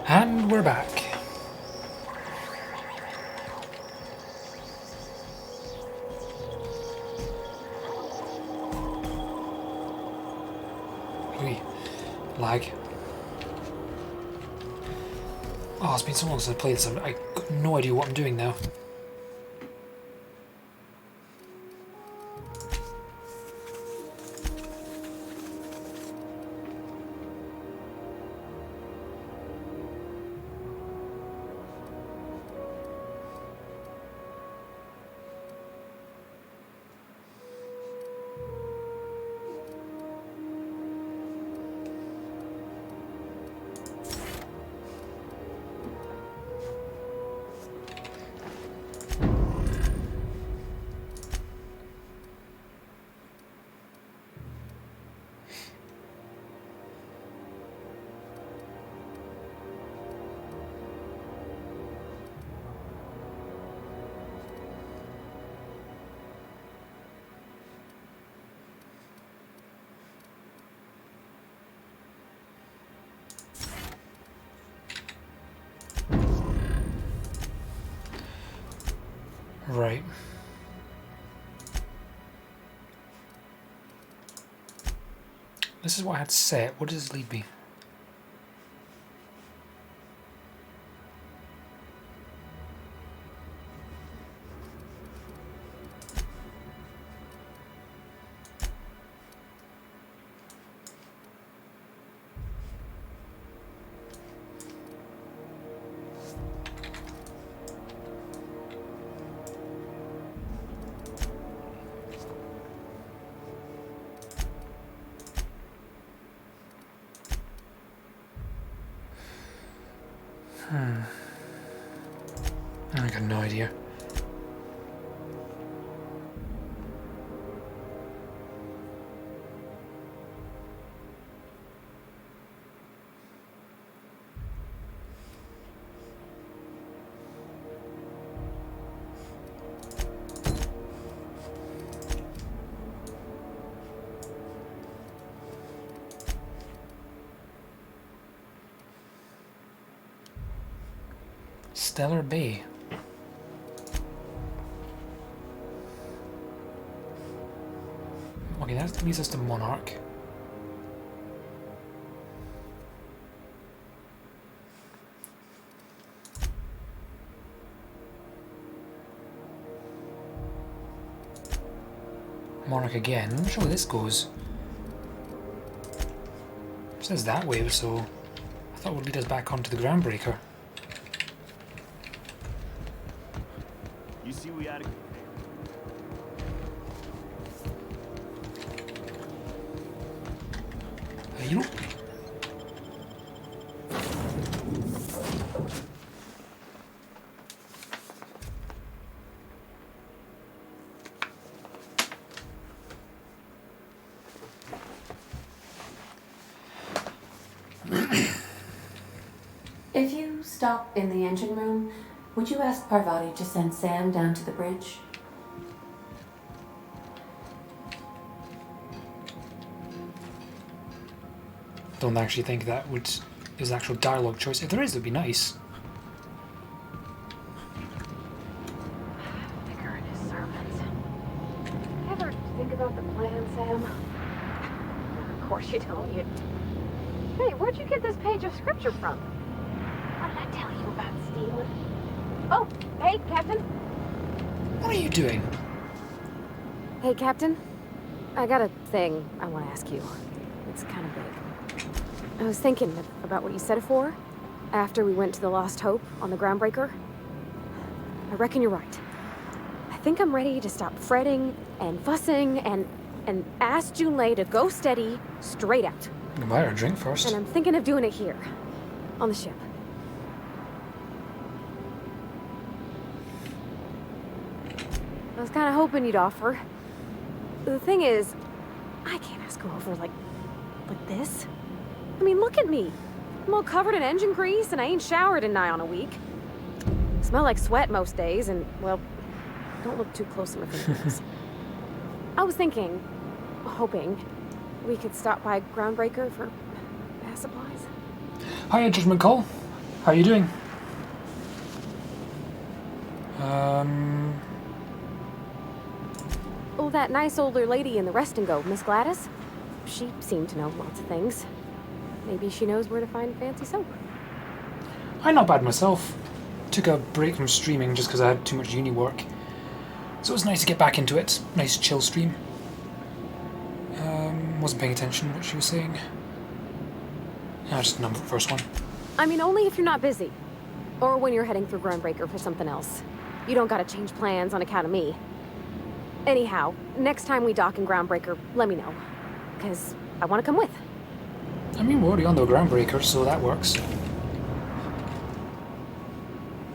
And we're back. Ui, lag. Oh, it's been so long since I played this, I've got no idea what I'm doing now. Right. This is what I had set. What does this lead me? I got no idea. Stellar Bay. Okay, that leads us to Monarch. Monarch again. I'm not sure where this goes. It says that way, so I thought it would lead us back onto the Groundbreaker. You see, we had a... You know, If you stop in the engine room, would you ask Parvati to send Sam down to the bridge? don't actually think that is an actual dialogue choice. If there is, it'd be nice. Vicar and his sermons. Ever think about the plan, Sam? Of course you don't. Hey, where'd you get this page of scripture from? What did I tell you about stealing? Oh, hey, Captain. What are you doing? Hey, Captain. I got a thing I want to ask you. It's kind of big. I was thinking about what you said before, after we went to the Lost Hope on the Groundbreaker. I reckon you're right. I think I'm ready to stop fretting and fussing and ask Junlei to go steady, straight out. I'll buy her a drink first. And I'm thinking of doing it here, on the ship. I was kind of hoping you'd offer. The thing is, I can't ask her over like this. I mean, look at me. I'm all covered in engine grease and I ain't showered in nigh on a week. Smell like sweat most days and, well, don't look too close at my fingernails. I was hoping, we could stop by Groundbreaker for bath supplies. Hiya, Judgment Call. How are you doing? Oh, that nice older lady in the rest and go, Miss Gladys? She seemed to know lots of things. Maybe she knows where to find fancy soap. I'm not bad myself. Took a break from streaming just because I had too much uni work. So it was nice to get back into it. Nice chill stream. Wasn't paying attention to what she was saying. Just the first one. I mean, only if you're not busy. Or when you're heading through Groundbreaker for something else. You don't gotta change plans on account of me. Anyhow, next time we dock in Groundbreaker, let me know. Because I want to come with. I mean, we're already on the Groundbreaker, so that works.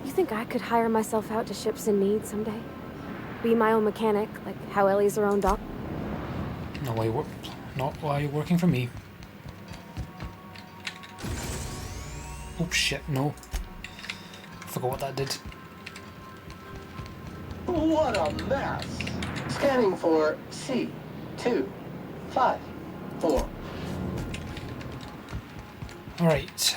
You think I could hire myself out to ships in need someday? Be my own mechanic, like how Ellie's her own dock? Not while you're working for me. Oh shit, no. Forgot what that did. What a mess. Scanning for C254. Alright.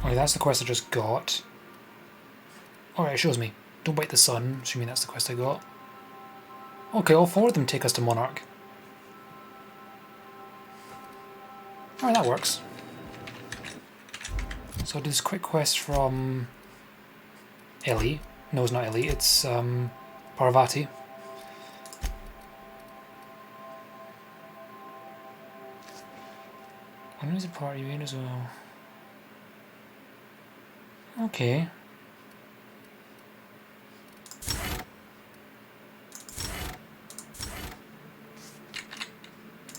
Okay, that's the quest I just got. Alright, it shows me. Don't bite the sun, assuming that's the quest I got. Okay, all four of them take us to Monarch. Alright, that works. So I'll do this quick quest from Ellie. No, it's not Ellie, it's Parvati. When is the party in as well? Okay.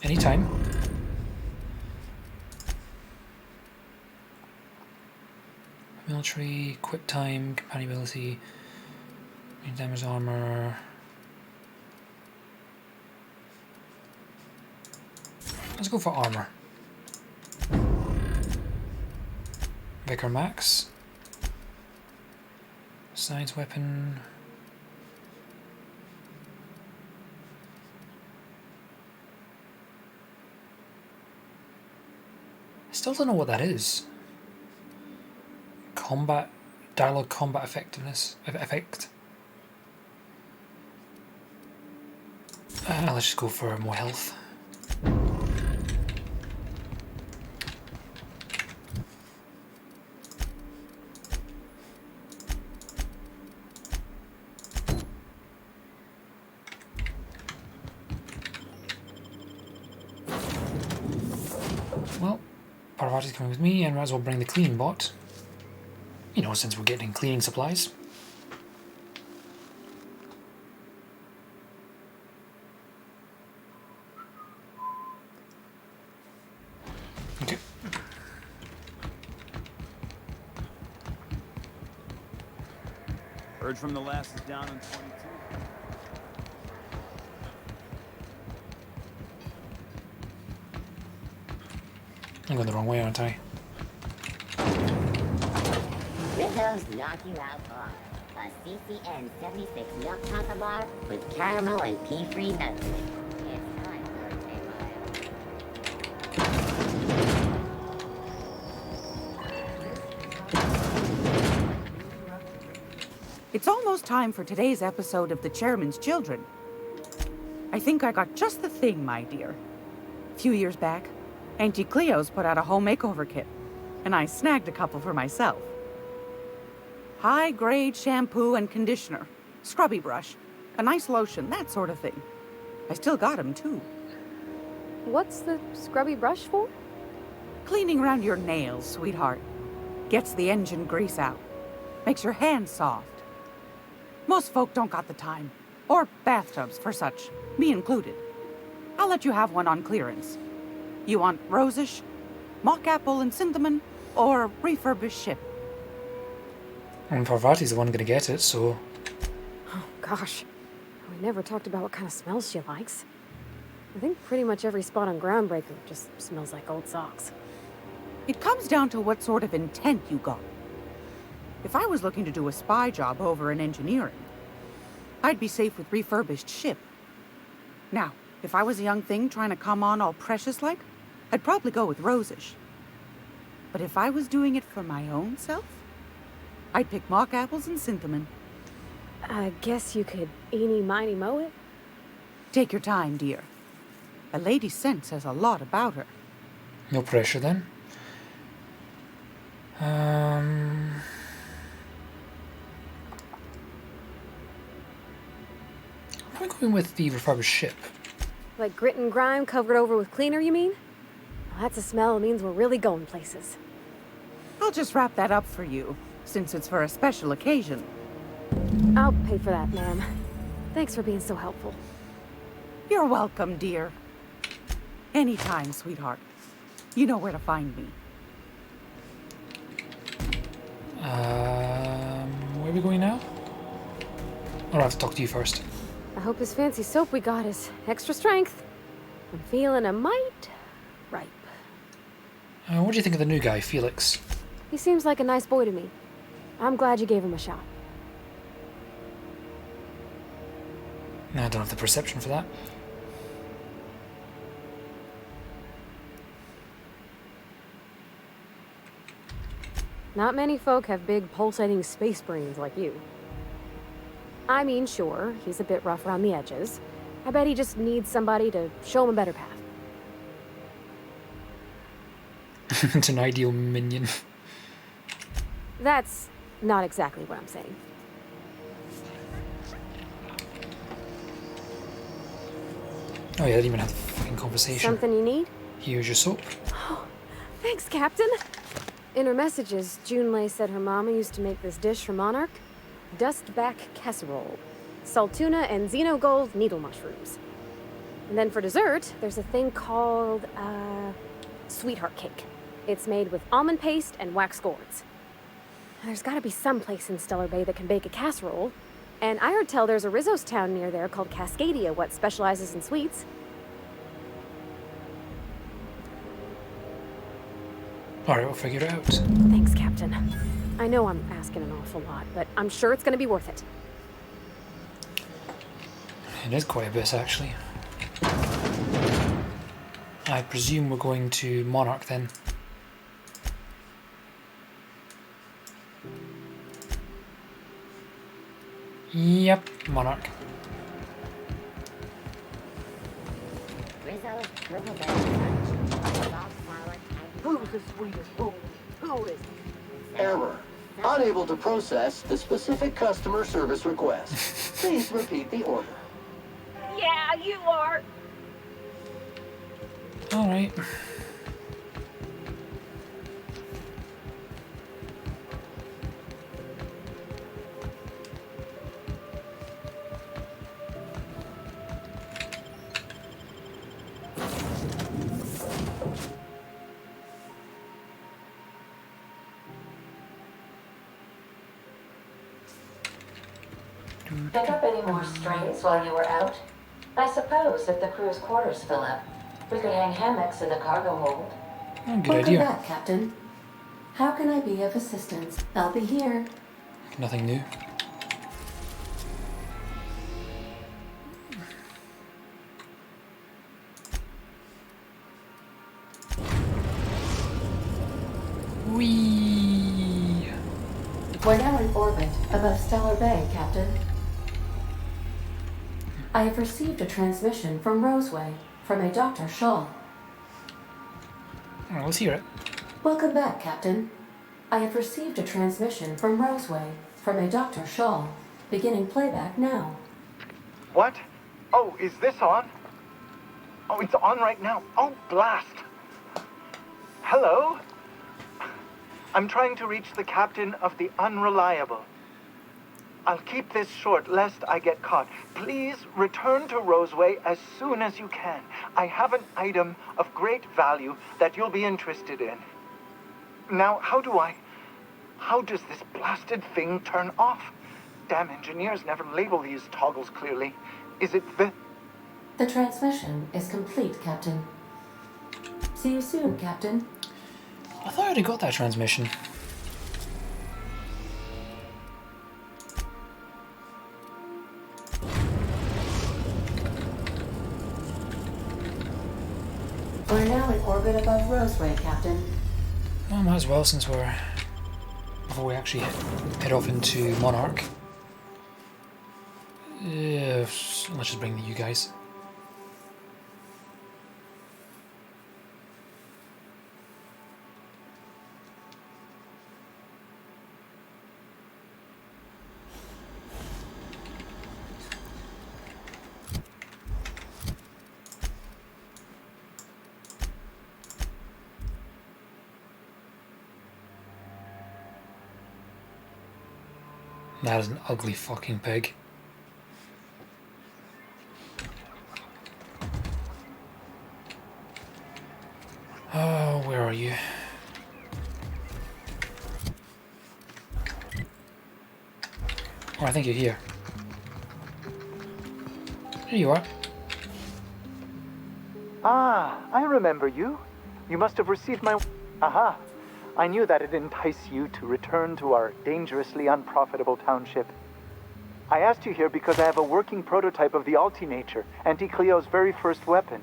Anytime. Military, quick time, compatibility, damage armor. Let's go for armor. Vicar Max. Science weapon. I still don't know what that is. Combat, dialogue combat effectiveness, effect. Let's just go for more health. Well, Parvati's coming with me, and might as well bring the cleaning bot. You know, since we're getting cleaning supplies. Okay. Urge from the last is down on 22. I'm going the wrong way, aren't I? Windows knock you out on a CCN 76 milk chocolate bar with caramel and pea-free nuts. It's time for a It's almost time for today's episode of The Chairman's Children. I think I got just the thing, my dear. A few years back, Auntie Cleo's put out a home makeover kit, and I snagged a couple for myself. High-grade shampoo and conditioner, scrubby brush, a nice lotion, that sort of thing. I still got 'em, too. What's the scrubby brush for? Cleaning around your nails, sweetheart. Gets the engine grease out. Makes your hands soft. Most folk don't got the time. Or bathtubs for such, me included. I'll let you have one on clearance. You want rosish, mock apple and cinnamon, or refurbished ship? And Parvati's the one going to get it, so... Oh, gosh. We never talked about what kind of smells she likes. I think pretty much every spot on Groundbreaker just smells like old socks. It comes down to what sort of intent you got. If I was looking to do a spy job over in engineering, I'd be safe with refurbished ship. Now, if I was a young thing trying to come on all precious-like, I'd probably go with Rosish. But if I was doing it for my own self, I'd pick mock apples and cinnamon. I guess you could eeny, miny, moe it. Take your time, dear. A lady's scent says a lot about her. No pressure then. I'm going with the refurbished ship. Like grit and grime covered over with cleaner, you mean? Well, that's a smell that means we're really going places. I'll just wrap that up for you, since it's for a special occasion. I'll pay for that, ma'am. Thanks for being so helpful. You're welcome, dear. Anytime, sweetheart. You know where to find me. Where are we going now? I'll have to talk to you first. I hope this fancy soap we got is extra strength. I'm feeling a mite ripe. What do you think of the new guy, Felix? He seems like a nice boy to me. I'm glad you gave him a shot. I don't have the perception for that. Not many folk have big pulsating space brains like you. I mean, sure, he's a bit rough around the edges. I bet he just needs somebody to show him a better path. It's an ideal minion. That's not exactly what I'm saying. Oh yeah, I didn't even have a fucking conversation. Something you need? Here's your soap. Oh, thanks, Captain. In her messages, Junlei said her mama used to make this dish for Monarch. Dustback casserole. Salt tuna and xenogold needle mushrooms. And then for dessert, there's a thing called, sweetheart cake. It's made with almond paste and wax gourds. There's gotta be some place in Stellar Bay that can bake a casserole. And I heard tell there's a Rizzo's town near there called Cascadia, what specializes in sweets. Alright, we'll figure it out. Thanks, Captain. I know I'm asking an awful lot, but I'm sure it's gonna be worth it. It is quite a bit, actually. I presume we're going to Monarch then. Yep, Monarch. Rizzo's purple berry punch. Salt sour. Who's the sweetest fool? Who is Error. Unable to process the specific customer service request. Please repeat the order. Yeah, you are! Alright. Pick up any more strays while you were out? I suppose if the crew's quarters fill up, we could hang hammocks in the cargo hold. Oh, good Welcome idea. back, Captain. How can I be of assistance? I'll be here. Nothing new. Whee! We're now in orbit above Stellar Bay, Captain. I have received a transmission from Roseway from a Dr. Shaw. Alright, let's hear it. Welcome back, Captain. I have received a transmission from Roseway from a Dr. Shaw. Beginning playback now. What? Oh, is this on? Oh, it's on right now. Oh, blast. Hello? I'm trying to reach the captain of the Unreliable. I'll keep this short, lest I get caught. Please return to Roseway as soon as you can. I have an item of great value that you'll be interested in. Now, how does this blasted thing turn off? Damn engineers never label these toggles clearly. Is it the... The transmission is complete, Captain. See you soon, Captain. I thought I already got that transmission. We're now in orbit above Roseway, Captain. Well, might as well since we're... before we actually head off into Monarch. Let's just bring you guys. That is an ugly fucking pig. Oh, where are you? Oh, I think you're here. Here you are. Ah, I remember you. You must have received my... Aha! I knew that it'd entice you to return to our dangerously unprofitable township. I asked you here because I have a working prototype of the Altinature, Auntie Cleo's very first weapon.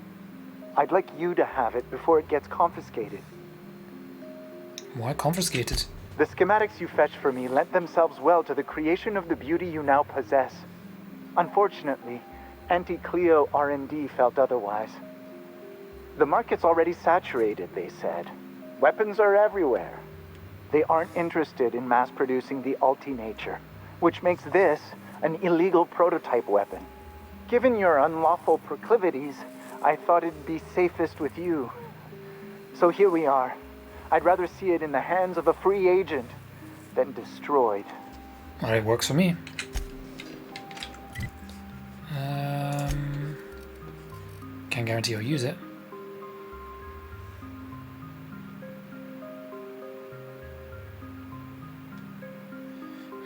I'd like you to have it before it gets confiscated. Why confiscated? The schematics you fetched for me lent themselves well to the creation of the beauty you now possess. Unfortunately, Auntie Cleo R&D felt otherwise. The market's already saturated, they said. Weapons are everywhere. They aren't interested in mass-producing the Altinature, which makes this an illegal prototype weapon. Given your unlawful proclivities, I thought it'd be safest with you. So here we are. I'd rather see it in the hands of a free agent than destroyed. Alright, works for me. Can't guarantee I'll use it.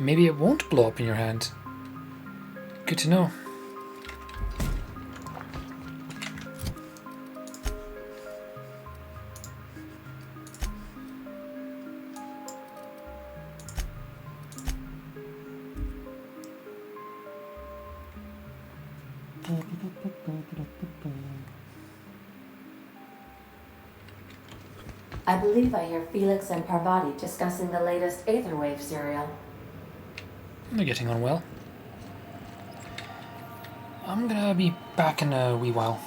Maybe it won't blow up in your hand. Good to know. I believe I hear Felix and Parvati discussing the latest Aetherwave serial. They're getting on well. I'm gonna be back in a wee while.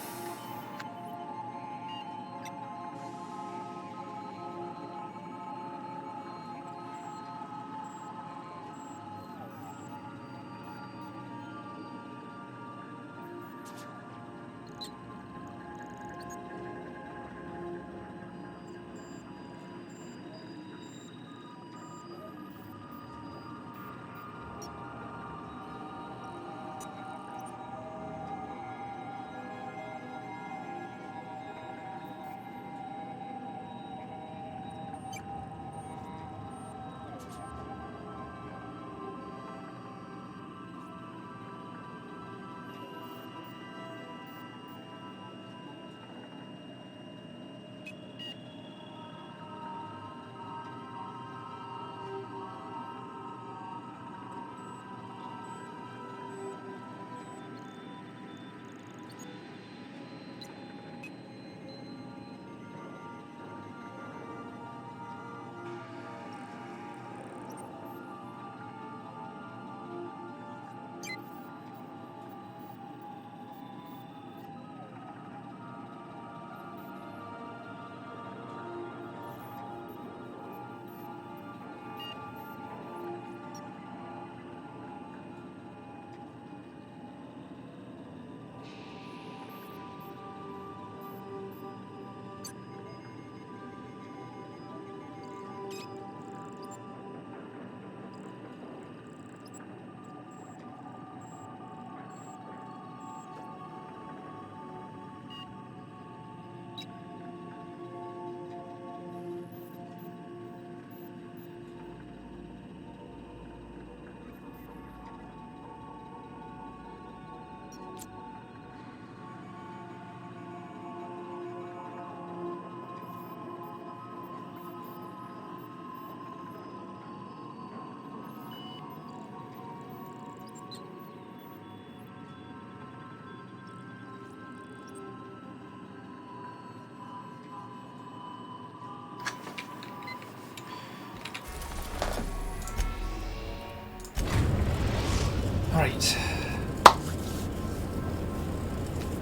Right.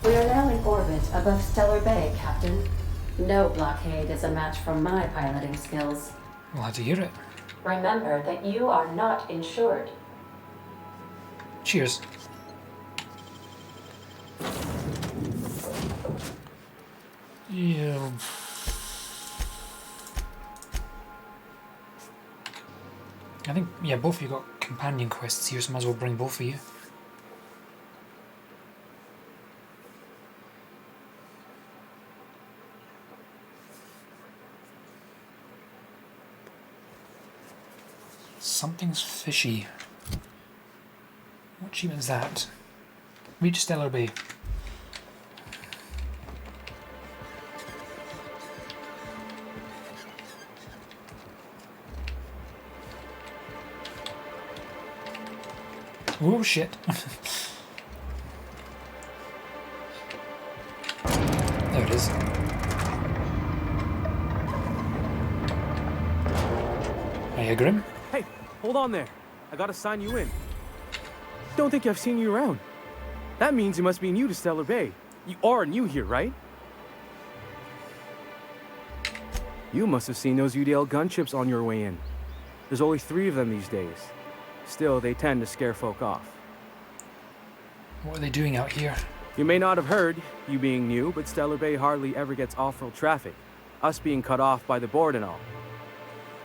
We are now in orbit above Stellar Bay, Captain. No blockade is a match for my piloting skills. We'll have to hear it. Remember that you are not insured. Cheers. Yeah. I think, yeah, both of you got companion quests here, so might as well bring both of you. Something's fishy. What achievement is that? Reach Stellar Bay. Oh shit. There it is. Hiya, Grim. Hey, hold on there. I gotta sign you in. Don't think I've seen you around. That means you must be new to Stellar Bay. You are new here, right? You must have seen those UDL gunships on your way in. There's only 3 of them these days. Still, they tend to scare folk off. What are they doing out here? You may not have heard, you being new, but Stellar Bay hardly ever gets off-road traffic. Us being cut off by the board and all.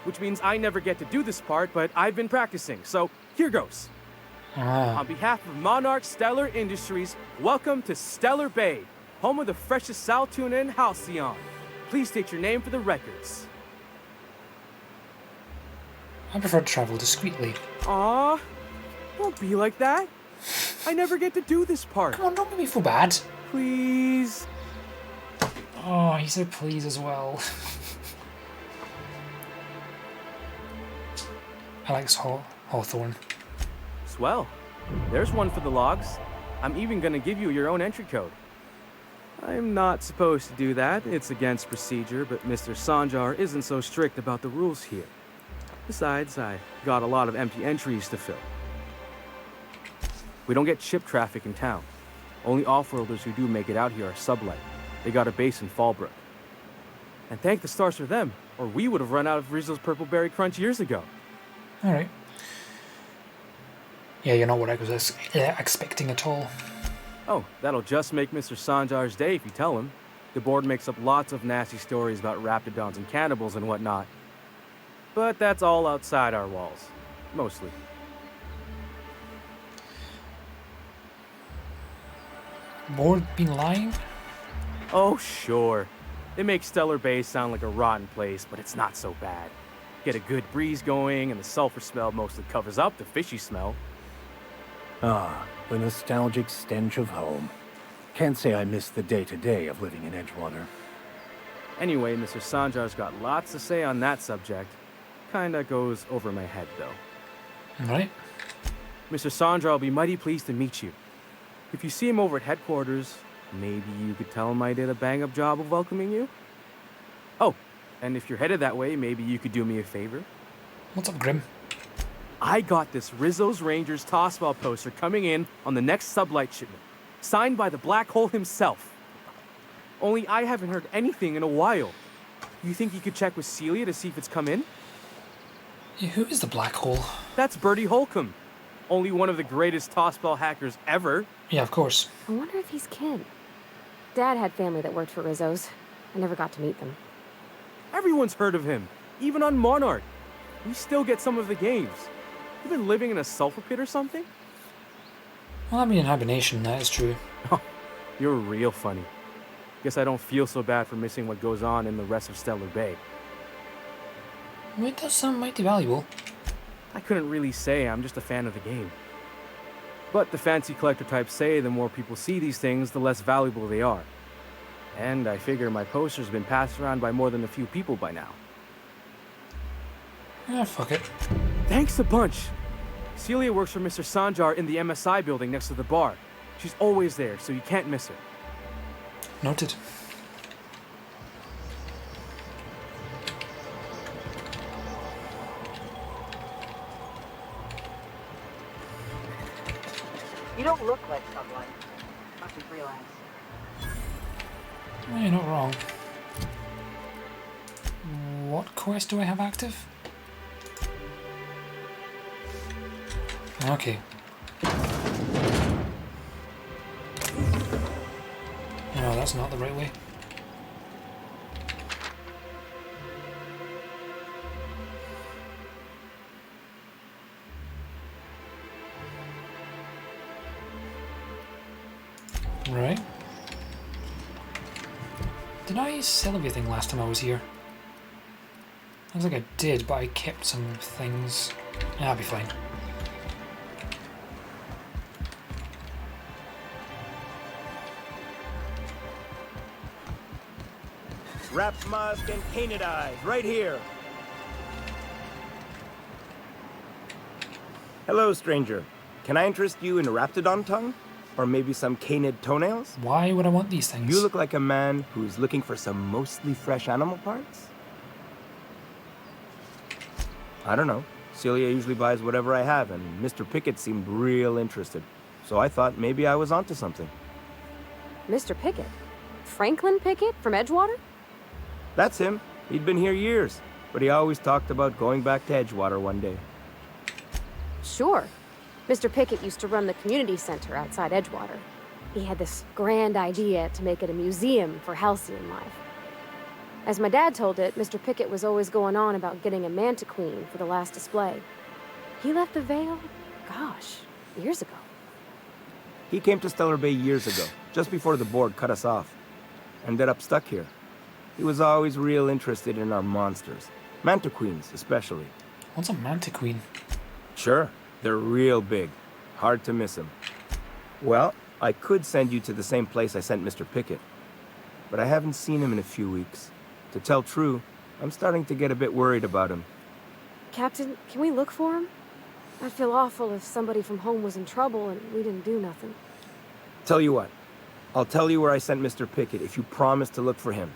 Which means I never get to do this part, but I've been practicing, so here goes. On behalf of Monarch Stellar Industries, welcome to Stellar Bay, home of the freshest sal tuna and halcyon. Please state your name for the records. I prefer to travel discreetly. Aw, don't be like that. I never get to do this part. Come on, don't make me feel bad. Please. Oh, he said please as well. Alex Hawthorne. Swell. There's one for the logs. I'm even gonna give you your own entry code. I'm not supposed to do that. It's against procedure, but Mr. Sanjar isn't so strict about the rules here. Besides, I got a lot of empty entries to fill. We don't get ship traffic in town. Only off-worlders who do make it out here are sublight. They got a base in Fallbrook. And thank the stars for them, or we would have run out of Rizzo's Purple Berry Crunch years ago. Alright. Yeah, you're not what I was expecting at all. Oh, that'll just make Mr. Sanjar's day if you tell him. The board makes up lots of nasty stories about raptidons and cannibals and whatnot. But that's all outside our walls. Mostly. Board been lying? Oh, sure. They make Stellar Bay sound like a rotten place, but it's not so bad. Get a good breeze going, and the sulfur smell mostly covers up the fishy smell. Ah, the nostalgic stench of home. Can't say I miss the day-to-day of living in Edgewater. Anyway, Mr. Sanjar's got lots to say on that subject. Kinda goes over my head, though. Right. Mr. Sanjar will be mighty pleased to meet you. If you see him over at headquarters, maybe you could tell him I did a bang-up job of welcoming you? Oh, and if you're headed that way, maybe you could do me a favor? What's up, Grim? I got this Rizzo's Rangers tossball poster coming in on the next sublight shipment, signed by the Black Hole himself. Only I haven't heard anything in a while. You think you could check with Celia to see if it's come in? Yeah, who is the Black Hole? That's Bertie Holcomb. Only one of the greatest tossball hackers ever. Yeah, of course. I wonder if he's kin. Dad had family that worked for Rizzo's. I never got to meet them. Everyone's heard of him, even on Monarch. We still get some of the games. You been living in a sulfur pit or something? Well, I mean, in hibernation, that is true. You're real funny. Guess I don't feel so bad for missing what goes on in the rest of Stellar Bay. Well, it does sound mighty valuable. I couldn't really say, I'm just a fan of the game. But the fancy collector types say the more people see these things, the less valuable they are. And I figure my poster's been passed around by more than a few people by now. Ah, fuck it. Thanks a bunch. Celia works for Mr. Sanjar in the MSI building next to the bar. She's always there, so you can't miss her. Noted. You don't look like someone. Must be freelance. Well, you're not wrong. What quest do I have active? Okay. No, that's not the right way. Right. Did I sell everything last time I was here? Looks like I did, but I kept some things. Yeah, I'll be fine. Wrapped musk and painted eyes, right here. Hello, stranger. Can I interest you in a raptidon tongue? Or maybe some canid toenails? Why would I want these things? You look like a man who's looking for some mostly fresh animal parts? I don't know. Celia usually buys whatever I have, and Mr. Pickett seemed real interested. So I thought maybe I was onto something. Mr. Pickett? Franklin Pickett from Edgewater? That's him. He'd been here years, but he always talked about going back to Edgewater one day. Sure. Mr. Pickett used to run the community center outside Edgewater. He had this grand idea to make it a museum for halcyon life. As my dad told it, Mr. Pickett was always going on about getting a manta queen for the last display. He left the Vale, gosh, years ago. He came to Stellar Bay years ago, just before the board cut us off. Ended up stuck here. He was always real interested in our monsters. Manta queens, especially. What's a manta queen? Sure. They're real big. Hard to miss them. Well, I could send you to the same place I sent Mr. Pickett. But I haven't seen him in a few weeks. To tell true, I'm starting to get a bit worried about him. Captain, can we look for him? I'd feel awful if somebody from home was in trouble and we didn't do nothing. Tell you what. I'll tell you where I sent Mr. Pickett if you promise to look for him.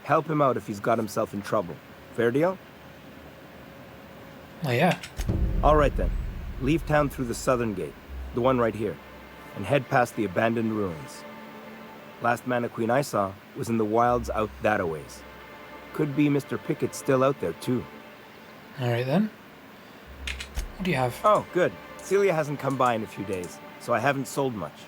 Help him out if he's got himself in trouble. Fair deal? Oh yeah. All right then. Leave town through the southern gate, the one right here, and head past the abandoned ruins. Last Mana Queen I saw was in the wilds out that-a-ways. Could be Mr. Pickett still out there too. Alright then. What do you have? Oh, good. Celia hasn't come by in a few days, so I haven't sold much.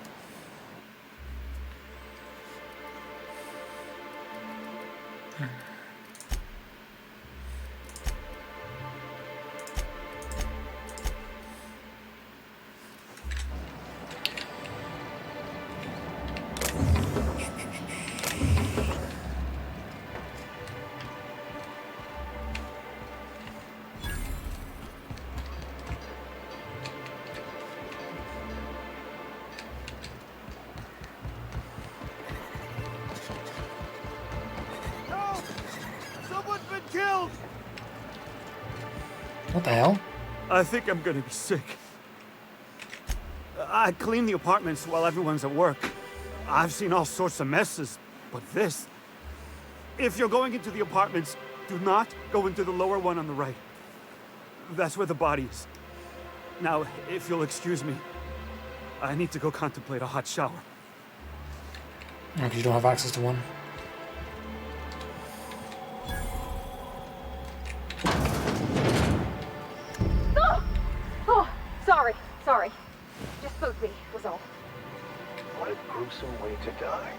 What the hell? I think I'm gonna be sick. I clean the apartments while everyone's at work. I've seen all sorts of messes, but this... If you're going into the apartments, do not go into the lower one on the right. That's where the body is. Now, if you'll excuse me, I need to go contemplate a hot shower. Because you don't have access to one. Sorry. Just spooked me, was all. What a gruesome way to die.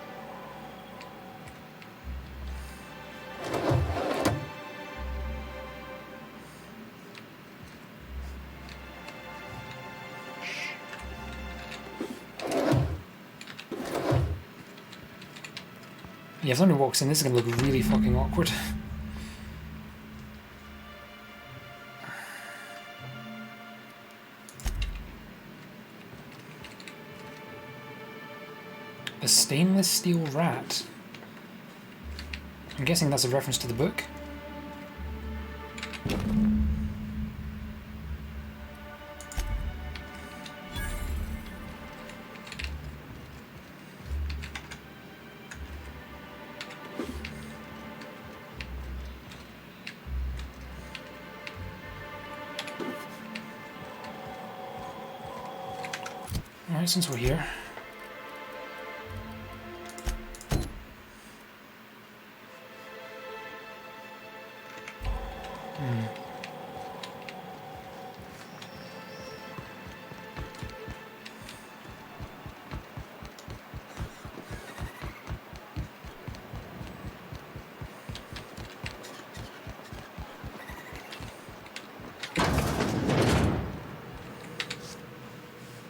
Yeah, if somebody walks in, this is going to look really fucking awkward. The stainless steel rat. I'm guessing that's a reference to the book. Alright, since we're here.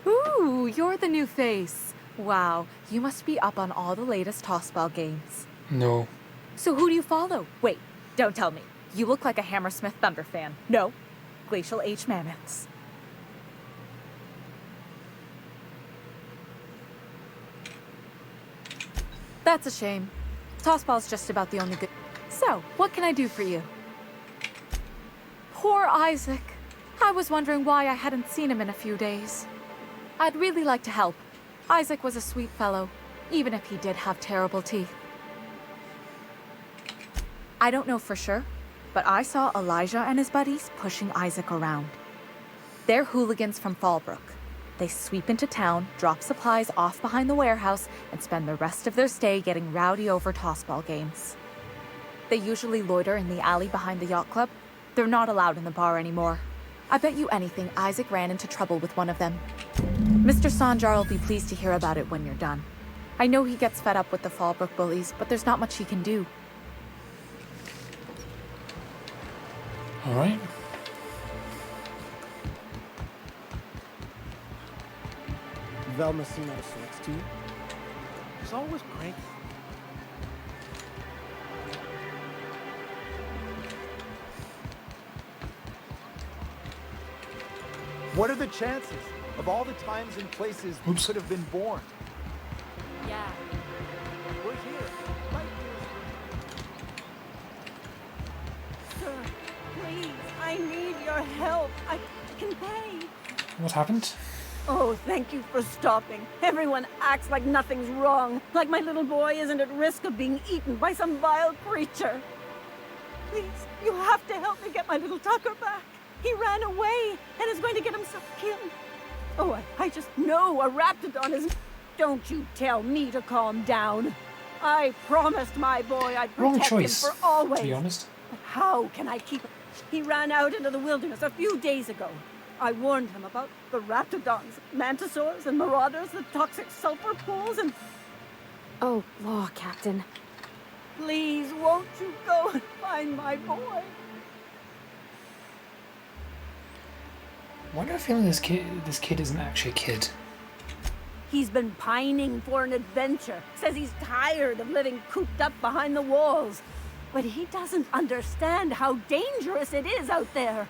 Ooh, you're the new face. Wow, you must be up on all the latest tossball games. No. So who do you follow? Wait, don't tell me. You look like a Hammersmith Thunder fan. No, Glacial H Mammoths. That's a shame. Tossball's just about the only good... So, what can I do for you? Poor Isaac. I was wondering why I hadn't seen him in a few days. I'd really like to help. Isaac was a sweet fellow, even if he did have terrible teeth. I don't know for sure, but I saw Elijah and his buddies pushing Isaac around. They're hooligans from Fallbrook. They sweep into town, drop supplies off behind the warehouse, and spend the rest of their stay getting rowdy over tossball games. They usually loiter in the alley behind the yacht club. They're not allowed in the bar anymore. I bet you anything Isaac ran into trouble with one of them. Mr. Sanjar will be pleased to hear about it when you're done. I know he gets fed up with the Fallbrook bullies, but there's not much he can do. Alright. Velma seem out of sorts to you? She's always cranky. What are the chances of all the times and places we could have been born? Yeah. We're here, right here. Sir, please, I need your help. I can pay. What happened? Oh, thank you for stopping. Everyone acts like nothing's wrong, like my little boy isn't at risk of being eaten by some vile creature. Please, you have to help me get my little Tucker back. He ran away and is going to get himself killed. Oh, I just know a raptidon is... Don't you tell me to calm down. I promised my boy I'd Wrong protect him choice, for always. to be honest. But how can I keep him? He ran out into the wilderness a few days ago. I warned him about the raptidons, mantisaurs, and marauders, the toxic sulfur pools, and... Oh, law, Captain. Please, won't you go and find my boy? Why do I feel this kid isn't actually a kid? He's been pining for an adventure. Says he's tired of living cooped up behind the walls. But he doesn't understand how dangerous it is out there.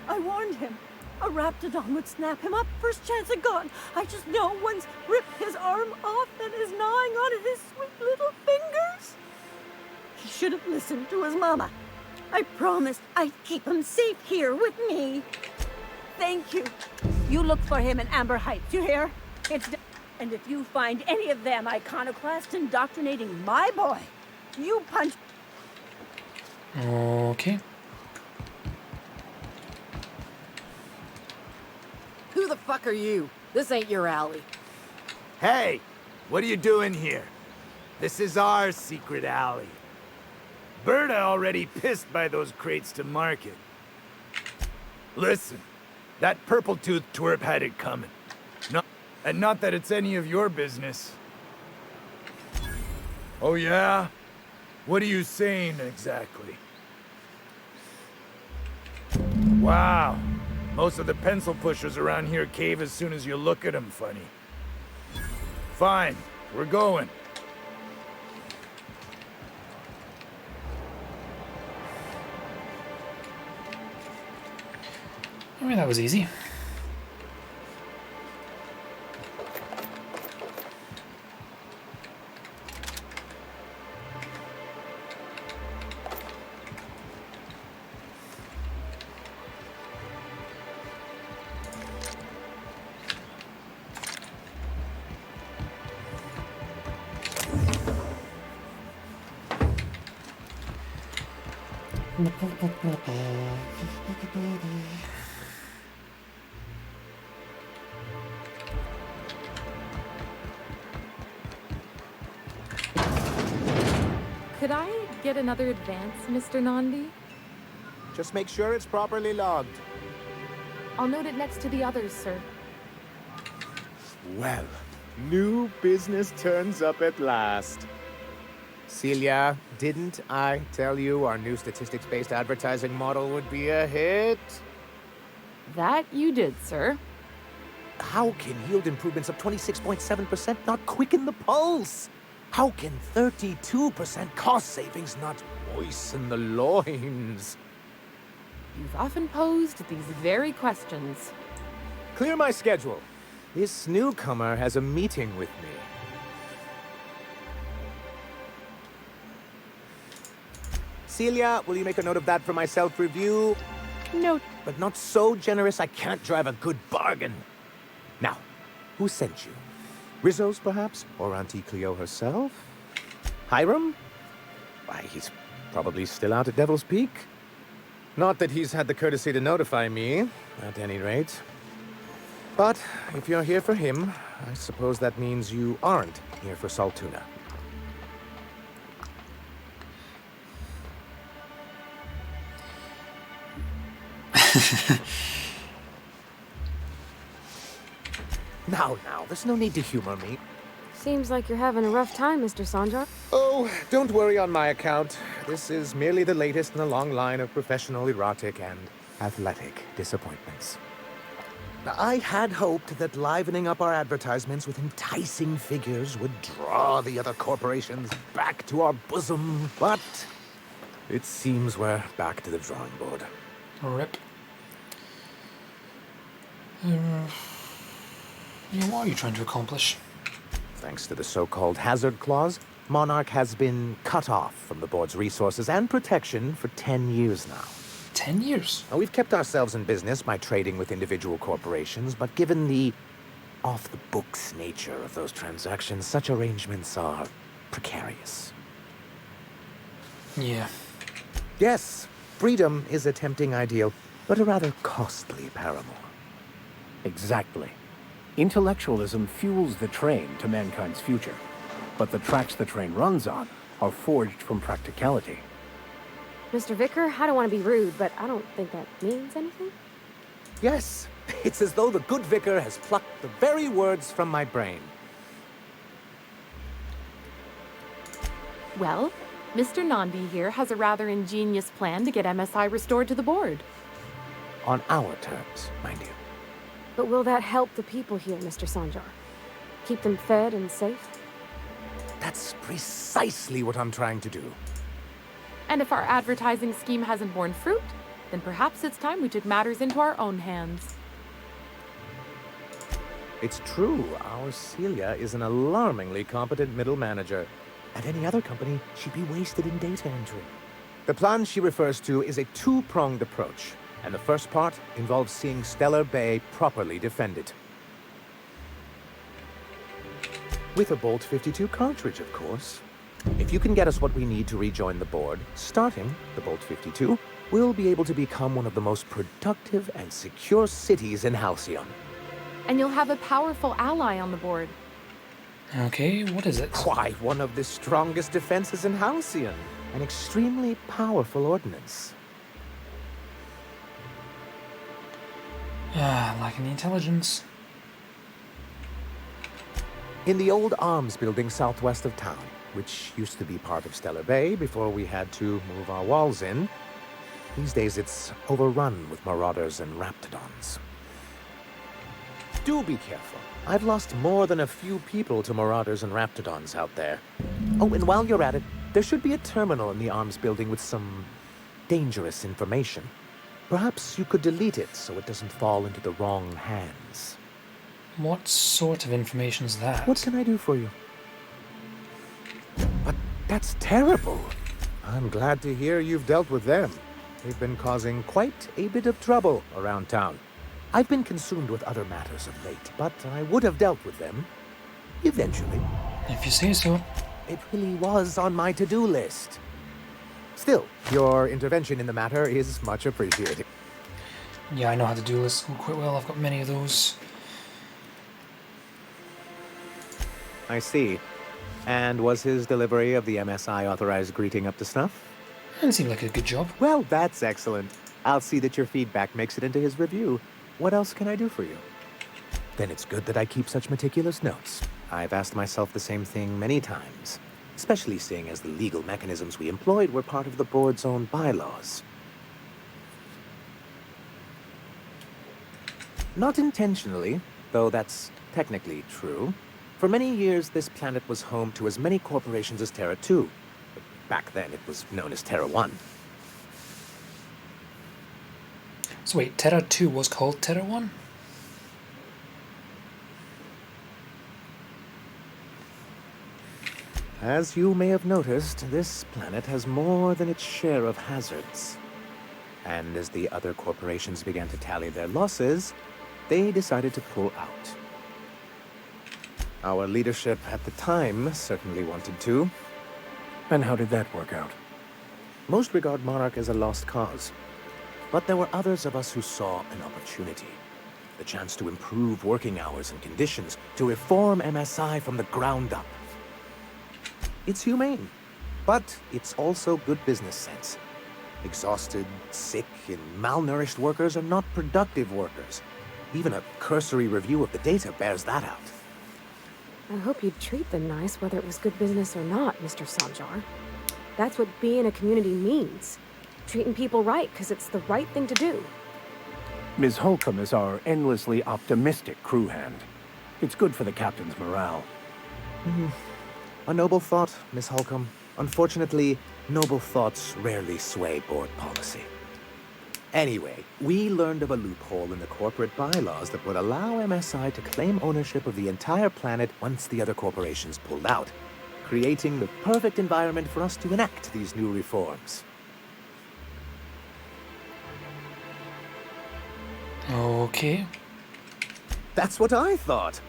I warned him. A raptidon would snap him up first chance it got. I just know one's ripped his arm off and is gnawing on his sweet little fingers. He should have listened to his mama. I promised I'd keep him safe here with me. Thank you. You look for him in Amber Heights, you hear? And if you find any of them iconoclasts indoctrinating my boy, you punch... Okay. Who the fuck are you? This ain't your alley. Hey, what are you doing here? This is our secret alley. Berta already pissed by those crates to market. Listen, that purple-toothed twerp had it coming. And not that it's any of your business. Oh yeah? What are you saying exactly? Wow. Most of the pencil pushers around here cave as soon as you look at them funny. Fine, we're going. I mean, that was easy. Could I get another advance, Mr. Nandi? Just make sure it's properly logged. I'll note it next to the others, sir. Well, new business turns up at last. Celia, didn't I tell you our new statistics-based advertising model would be a hit? That you did, sir. How can yield improvements of 26.7% not quicken the pulse? How can 32% cost savings not moisten the loins? You've often posed these very questions. Clear my schedule. This newcomer has a meeting with me. Celia, will you make a note of that for my self-review? Note. But not so generous I can't drive a good bargain. Now, who sent you? Rizzo's, perhaps? Or Auntie Cleo herself? Hiram? Why, he's probably still out at Devil's Peak. Not that he's had the courtesy to notify me, at any rate. But if you're here for him, I suppose that means you aren't here for Saltuna. Now, there's no need to humor me. Seems like you're having a rough time, Mr. Sanjar. Oh, don't worry on my account. This is merely the latest in a long line of professional erotic and athletic disappointments. Now, I had hoped that livening up our advertisements with enticing figures would draw the other corporations back to our bosom, but it seems we're back to the drawing board. Rip. Yeah, what are you trying to accomplish? Thanks to the so-called hazard clause, Monarch has been cut off from the board's resources and protection for 10 years now. 10 years? Now, we've kept ourselves in business by trading with individual corporations, but given the off-the-books nature of those transactions, such arrangements are precarious. Yeah. Yes, freedom is a tempting ideal, but a rather costly paramour. Exactly. Intellectualism fuels the train to mankind's future, but the tracks the train runs on are forged from practicality. Mr. Vicar, I don't want to be rude, but I don't think that means anything. Yes, it's as though the good vicar has plucked the very words from my brain. Well, Mr. Nandi here has a rather ingenious plan to get MSI restored to the board. On our terms, mind you. But will that help the people here, Mr. Sanjar? Keep them fed and safe? That's precisely what I'm trying to do. And if our advertising scheme hasn't borne fruit, then perhaps it's time we took matters into our own hands. It's true, our Celia is an alarmingly competent middle manager. At any other company, she'd be wasted in data entry. The plan she refers to is a two-pronged approach, and the first part involves seeing Stellar Bay properly defended. With a Bolt 52 cartridge, of course. If you can get us what we need to rejoin the board, starting the Bolt 52, we'll be able to become one of the most productive and secure cities in Halcyon. And you'll have a powerful ally on the board. Okay, what is it? Why, one of the strongest defenses in Halcyon. An extremely powerful ordnance. Lacking the intelligence. In the old arms building southwest of town, which used to be part of Stellar Bay before we had to move our walls in, these days it's overrun with marauders and raptidons. Do be careful. I've lost more than a few people to marauders and raptidons out there. Oh, and while you're at it, there should be a terminal in the arms building with some dangerous information. Perhaps you could delete it so it doesn't fall into the wrong hands. What sort of information is that? What can I do for you? But that's terrible. I'm glad to hear you've dealt with them. They've been causing quite a bit of trouble around town. I've been consumed with other matters of late, but I would have dealt with them eventually. If you say so. It really was on my to-do list. Still, your intervention in the matter is much appreciated. Yeah, I know how to do lists quite well. I've got many of those. I see. And was his delivery of the MSI authorized greeting up to snuff? It seemed like a good job. Well, that's excellent. I'll see that your feedback makes it into his review. What else can I do for you? Then it's good that I keep such meticulous notes. I've asked myself the same thing many times, especially seeing as the legal mechanisms we employed were part of the board's own bylaws. Not intentionally, though that's technically true. For many years, this planet was home to as many corporations as Terra 2. Back then, it was known as Terra 1. So wait, Terra 2 was called Terra 1? As you may have noticed, this planet has more than its share of hazards. And as the other corporations began to tally their losses, they decided to pull out. Our leadership at the time certainly wanted to. And how did that work out? Most regard Monarch as a lost cause. But there were others of us who saw an opportunity. The chance to improve working hours and conditions, to reform MSI from the ground up. It's humane, but it's also good business sense. Exhausted, sick, and malnourished workers are not productive workers. Even a cursory review of the data bears that out. I hope you'd treat them nice, whether it was good business or not, Mr. Sanjar. That's what being a community means. Treating people right, because it's the right thing to do. Ms. Holcomb is our endlessly optimistic crew hand. It's good for the captain's morale. A noble thought, Miss Holcomb. Unfortunately, noble thoughts rarely sway board policy. Anyway, we learned of a loophole in the corporate bylaws that would allow MSI to claim ownership of the entire planet once the other corporations pulled out, creating the perfect environment for us to enact these new reforms. Okay. That's what I thought.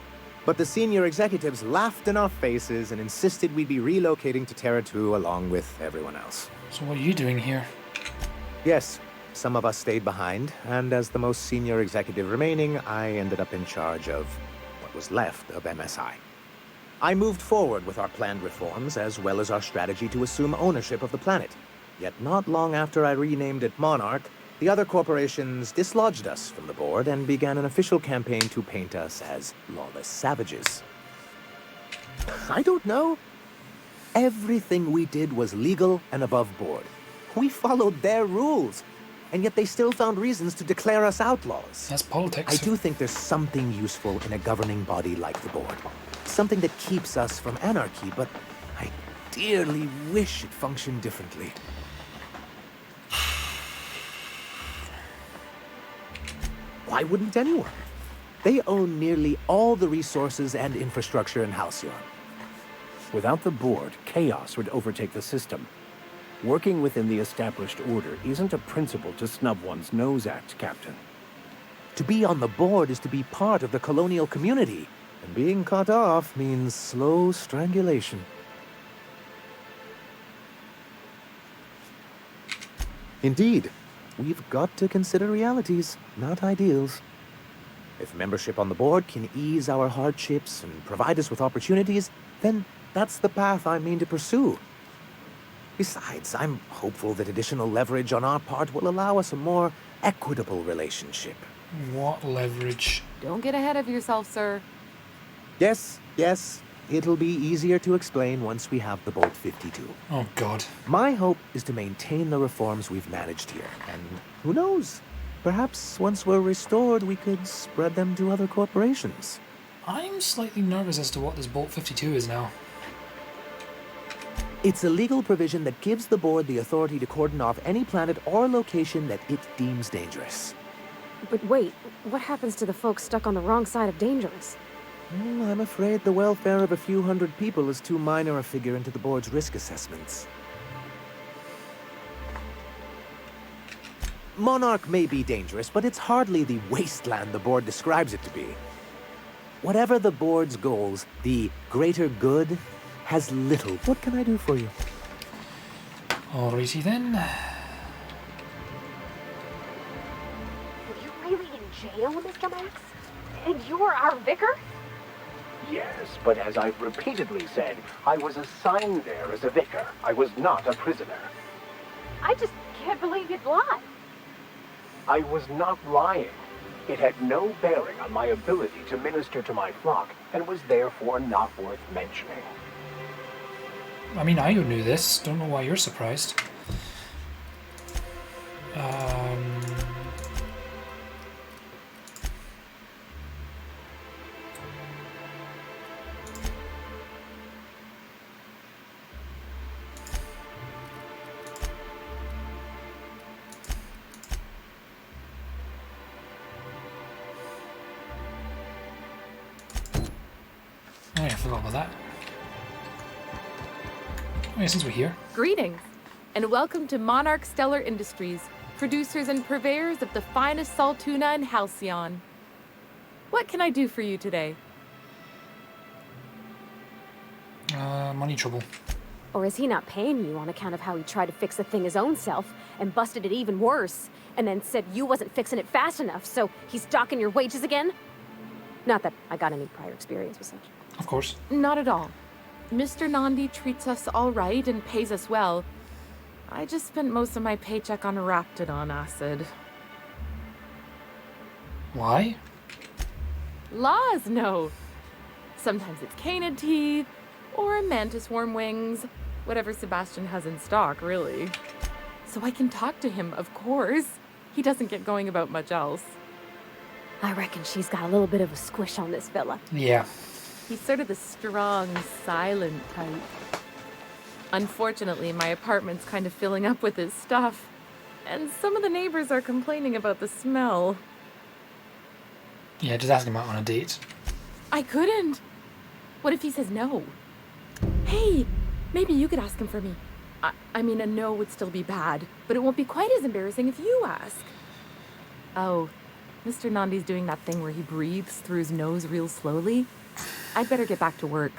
But the senior executives laughed in our faces and insisted we'd be relocating to Terra 2 along with everyone else. So what are you doing here? Yes, some of us stayed behind, and as the most senior executive remaining, I ended up in charge of what was left of MSI. I moved forward with our planned reforms, as well as our strategy to assume ownership of the planet. Yet not long after I renamed it Monarch, the other corporations dislodged us from the board and began an official campaign to paint us as lawless savages. I don't know. Everything we did was legal and above board. We followed their rules, and yet they still found reasons to declare us outlaws. That's politics. I do think there's something useful in a governing body like the board. Something that keeps us from anarchy, but I dearly wish it functioned differently. Why wouldn't anyone? They own nearly all the resources and infrastructure in Halcyon. Without the board, chaos would overtake the system. Working within the established order isn't a principle to snub one's nose at, Captain. To be on the board is to be part of the colonial community, and being cut off means slow strangulation. Indeed, we've got to consider realities, not ideals. If membership on the board can ease our hardships and provide us with opportunities, then that's the path I mean to pursue. Besides, I'm hopeful that additional leverage on our part will allow us a more equitable relationship. What leverage? Don't get ahead of yourself, sir. Yes, it'll be easier to explain once we have the Bolt 52. Oh, God. My hope is to maintain the reforms we've managed here, and who knows? Perhaps once we're restored, we could spread them to other corporations. I'm slightly nervous as to what this Bolt 52 is now. It's a legal provision that gives the board the authority to cordon off any planet or location that it deems dangerous. But wait, what happens to the folks stuck on the wrong side of dangerous? I'm afraid the welfare of a few hundred people is too minor a figure into the board's risk assessments. Monarch may be dangerous, but it's hardly the wasteland the board describes it to be. Whatever the board's goals, the greater good has little. What can I do for you? Alrighty then. Are you really in jail, Mr. Max? And you're our vicar? Yes, but as I've repeatedly said, I was assigned there as a vicar. I was not a prisoner. I just can't believe you'd lie. I was not lying. It had no bearing on my ability to minister to my flock, and was therefore not worth mentioning. I mean, I knew this. Don't know why you're surprised. Oh yeah, I forgot about that. Oh yeah, since we're here. Greetings, and welcome to Monarch Stellar Industries, producers and purveyors of the finest salt tuna in Halcyon. What can I do for you today? Money trouble. Or is he not paying you on account of how he tried to fix the thing his own self and busted it even worse, and then said you wasn't fixing it fast enough, so he's docking your wages again? Not that I got any prior experience with such. Of course. Not at all. Mr. Nandi treats us all right and pays us well. I just spent most of my paycheck on Raptidon acid. Why? Laws, no. Sometimes it's canid teeth, or mantis worm wings. Whatever Sebastian has in stock, really. So I can talk to him, of course. He doesn't get going about much else. I reckon she's got a little bit of a squish on this fella. Yeah. He's sort of the strong, silent type. Unfortunately, my apartment's kind of filling up with his stuff. And some of the neighbors are complaining about the smell. Yeah, just ask him out on a date. I couldn't. What if he says no? Hey, maybe you could ask him for me. I mean, a no would still be bad, but it won't be quite as embarrassing if you ask. Oh, Mr. Nandi's doing that thing where he breathes through his nose real slowly. I'd better get back to work.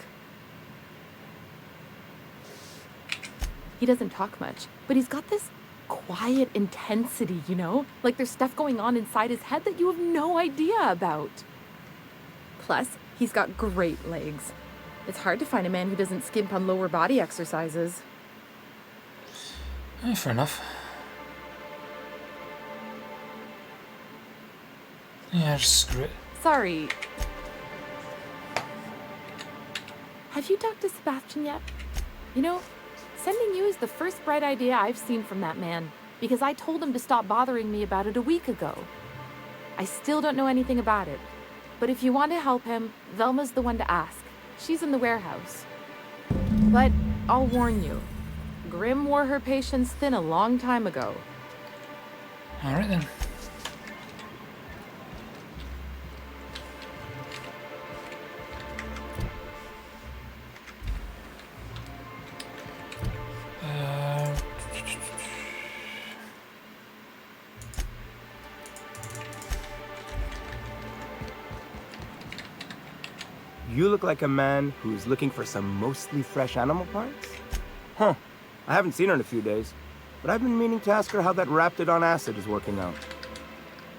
He doesn't talk much, but he's got this quiet intensity, you know? Like there's stuff going on inside his head that you have no idea about. Plus, he's got great legs. It's hard to find a man who doesn't skimp on lower body exercises. Fair enough. Yeah, just screw it. Sorry. Have you talked to Sebastian yet? You know, sending you is the first bright idea I've seen from that man, because I told him to stop bothering me about it a week ago. I still don't know anything about it, but if you want to help him, Velma's the one to ask. She's in the warehouse. But I'll warn you, Grimm wore her patience thin a long time ago. Alright then. You look like a man who's looking for some mostly fresh animal parts? Huh. I haven't seen her in a few days, but I've been meaning to ask her how that Raptidon acid is working out.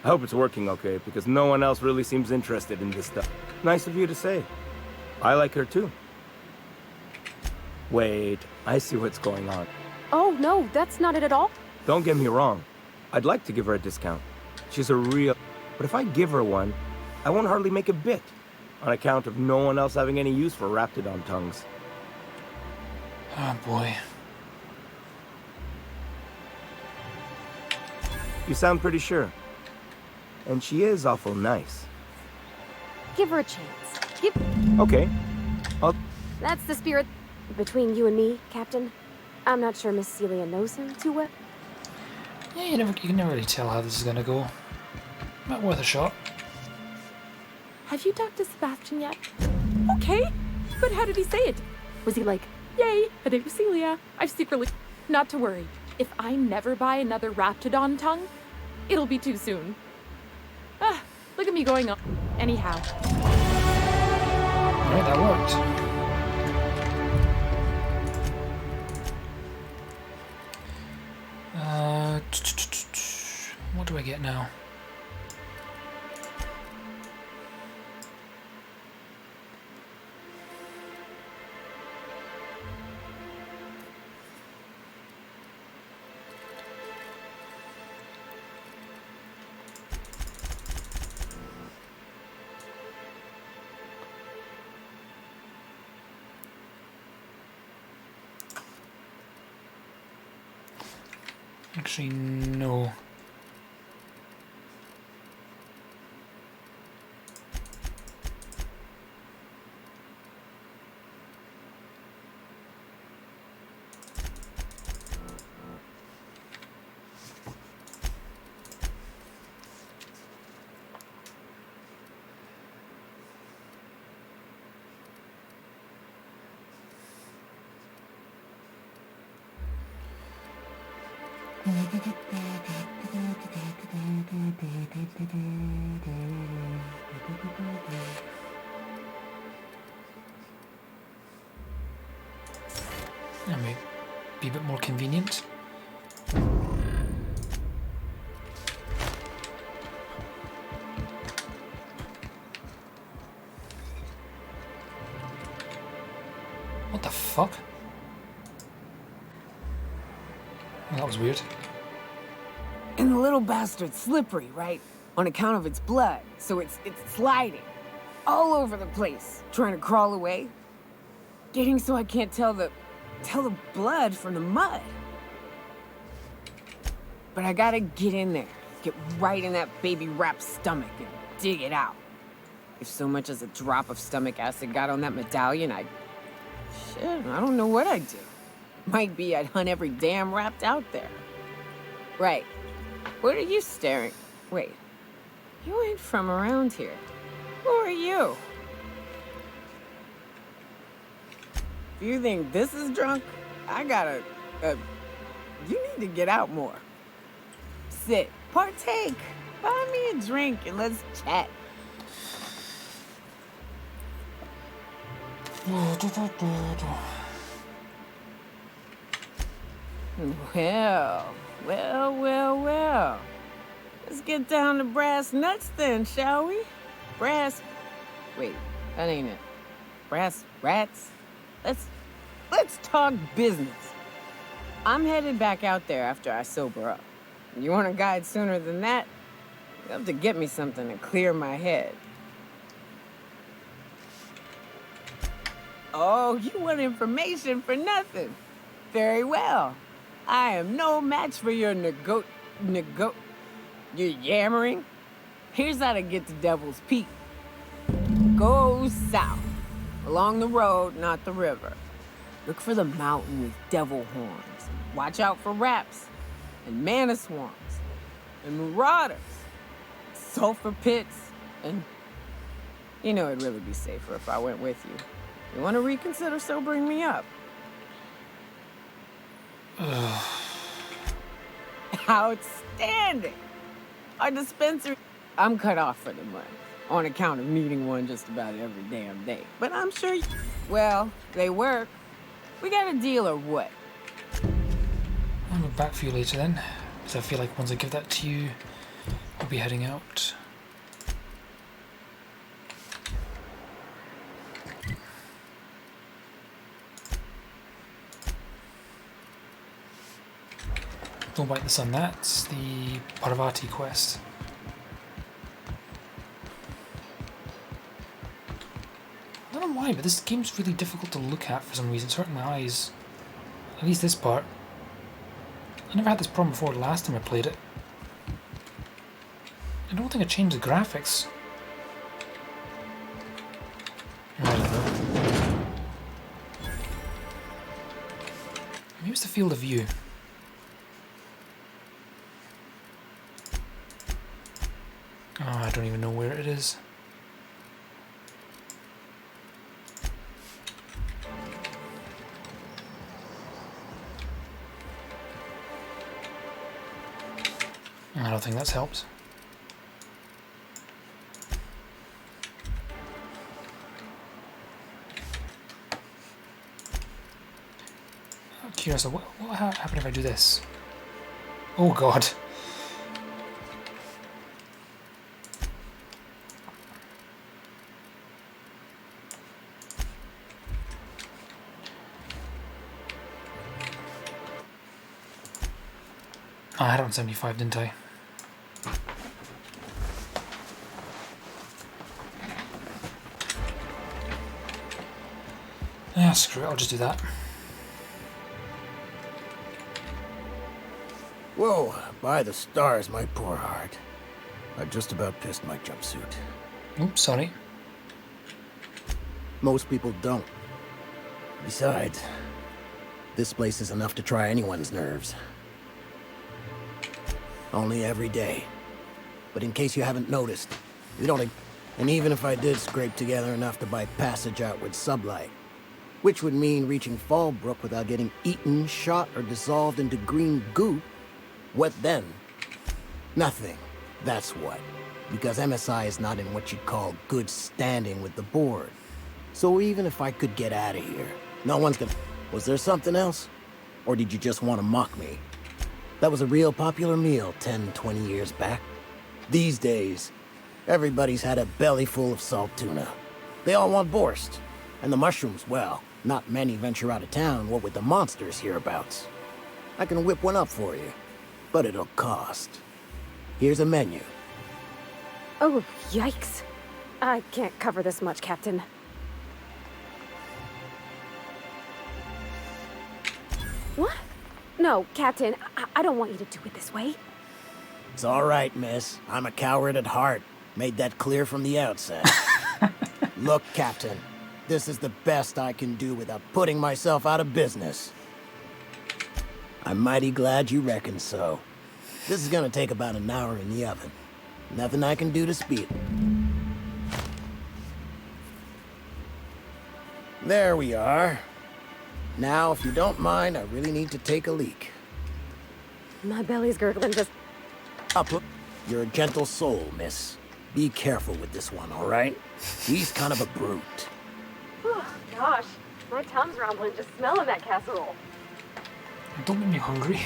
I hope it's working okay, because no one else really seems interested in this stuff. Nice of you to say. I like her too. Wait, I see what's going on. Oh, no, that's not it at all. Don't get me wrong. I'd like to give her a discount. She's a real... But if I give her one, I won't hardly make a bit, on account of no one else having any use for Raptidon tongues. Oh boy. You sound pretty sure. And she is awful nice. Give her a chance. Okay. That's the spirit between you and me, Captain. I'm not sure Miss Celia knows him too well. Yeah, you can never really tell how this is gonna go. Not worth a shot. Have you talked to Sebastian yet? Okay, but how did he say it? Was he like, yay, a date with Celia? I've secretly... Not to worry. If I never buy another Raptidon tongue, it'll be too soon. Ah, look at me going on. Anyhow. Alright, that worked. What do I get now? Actually, no. That may be a bit more convenient. What the fuck? Well, that was weird. And the little bastard's slippery, right? On account of its blood, so it's sliding all over the place, trying to crawl away. Getting so I can't tell the blood from the mud. But I gotta get in there, get right in that baby rap's stomach and dig it out. If so much as a drop of stomach acid got on that medallion, shit, I don't know what I'd do. Might be I'd hunt every damn rapt out there. Right. What are you staring? Wait. You ain't from around here. Who are you? If you think this is drunk, I gotta, you need to get out more. Sit, partake, buy me a drink and let's chat. Well. Let's get down to brass nuts then, shall we? Wait, that ain't it. Brass rats? Let's talk business. I'm headed back out there after I sober up. You want a guide sooner than that? You have to get me something to clear my head. Oh, you want information for nothing? Very well. I am no match for your your yammering. Here's how to get to Devil's Peak. Go south, along the road, not the river. Look for the mountain with devil horns. Watch out for raps, and mana swamps, and marauders, sulfur pits, and... You know it'd really be safer if I went with you. You want to reconsider sobering me up? Outstanding! Our dispensary... I'm cut off for the month, on account of needing one just about every damn day. But I'm sure you... Well, they work. We got a deal or what? I'll be back for you later then, because I feel like once I give that to you, I'll be heading out. Don't bite the sun, that's the Parvati quest. I don't know why, but this game's really difficult to look at for some reason. It's hurting my eyes. At least this part. I never had this problem before the last time I played it. I don't think I changed the graphics. I don't know. Maybe it's the field of view. Oh, I don't even know where it is. I don't think that's helped. I'm curious, what happened if I do this? Oh god. I had it on 75, didn't I? Yeah, screw it, I'll just do that. Whoa, by the stars, my poor heart. I just about pissed my jumpsuit. Oops, sorry. Most people don't. Besides, this place is enough to try anyone's nerves. Only every day. But in case you haven't noticed, we don't... And even if I did scrape together enough to buy passage out with sublight, which would mean reaching Fallbrook without getting eaten, shot, or dissolved into green goop, what then? Nothing. That's what. Because MSI is not in what you'd call good standing with the board. So even if I could get out of here, no one's gonna... Was there something else? Or did you just want to mock me? That was a real popular meal 10, 20 years back. These days, everybody's had a belly full of salt tuna. They all want borscht. And the mushrooms, well, not many venture out of town, what with the monsters hereabouts. I can whip one up for you, but it'll cost. Here's a menu. Oh, yikes. I can't cover this much, Captain. What? No, Captain, I don't want you to do it this way. It's all right, miss. I'm a coward at heart. Made that clear from the outset. Look, Captain, this is the best I can do without putting myself out of business. I'm mighty glad you reckon so. This is gonna take about an hour in the oven. Nothing I can do to speed it. There we are. Now, if you don't mind, I really need to take a leak. My belly's gurgling just... Up. You're a gentle soul, miss. Be careful with this one, all right? He's kind of a brute. Oh, gosh. My tongue's rumbling just smelling that casserole. Don't make me hungry.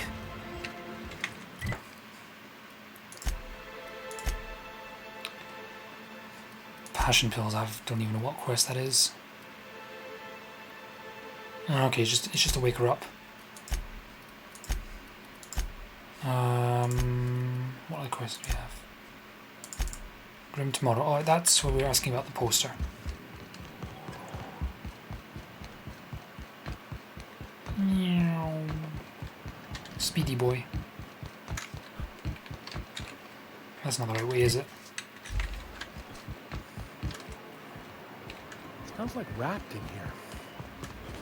Passion pills, I don't even know what quest that is. Okay, it's just to wake her up. What other quests do we have? Grim Tomorrow. Oh, that's what we were asking about the poster. Meow. Speedy boy. That's not the right way, is it? Smells like wrapped in here.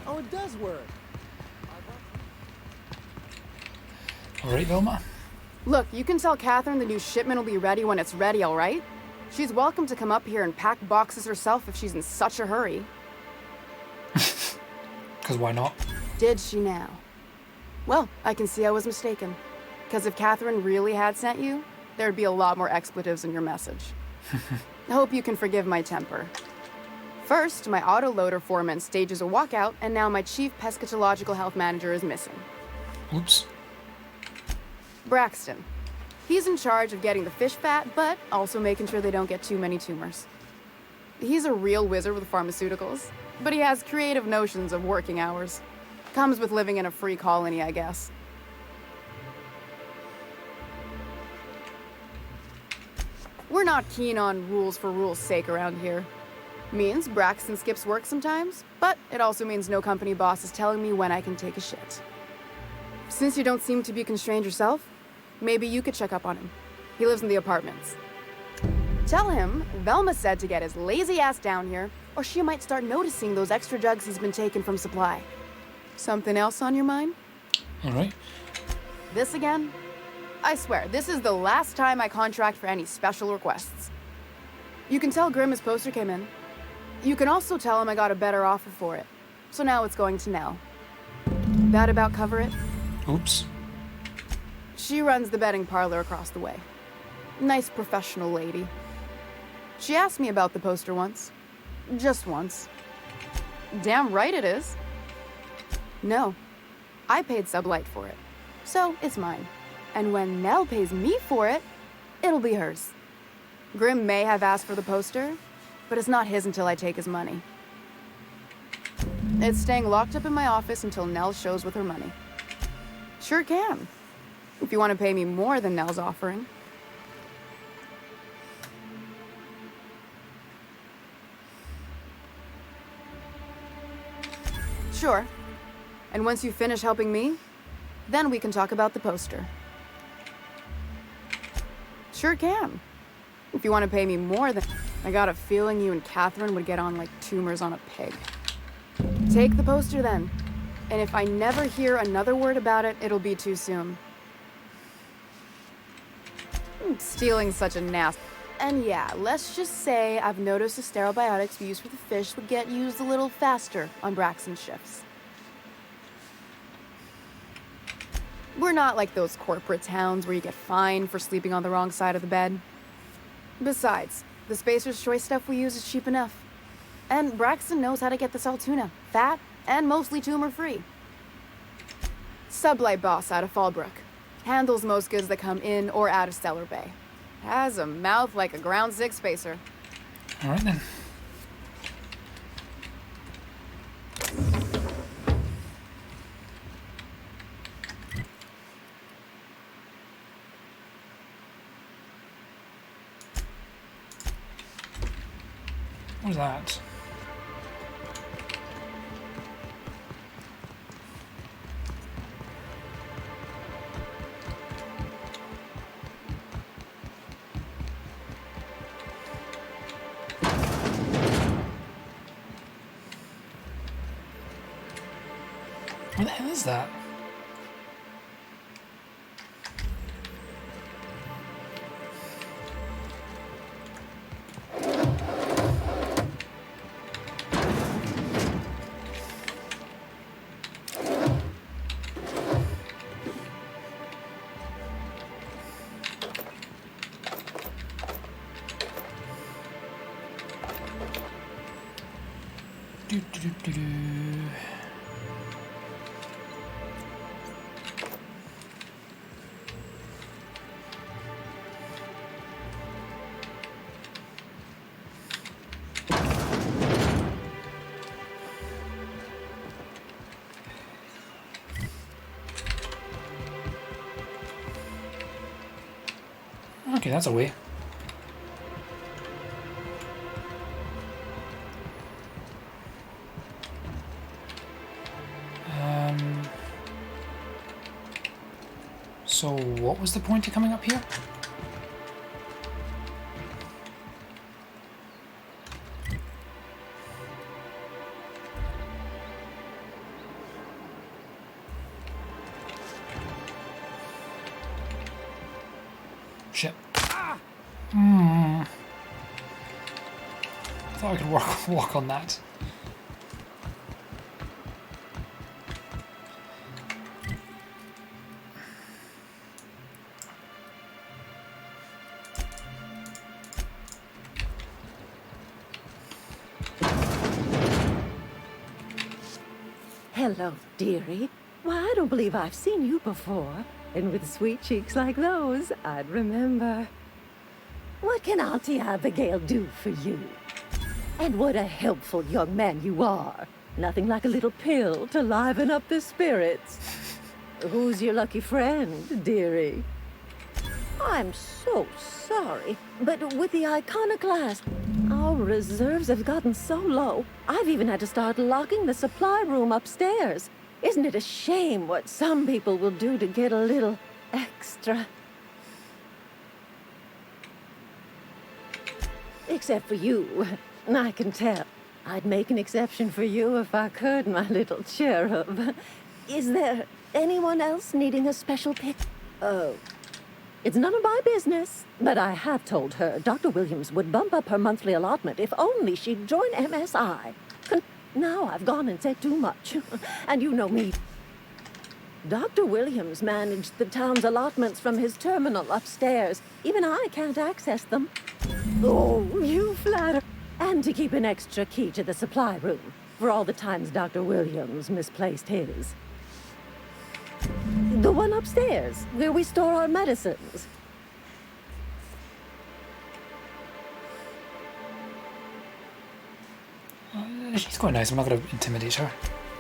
Oh, it does work. Alright, Velma. Look, you can tell Catherine the new shipment will be ready when it's ready, all right? She's welcome to come up here and pack boxes herself if she's in such a hurry. Because why not? Did she now? Well, I can see I was mistaken. Because if Catherine really had sent you, there'd be a lot more expletives in your message. I hope you can forgive my temper. First, my autoloader foreman stages a walkout, and now my chief pescatological health manager is missing. Oops. Braxton. He's in charge of getting the fish fat, but also making sure they don't get too many tumors. He's a real wizard with pharmaceuticals, but he has creative notions of working hours. Comes with living in a free colony, I guess. We're not keen on rules for rules' sake around here. Means Braxton skips work sometimes, but it also means no company boss is telling me when I can take a shit. Since you don't seem to be constrained yourself, maybe you could check up on him. He lives in the apartments. Tell him Velma said to get his lazy ass down here, or she might start noticing those extra jugs he's been taking from supply. Something else on your mind? Alright. This again? I swear, this is the last time I contract for any special requests. You can tell Grim his poster came in. You can also tell him I got a better offer for it. So now it's going to Nell. That about cover it? Oops. She runs the betting parlor across the way. Nice professional lady. She asked me about the poster once. Just once. Damn right it is. No. I paid Sublight for it. So it's mine. And when Nell pays me for it, it'll be hers. Grim may have asked for the poster, but it's not his until I take his money. It's staying locked up in my office until Nell shows with her money. Sure can. If you want to pay me more than Nell's offering. Sure. And once you finish helping me, then we can talk about the poster. Sure can. If you want to pay me more, then I got a feeling you and Catherine would get on like tumors on a pig. Take the poster then. And if I never hear another word about it, it'll be too soon. Stealing's such a nasty. And yeah, let's just say I've noticed the sterile biotics we use for the fish would get used a little faster on Braxton's shifts. We're not like those corporate towns where you get fined for sleeping on the wrong side of the bed. Besides, the Spacer's Choice stuff we use is cheap enough. And Braxton knows how to get this all tuna, fat and mostly tumor-free. Sublight boss out of Fallbrook. Handles most goods that come in or out of Stellar Bay. Has a mouth like a Ground 6 Spacer. All right then. What was that? What the hell is that? Okay, that's a way. So what was the point of coming up here? Shit. I thought I could walk on that. Hello, dearie. Why, I don't believe I've seen you before. And with sweet cheeks like those, I'd remember. What can Auntie Abigail do for you? And what a helpful young man you are. Nothing like a little pill to liven up the spirits. Who's your lucky friend, dearie? I'm so sorry, but with the iconoclast, our reserves have gotten so low, I've even had to start locking the supply room upstairs. Isn't it a shame what some people will do to get a little extra? Except for you, I can tell. I'd make an exception for you if I could, my little cherub. Is there anyone else needing a special pick? Oh. It's none of my business, but I have told her Dr. Williams would bump up her monthly allotment if only she'd join MSI. Now I've gone and said too much, and you know me. Dr. Williams managed the town's allotments from his terminal upstairs. Even I can't access them. Oh, you flatter. And to keep an extra key to the supply room, for all the times Dr. Williams misplaced his. The one upstairs, where we store our medicines. She's quite nice. I'm not going to intimidate her.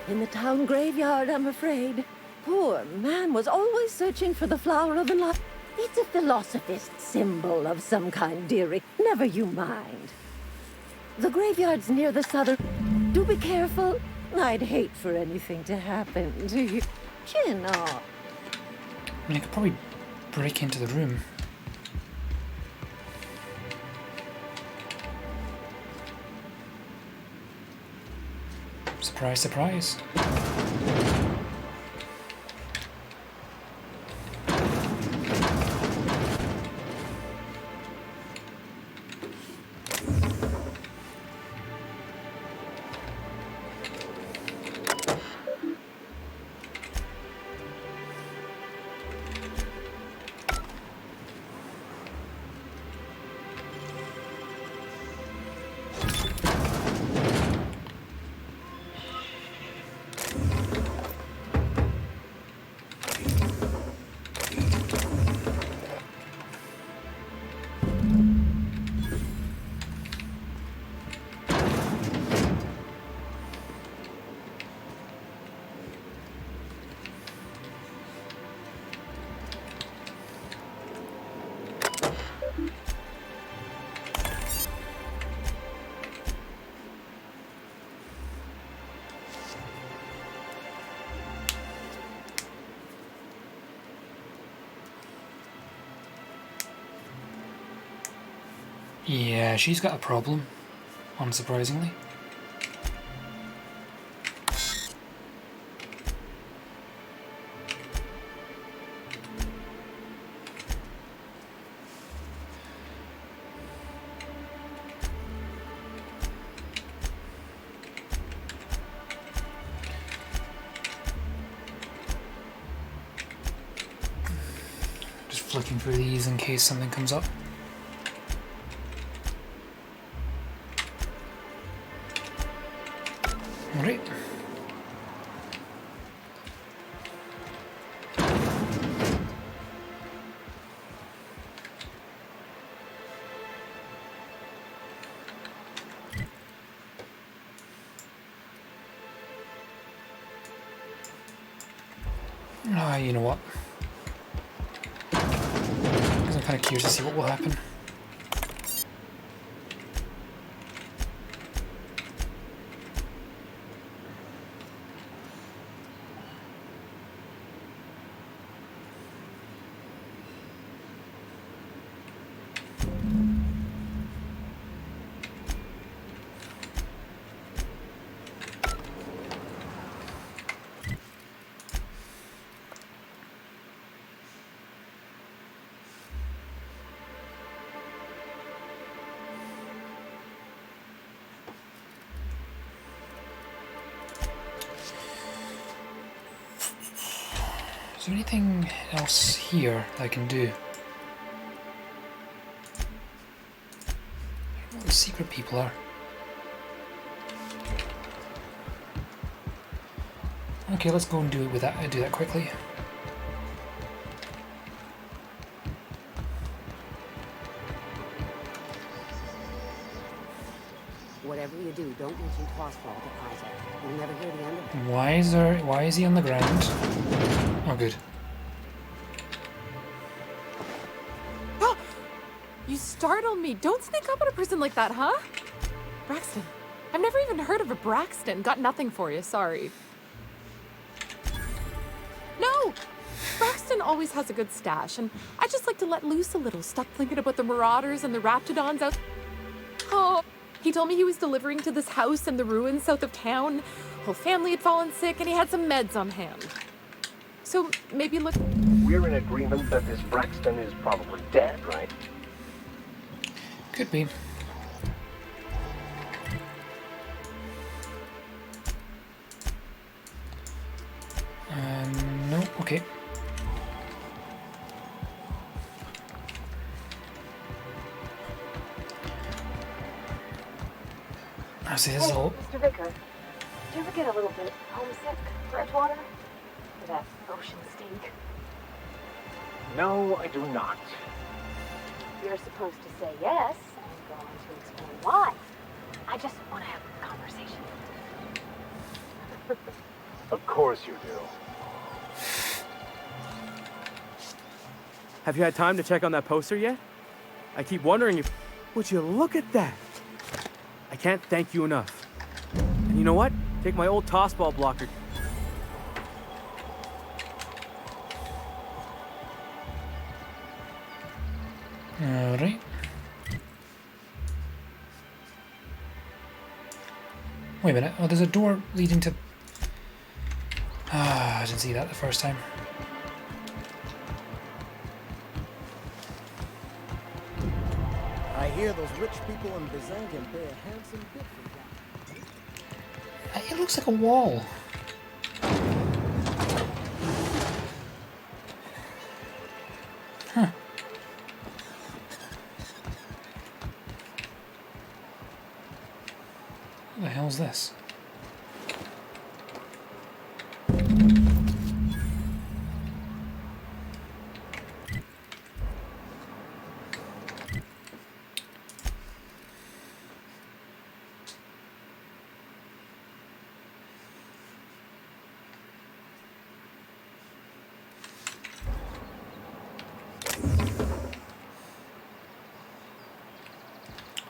In the town graveyard, I'm afraid. Poor man was always searching for the flower of life. It's a philosophist symbol of some kind, dearie. Never you mind. The graveyard's near the southern... Do be careful. I'd hate for anything to happen to you. Chin up. I mean, I could probably break into the room. Surprise, surprise. Yeah, she's got a problem, unsurprisingly. Just flicking through these in case something comes up. Alright. Ah, you know what? Because I'm kind of curious to see what will happen. Is there anything else here that I can do? I don't know what the secret people are. Okay, let's go and do it with that. Do that quickly. Whatever you do, don't mention Crossfall to Isaac. You'll never hear the end of it. Why is he on the ground? Oh, good. You startled me. Don't sneak up on a person like that, huh? Braxton. I've never even heard of a Braxton. Got nothing for you, sorry. No! Braxton always has a good stash, and I just like to let loose a little. Stop thinking about the Marauders and the Raptidons out... Oh, he told me he was delivering to this house in the ruins south of town. Whole family had fallen sick, and he had some meds on hand. So, maybe look... We're in agreement that this Braxton is probably dead, right? Could be. No, okay. I see this all. Mr. Vicker, do you ever get a little bit homesick for Edgewater? For that ocean stink? No, I do not. You're supposed to say yes and go on to explain why. I just want to have a conversation. Of course you do. Have you had time to check on that poster yet? I keep wondering if... Would you look at that? I can't thank you enough. And you know what? Take my old tossball blocker. Alright. Wait a minute. Oh, there's a door leading to... Ah, I didn't see that the first time. I hear those rich people in Byzantium pay a handsome bit for that. It looks like a wall. Huh. What the hell is this?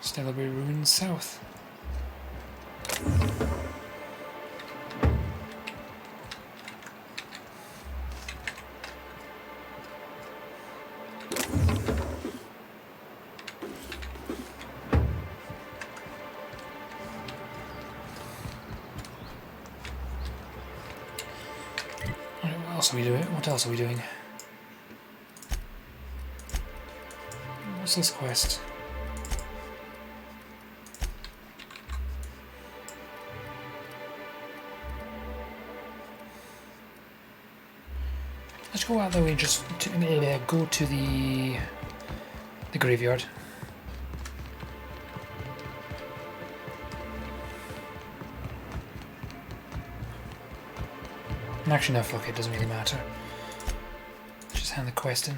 Stellarbury Ruins South. What else are we doing? What else are we doing? What's this quest? Let's go out the way and just go to the graveyard. Actually, no, fuck it, doesn't really matter. Just hand the quest in.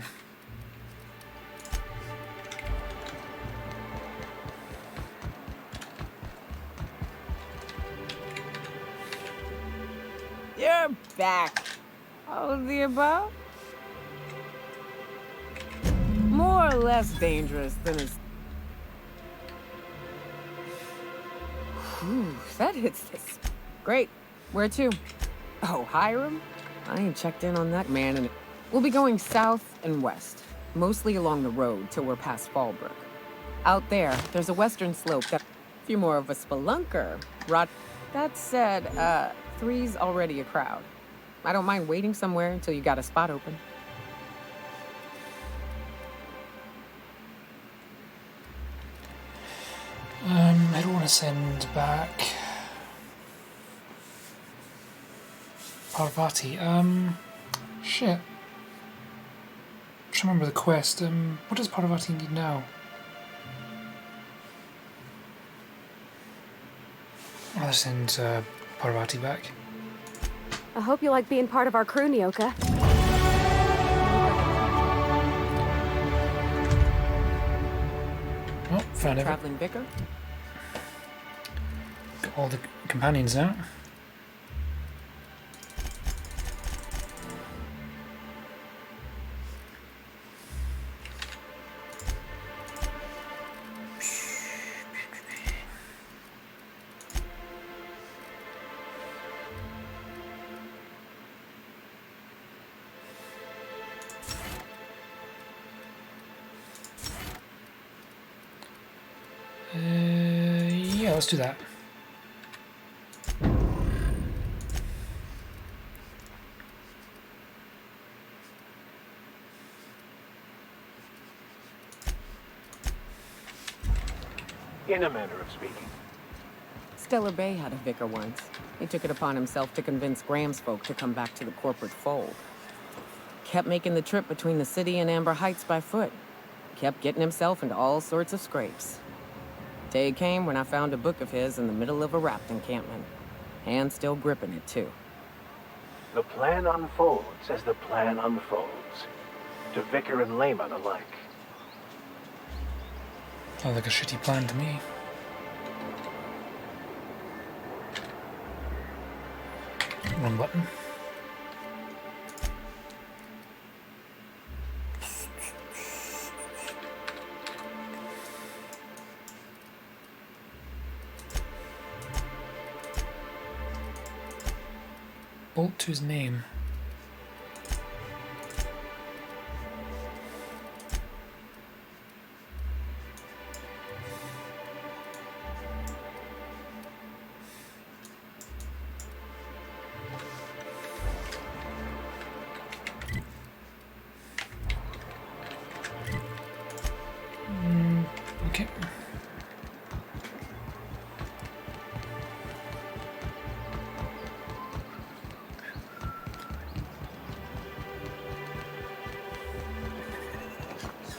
You're back. All of the above? More or less dangerous than a... Whew, that hits this. Great. Where to? Oh, Hiram? I ain't checked in on that man, and we'll be going south and west, mostly along the road till we're past Fallbrook. Out there's a western slope that... If you're more of a spelunker, That said, 3's already a crowd. I don't mind waiting somewhere until you got a spot open. I don't want to send back Parvati. Shit. Just remember the quest. What does Parvati need now? I'll send Parvati back. I hope you like being part of our crew, Nyoka. Oh, found it. Traveling vicar? Got all the companions now. Yeah, let's do that. In a manner of speaking. Stellar Bay had a vicar once. He took it upon himself to convince Graham's folk to come back to the corporate fold. Kept making the trip between the city and Amber Heights by foot. Kept getting himself into all sorts of scrapes. Day came when I found a book of his in the middle of a rapt encampment. Hand still gripping it, too. The plan unfolds as the plan unfolds. To vicar and layman alike. Sounds like a shitty plan to me. Wrong button. Bolt to his name.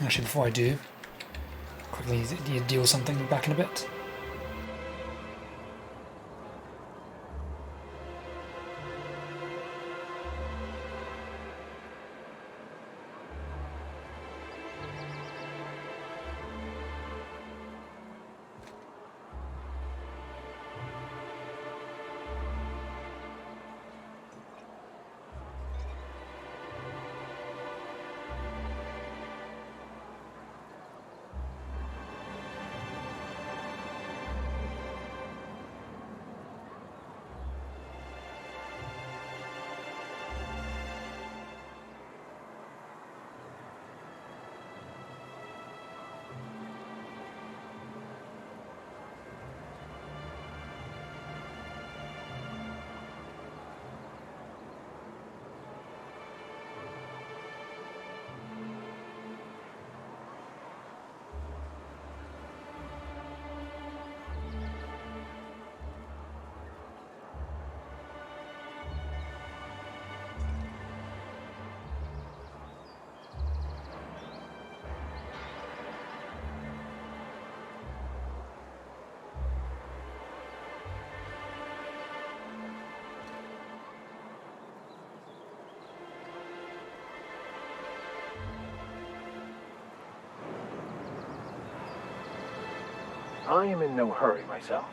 Actually, before I do, quickly deal something back in a bit. I am in no hurry myself.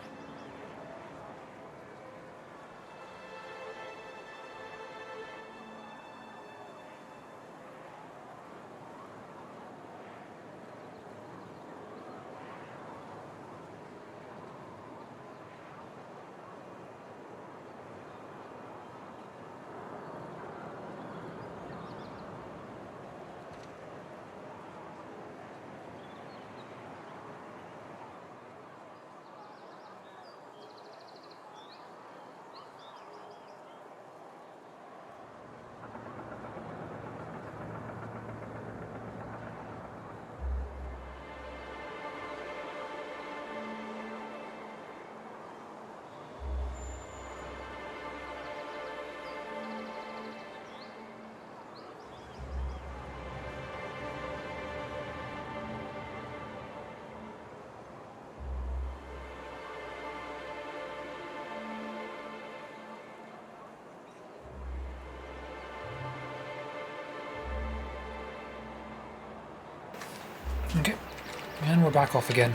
Okay, and we're back off again.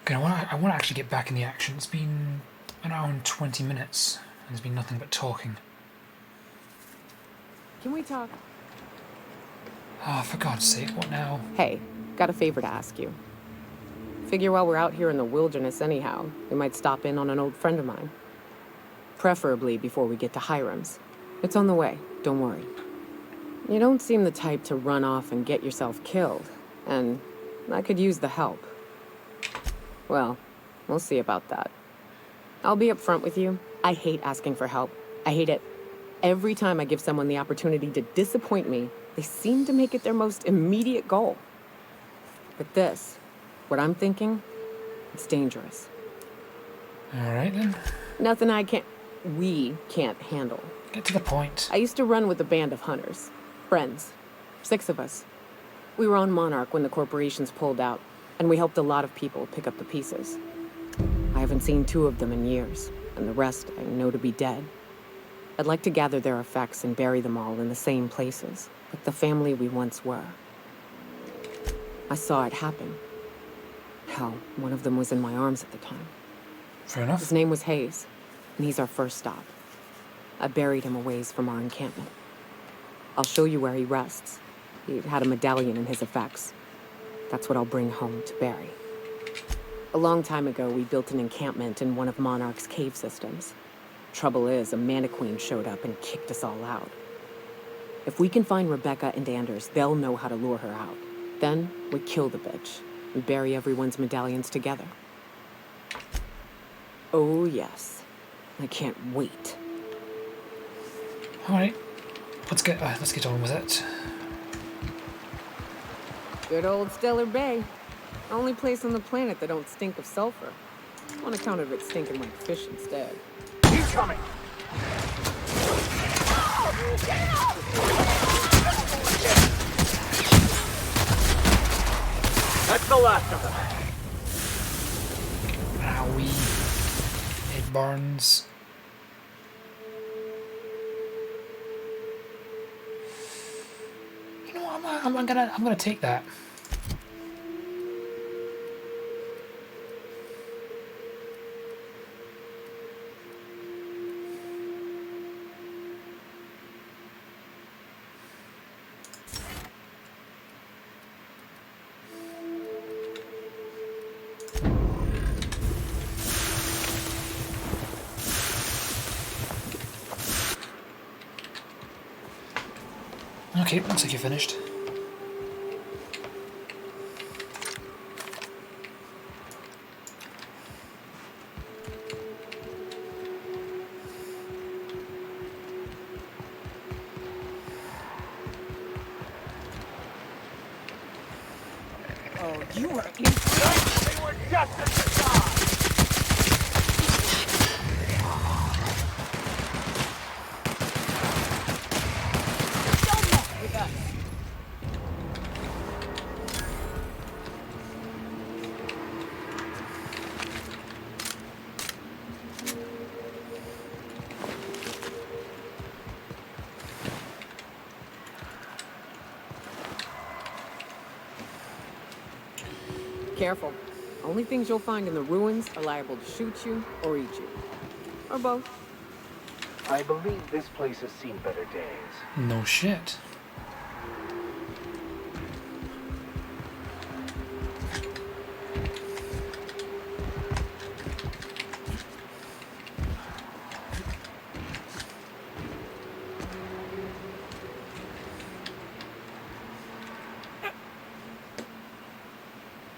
Okay, I want to actually get back in the action. It's been an hour and 20 minutes, and there's been nothing but talking. Can we talk? Ah, for God's sake, what now? Hey, got a favor to ask you. Figure while we're out here in the wilderness anyhow, we might stop in on an old friend of mine. Preferably before we get to Hiram's. It's on the way, don't worry. You don't seem the type to run off and get yourself killed, and I could use the help. Well, we'll see about that. I'll be upfront with you. I hate asking for help. I hate it. Every time I give someone the opportunity to disappoint me, they seem to make it their most immediate goal. But this, what I'm thinking, it's dangerous. All right, then. Nothing we can't handle. Get to the point. I used to run with a band of hunters. Friends. 6 of us. We were on Monarch when the corporations pulled out, and we helped a lot of people pick up the pieces. I haven't seen 2 of them in years, and the rest I know to be dead. I'd like to gather their effects and bury them all in the same places, like the family we once were. I saw it happen. Hell, one of them was in my arms at the time. Fair enough. His name was Hayes, and he's our first stop. I buried him a ways from our encampment. I'll show you where he rests. He had a medallion in his effects. That's what I'll bring home to bury. A long time ago, we built an encampment in one of Monarch's cave systems. Trouble is, a Mantiqueen showed up and kicked us all out. If we can find Rebecca and Anders, they'll know how to lure her out. Then, we kill the bitch and bury everyone's medallions together. Oh, yes. I can't wait. All right, let's get on with it. Good old Stellar Bay. Only place on the planet that don't stink of sulfur. On account of it stinking like fish instead. He's coming! That's the last of them. Owie. It burns. You know what? I'm gonna take that. Okay, looks like you're finished. Oh, you were in. They were just at the top. Don't mess with us. Careful. Only things you'll find in the ruins are liable to shoot you or eat you. Or both. I believe this place has seen better days. No shit.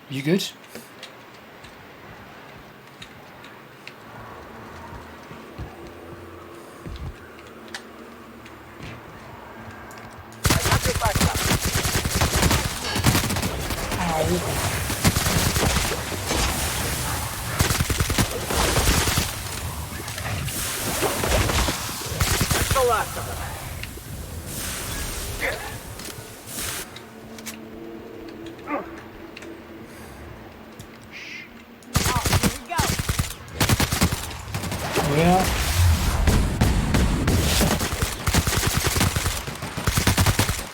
You good? That's the last of them. Yeah.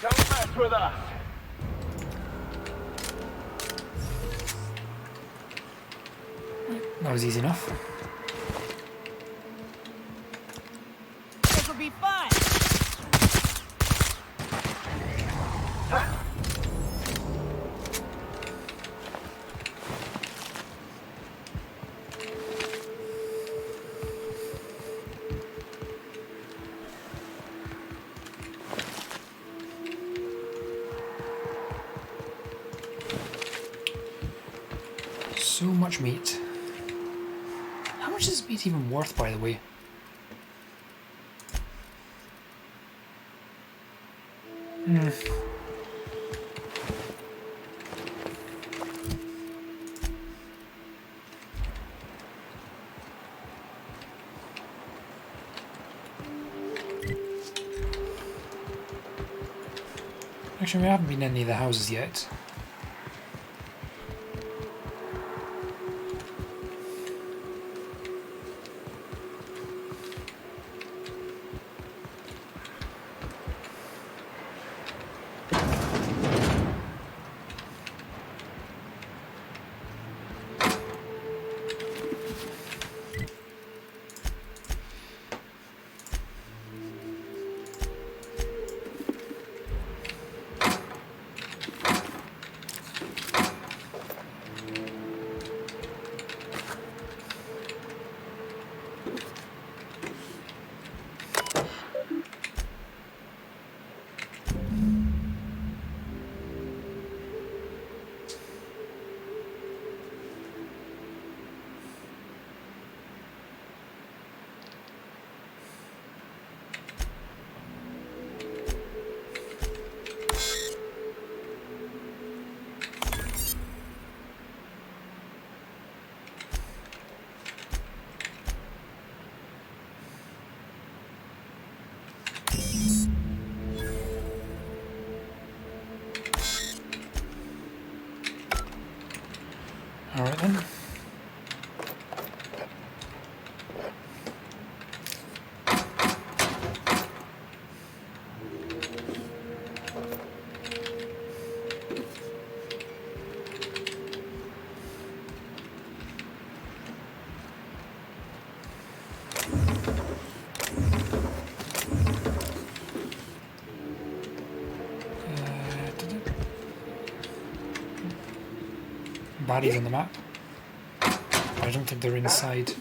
Don't mess with us. That was easy enough. This will be fun. So much meat. How much is meat even worth, by the way? Actually, we haven't been in any of the houses yet. Alright then. Baddies on the map. I don't think they're inside.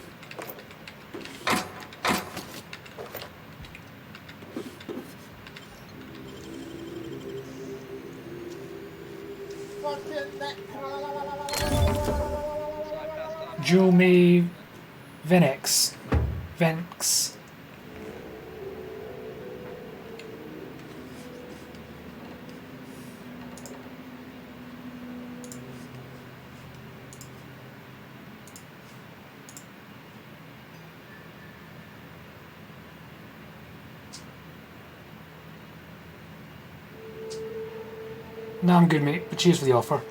Jumi Venix. Venx. No, I'm good, mate, but cheers for the offer.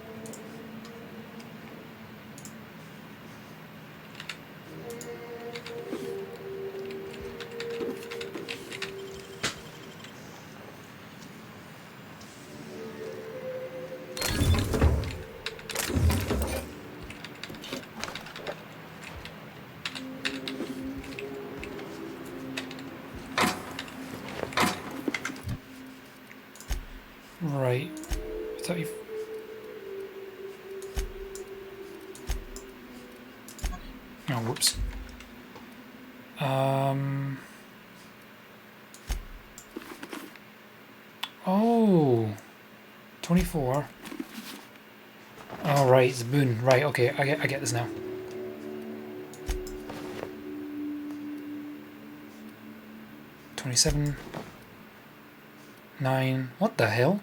Right. 30. Oh, whoops. Oh. 24. Oh, right, it's a boon. Right, okay, I get this now. $27. 9. What the hell?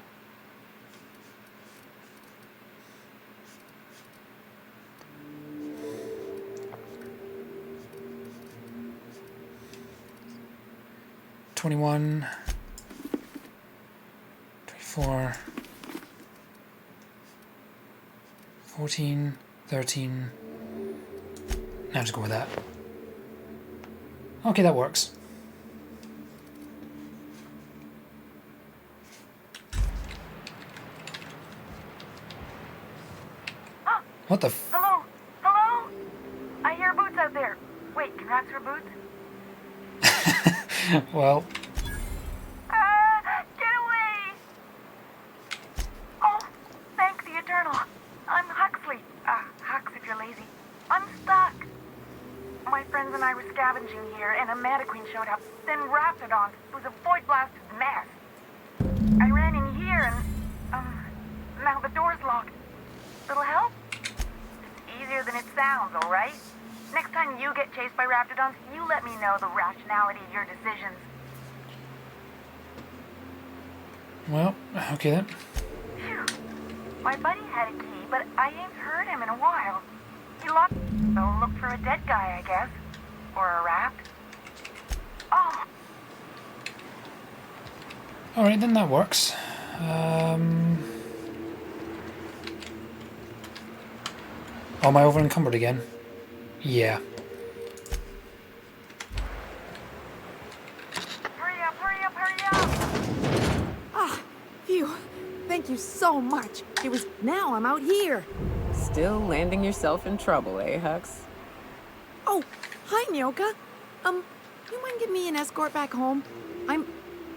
$21. 24. 14. 13. Now just go with that. Okay, that works. What the f— Hello? Hello? I hear boots out there. Wait, can rats hear boots? Well. Get away! Oh, thank the Eternal. I'm Huxley. Hux if you're lazy. I'm stuck. My friends and I were scavenging here, and a Meta Queen showed up. Then Raptidon. It was a void-blasted mess. I ran in here, and, now the door's locked. Little help? Easier than it sounds, alright? Next time you get chased by Raptidons, you let me know the rationality of your decisions. Well, okay then. Phew. My buddy had a key, but I ain't heard him in a while. He locked, so look for a dead guy, I guess. Or a rat. Oh! Alright, then that works. Oh, am I over encumbered again? Yeah. Hurry up, hurry up, hurry up! Ah, phew. Thank you so much. It was now I'm out here. Still landing yourself in trouble, eh, Hux? Oh, hi, Nyoka. You mind giving me an escort back home?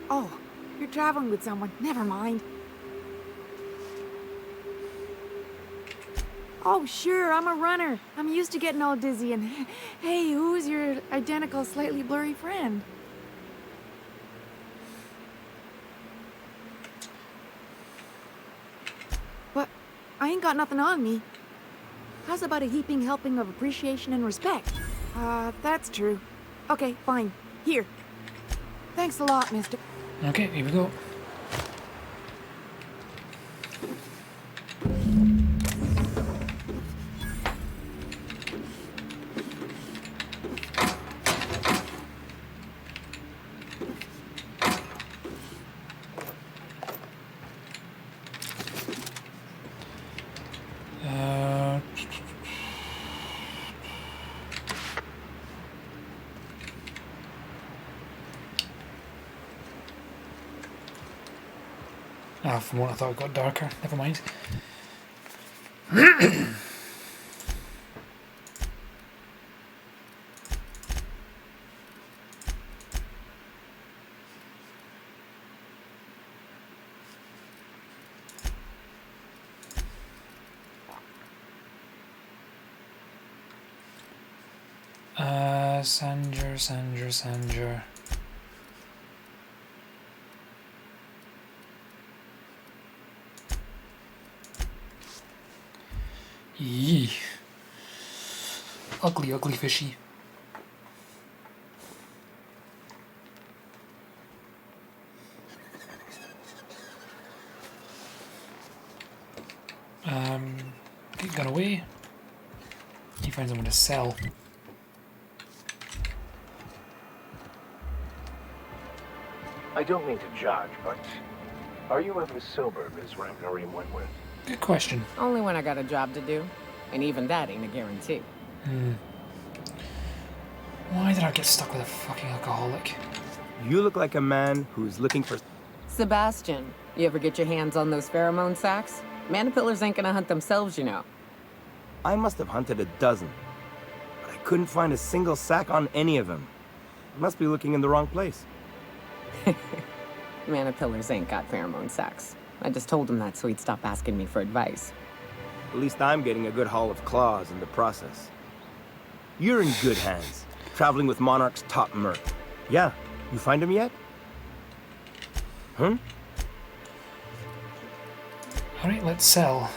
Oh, you're traveling with someone. Never mind. Oh, sure, I'm a runner. I'm used to getting all dizzy and... Hey, who's your identical, slightly blurry friend? But I ain't got nothing on me. How's about a heaping helping of appreciation and respect? That's true. Okay, fine. Here. Thanks a lot, mister. Okay, here we go. Ah, from what I thought it got darker. Never mind. Sanger. Yee. Ugly fishy. Get gun away. He finds someone to sell. I don't mean to judge, but are you ever sober, Ms. Ragnarim Wentworth? Good question. Only when I got a job to do. And even that ain't a guarantee. Why did I get stuck with a fucking alcoholic? You look like a man who's looking for... Sebastian, you ever get your hands on those pheromone sacs? Manipillars ain't gonna hunt themselves, you know. I must have hunted a dozen, but I couldn't find a single sack on any of them. I must be looking in the wrong place. Manipillars ain't got pheromone sacs. I just told him that so he'd stop asking me for advice. At least I'm getting a good haul of claws in the process. You're in good hands, traveling with Monarch's top merc. Yeah, you find him yet? Alright, let's sell.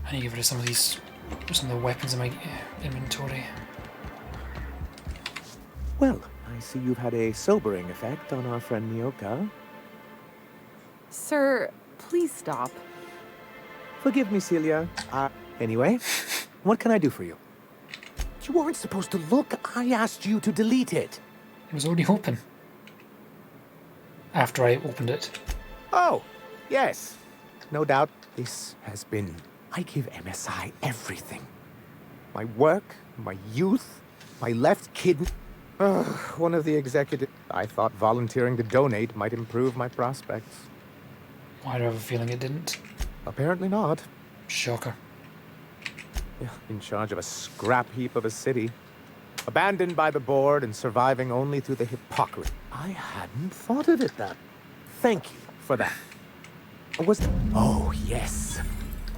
I need to get rid of some of the weapons in my inventory. Well, I see you've had a sobering effect on our friend Nyoka. Sir, please stop. Forgive me, Celia. Anyway, what can I do for you? You weren't supposed to look. I asked you to delete it. It was already open. After I opened it. Oh, yes. No doubt this has been... I give MSI everything. My work, my youth, my left kidney. One of the executives... I thought volunteering to donate might improve my prospects. Why do I have a feeling it didn't? Apparently not. Shocker. In charge of a scrap heap of a city. Abandoned by the board and surviving only through the hypocrisy. I hadn't thought of it that. Thank you for that. Oh, yes.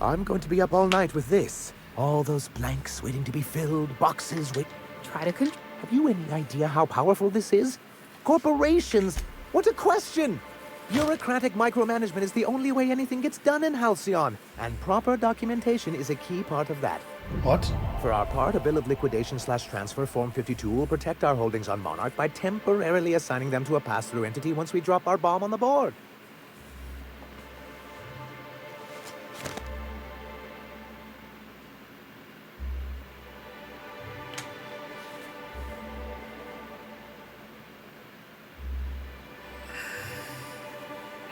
I'm going to be up all night with this. All those blanks waiting to be filled, boxes wait. Try to control. Have you any idea how powerful this is? Corporations! What a question! Bureaucratic micromanagement is the only way anything gets done in Halcyon, and proper documentation is a key part of that. What? For our part, a bill of liquidation/transfer Form 52 will protect our holdings on Monarch by temporarily assigning them to a pass-through entity once we drop our bomb on the board.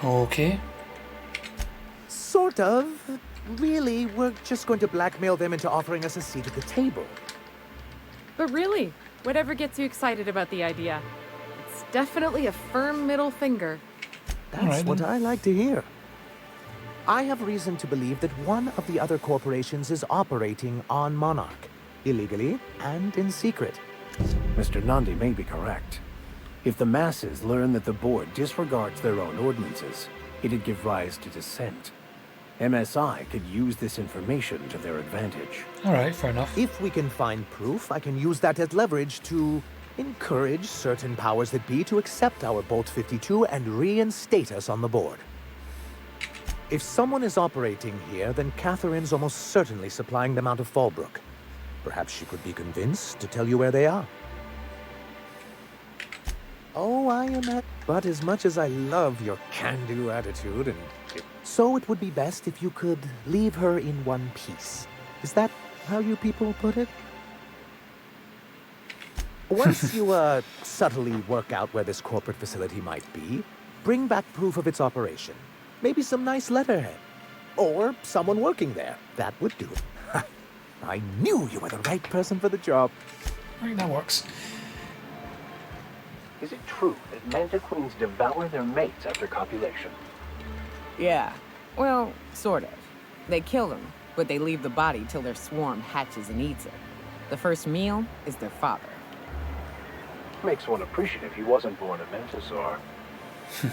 Okay. Sort of. really, we're just going to blackmail them into offering us a seat at the table. But really, whatever gets you excited about the idea, it's definitely a firm middle finger. That's what I like to hear. I have reason to believe that one of the other corporations is operating on Monarch, illegally and in secret. Mr. Nandi may be correct. If the masses learn that the board disregards their own ordinances, it'd give rise to dissent. MSI could use this information to their advantage. Alright, fair enough. If we can find proof, I can use that as leverage to encourage certain powers that be to accept our Bolt 52 and reinstate us on the board. If someone is operating here, then Catherine's almost certainly supplying them out of Fallbrook. Perhaps she could be convinced to tell you where they are. Oh, I am at... But as much as I love your can-do attitude, and so it would be best if you could leave her in one piece. Is that how you people put it? Once you, subtly work out where this corporate facility might be, bring back proof of its operation. Maybe some nice letterhead. Or someone working there. That would do it. I knew you were the right person for the job. I think that works. Is it true that manta queens devour their mates after copulation? Yeah. Well, sort of. They kill them, but they leave the body till their swarm hatches and eats it. The first meal is their father. Makes one appreciative he wasn't born a Mantisaur.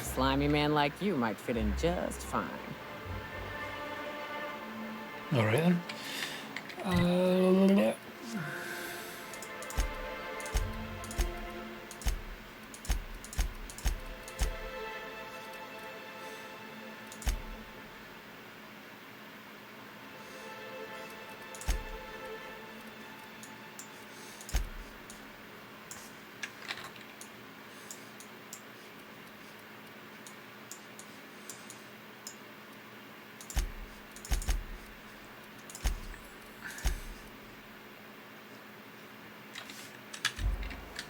Slimy man like you might fit in just fine. Alright then.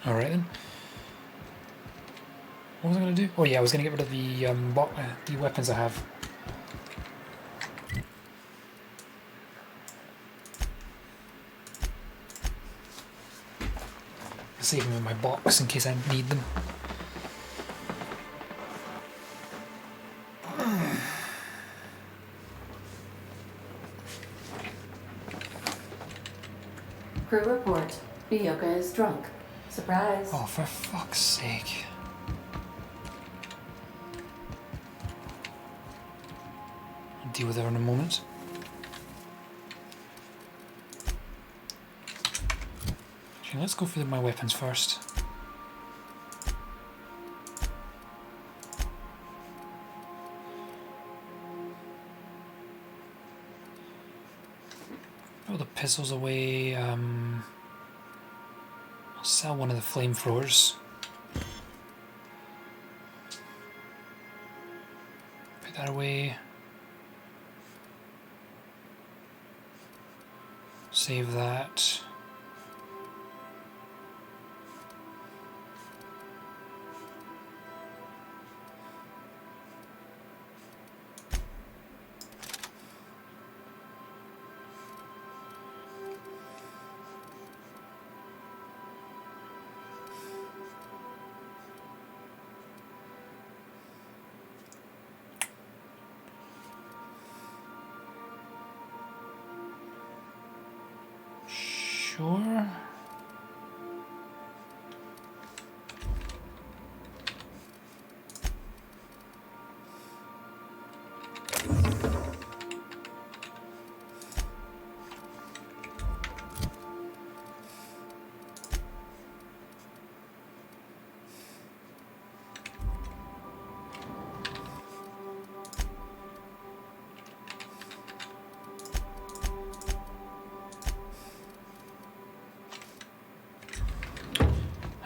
Alright then. What was I going to do? Oh yeah, I was going to get rid of the weapons I have. I'll save them in my box in case I need them. Crew report. Bioka is drunk. Surprise. Oh, for fuck's sake. I'll deal with her in a moment. Okay, let's go through my weapons first. Put the pistols away. I'll sell one of the flamethrowers. Put that away. Save that. Sure.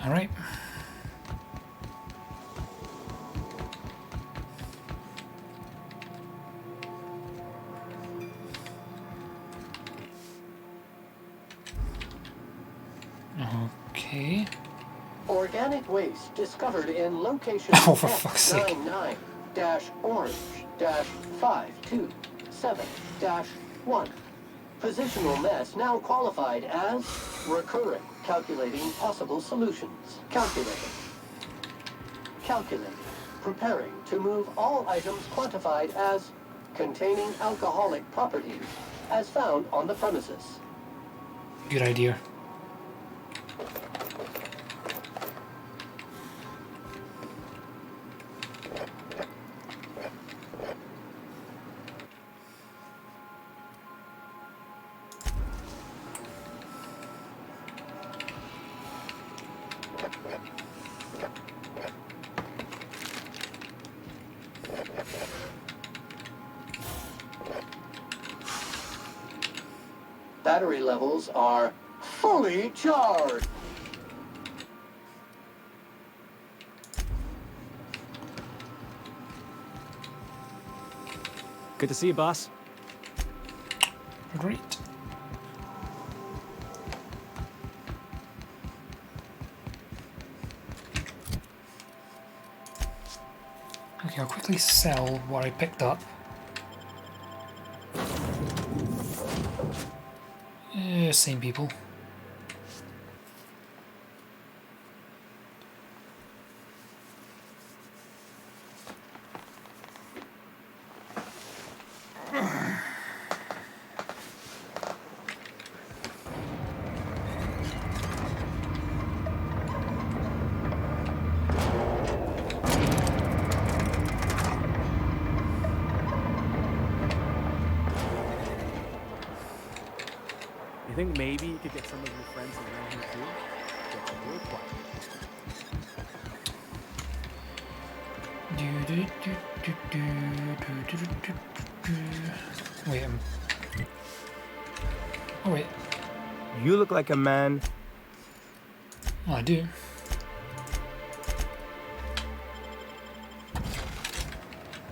All right. Okay. Organic waste discovered in location Oh, for fuck's sake. X99-orange-527. 7-1. Positional mess now qualified as recurring. Calculating possible solutions. Calculating. Calculating. Preparing to move all items quantified as containing alcoholic properties as found on the premises. Good idea. Battery levels are fully charged. Good to see you, boss. Great. Okay, I'll quickly sell what I picked up. Same people. You think maybe you could get some of your friends around here too? Get a little quiet. Wait, oh wait. You look like a man. Oh, I do.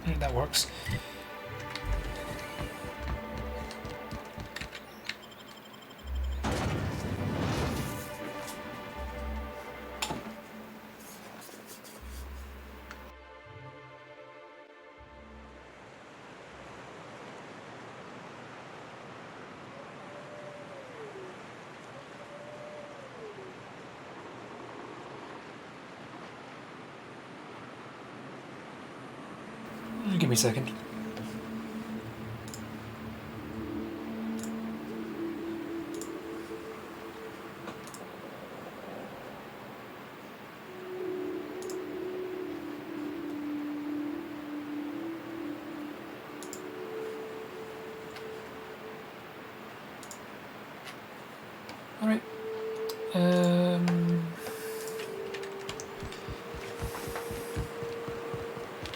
Yeah, that works. Give me a second. All right.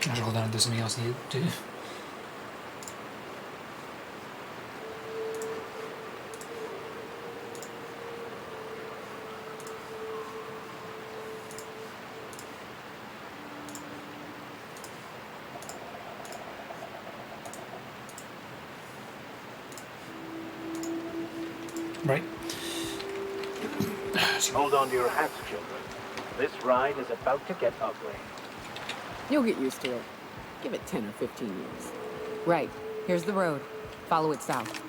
I should hold on, there's something else I need to do. Right. Hold on to your hats, children. This ride is about to get ugly. You'll get used to it. Give it 10 or 15 years. Right. Here's the road. Follow it south.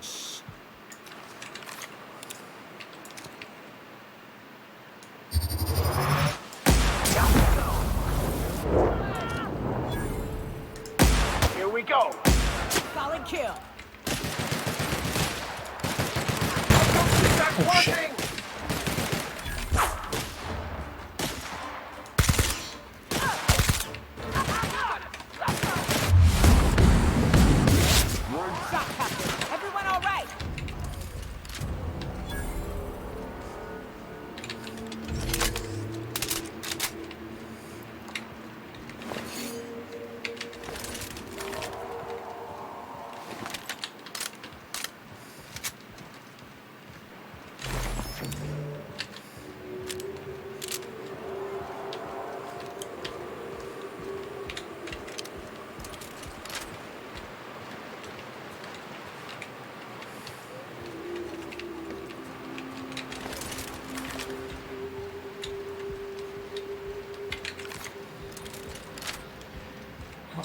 Shh. Here we go. Solid kill. Oh, shit.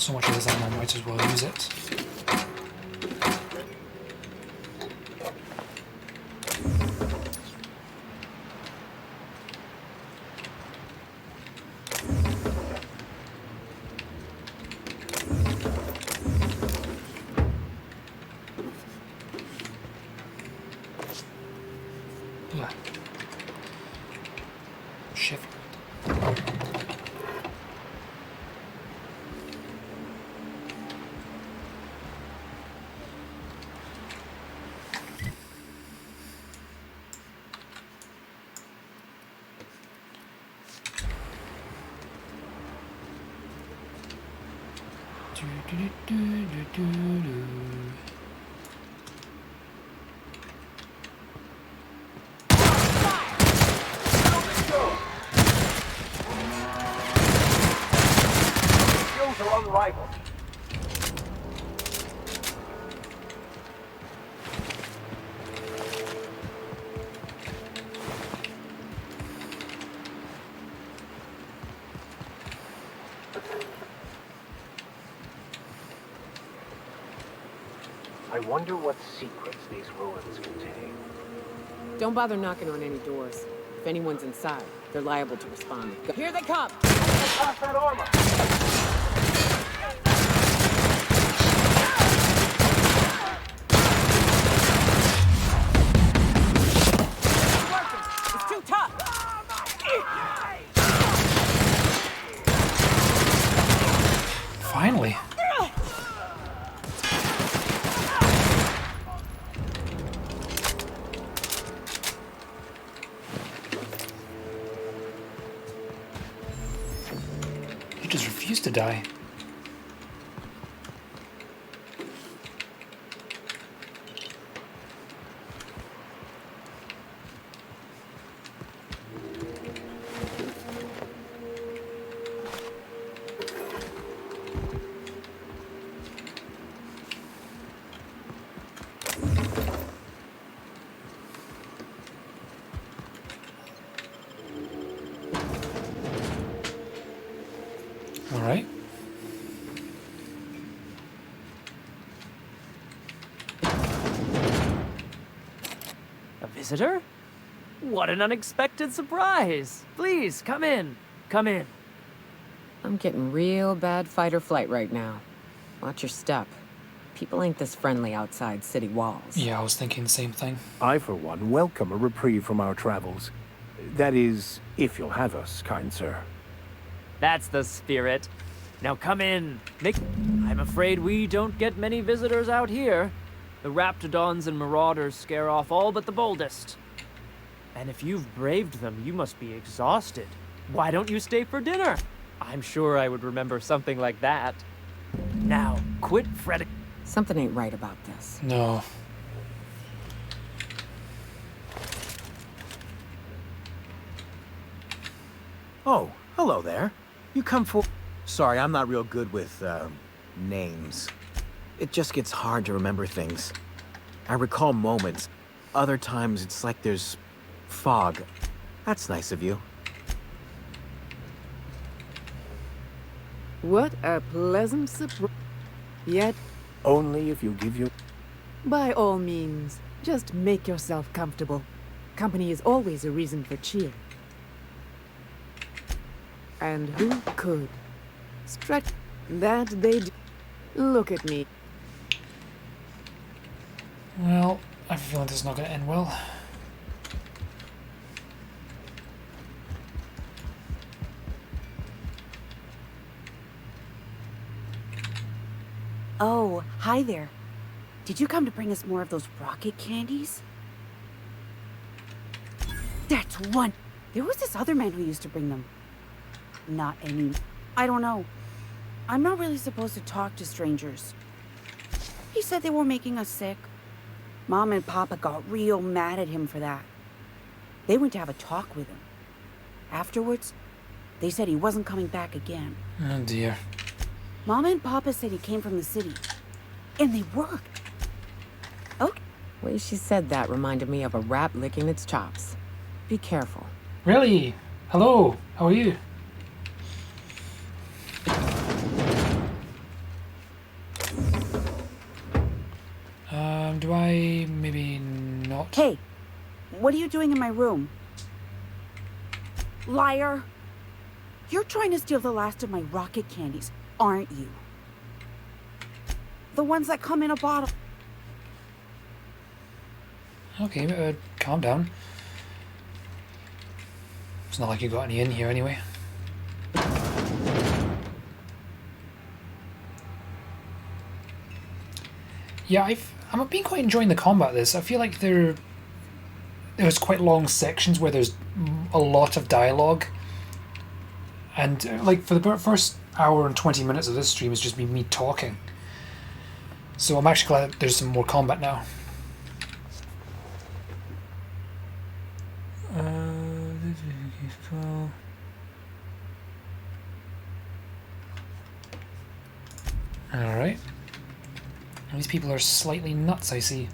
got so much of this ammo, I might as well use it. Shift. Skills are unrivaled. I wonder what secrets these ruins contain. Don't bother knocking on any doors. If anyone's inside, they're liable to respond. Here they come! Pass that armor! It's too tough! Finally. You just refuse to die. All right. A visitor? What an unexpected surprise! Please, come in. Come in. I'm getting real bad fight or flight right now. Watch your step. People ain't this friendly outside city walls. Yeah, I was thinking the same thing. I, for one, welcome a reprieve from our travels. That is, if you'll have us, kind sir. That's the spirit. Now come in. I'm afraid we don't get many visitors out here. The Raptidons and Marauders scare off all but the boldest. And if you've braved them, you must be exhausted. Why don't you stay for dinner? I'm sure I would remember something like that. Now, quit fretting. Something ain't right about this. No. Oh, hello there. You come for... Sorry, I'm not real good with, names. It just gets hard to remember things. I recall moments. Other times, it's like there's fog. That's nice of you. What a pleasant surprise. Yet, Only if you give your... by all means, just make yourself comfortable. Company is always a reason for cheer. And who could? Stretch that they do. Look at me. Well, I have a feeling this is not going to end well. Oh, hi there. Did you come to bring us more of those rocket candies? That's one. There was this other man who used to bring them. Not any... I don't know. I'm not really supposed to talk to strangers. He said they were making us sick. Mom and Papa got real mad at him for that. They went to have a talk with him. Afterwards, they said he wasn't coming back again. Oh dear. Mama and Papa said he came from the city. And they worked. Okay. The way she said that reminded me of a rat licking its chops. Be careful. Really? Hello, how are you? Do I maybe not? Hey, what are you doing in my room? Liar! You're trying to steal the last of my rocket candies, aren't you? The ones that come in a bottle. Okay, calm down. It's not like you got any in here anyway. Yeah, I'm been quite enjoying the combat of this. I feel like there's quite long sections where there's a lot of dialogue. And like for the first hour and 20 minutes of this stream has just been me talking. So I'm actually glad that there's some more combat now. Alright. These people are slightly nuts, I see.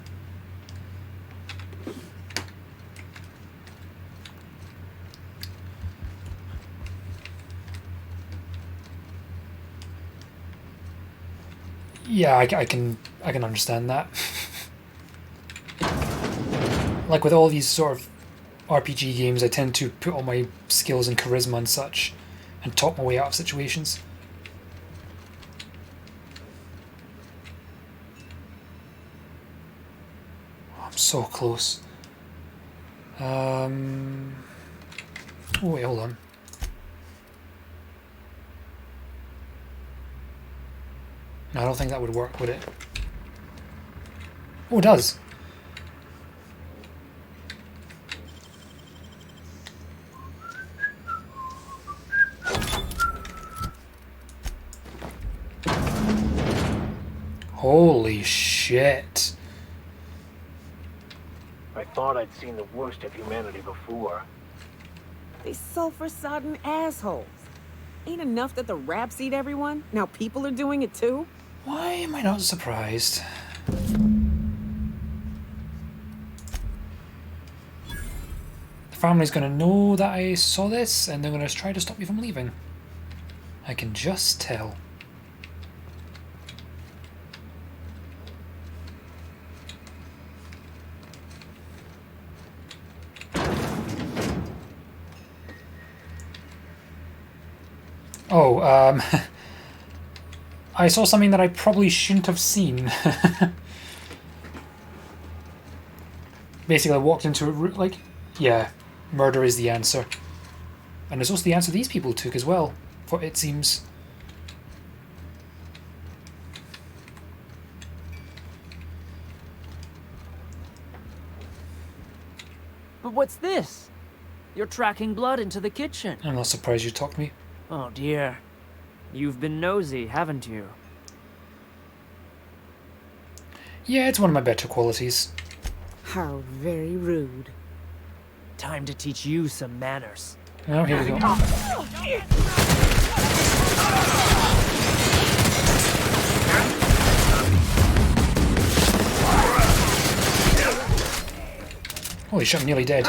Yeah, I can understand that. Like with all these sort of RPG games, I tend to put all my skills and charisma and such, and talk my way out of situations. I'm so close. Oh wait, hold on. No, I don't think that would work, would it? Oh, it does. Holy shit. I thought I'd seen the worst of humanity before. These sulfur-sodden assholes. Ain't enough that the rats eat everyone? Now people are doing it too? Why am I not surprised? The family's gonna know that I saw this, and they're gonna try to stop me from leaving. I can just tell. Oh, I saw something that I probably shouldn't have seen. Basically, I walked into a room, like, yeah, murder is the answer. And it's also the answer these people took as well, for it seems. But what's this? You're tracking blood into the kitchen. I'm not surprised you talked to me. Oh dear. You've been nosy, haven't you? Yeah, it's one of my better qualities. How very rude. Time to teach you some manners. Oh, here we go. Holy shit, I'm nearly dead.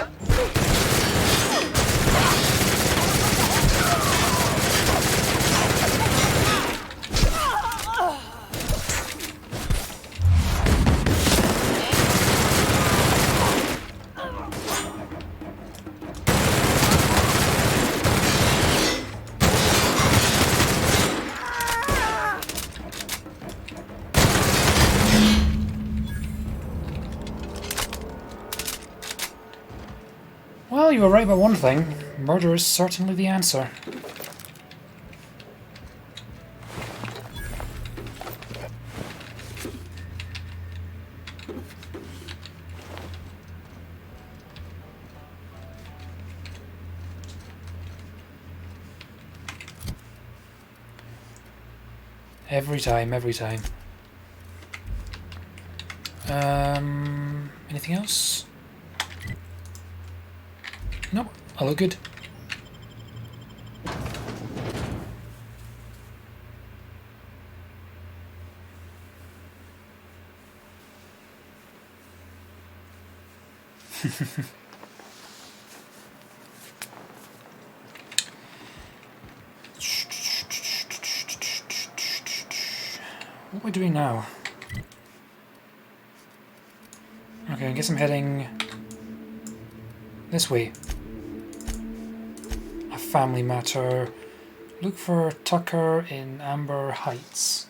Well, you were right about one thing. Murder is certainly the answer. Every time, every time. Anything else? No, I look good. What are we doing now? Okay, I guess I'm heading this way. A family matter. Look for Tucker in Amber Heights.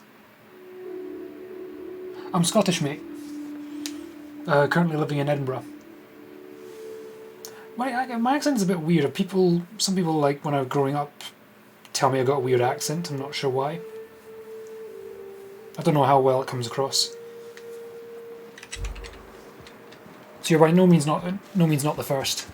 I'm Scottish, mate. Currently living in Edinburgh. My accent's a bit weird. Some people, like, when I was growing up, tell me I got a weird accent. I'm not sure why. I don't know how well it comes across. So you're by no means not the first.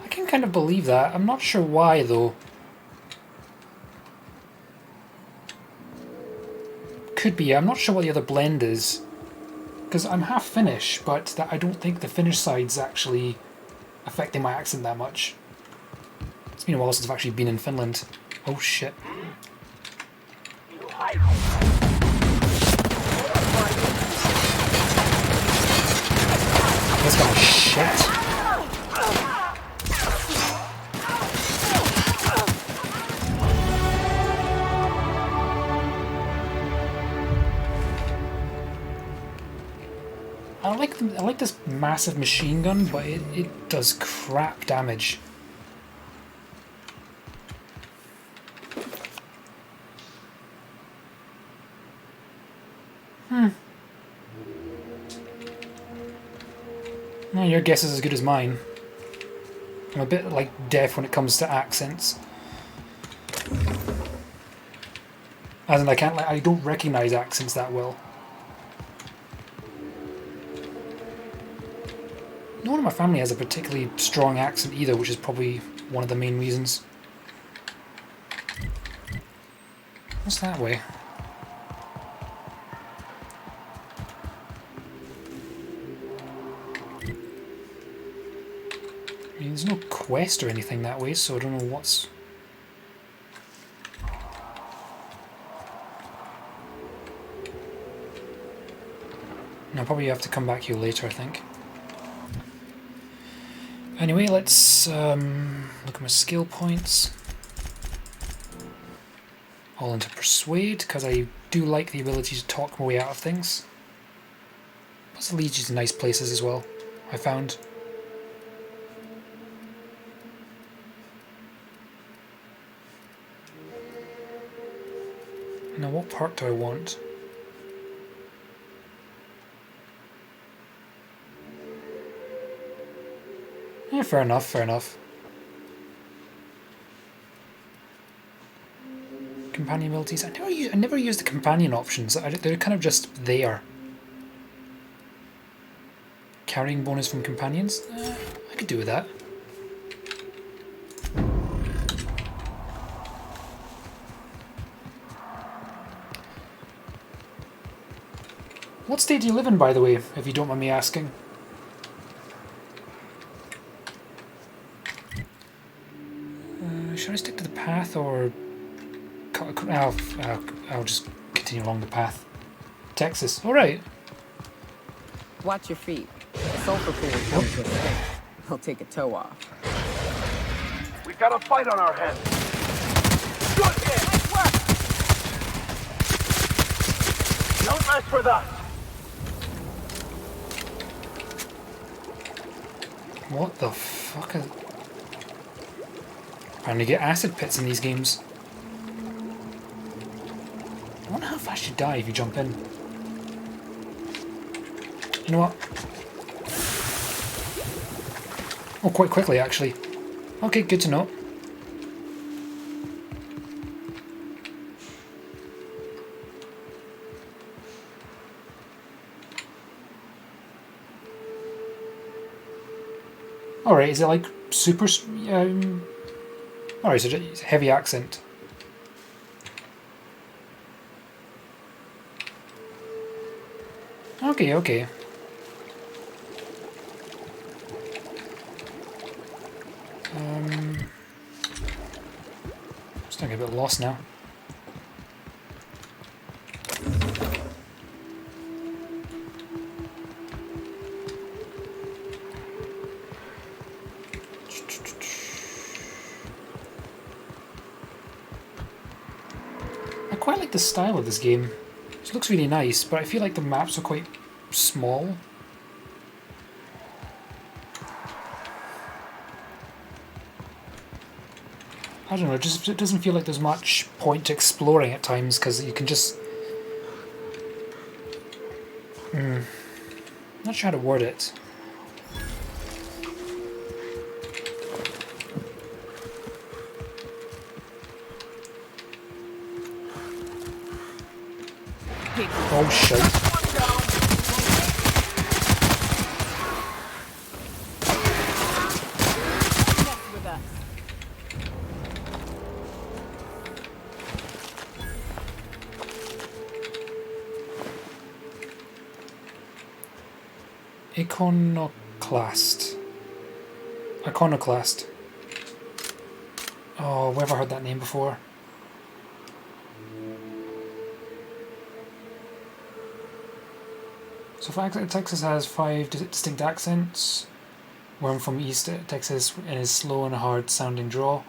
I can kind of believe that. I'm not sure why though. Could be. I'm not sure what the other blend is. Because I'm half Finnish, but I don't think the Finnish side's actually affecting my accent that much. It's been a while since I've actually been in Finland. Oh shit. This guy's shit. I like this massive machine gun, but it does crap damage. Well, your guess is as good as mine. I'm a bit like deaf when it comes to accents. As in, I don't recognise accents that well. No one in my family has a particularly strong accent either, which is probably one of the main reasons. What's that way? I mean, there's no quest or anything that way, so I don't know what's... I'll probably have to come back here later, I think. Anyway, let's look at my skill points. All into Persuade, because I do like the ability to talk my way out of things. Plus it leads you to nice places as well, I found. Now what part do I want? Yeah, fair enough, fair enough. Companion abilities. I never use the companion options. They're kind of just there. Carrying bonus from companions? I could do with that. What state do you live in, by the way, if you don't mind me asking? Should I stick to the path or... I'll just continue along the path. Texas, alright. Watch your feet. The sulfur pool comes with it. I'll take a toe off. We've got a fight on our hands. Good hit! Don't mess with us! What the fuck is... Apparently get acid pits in these games. I wonder how fast you die if you jump in. You know what? Oh, quite quickly actually. Okay, good to know. Alright, is it like super... Alright, so it's a heavy accent. Okay, okay. Starting to get a bit lost now. the style of this game. It looks really nice, but I feel like the maps are quite small. I don't know, it doesn't feel like there's much point to exploring at times, because you can just... not sure how to word it. Oh shit. Iconoclast. Iconoclast. Oh, where have I heard that name before? So Texas has 5 distinct accents, where I'm from East Texas in his slow and hard sounding drawl.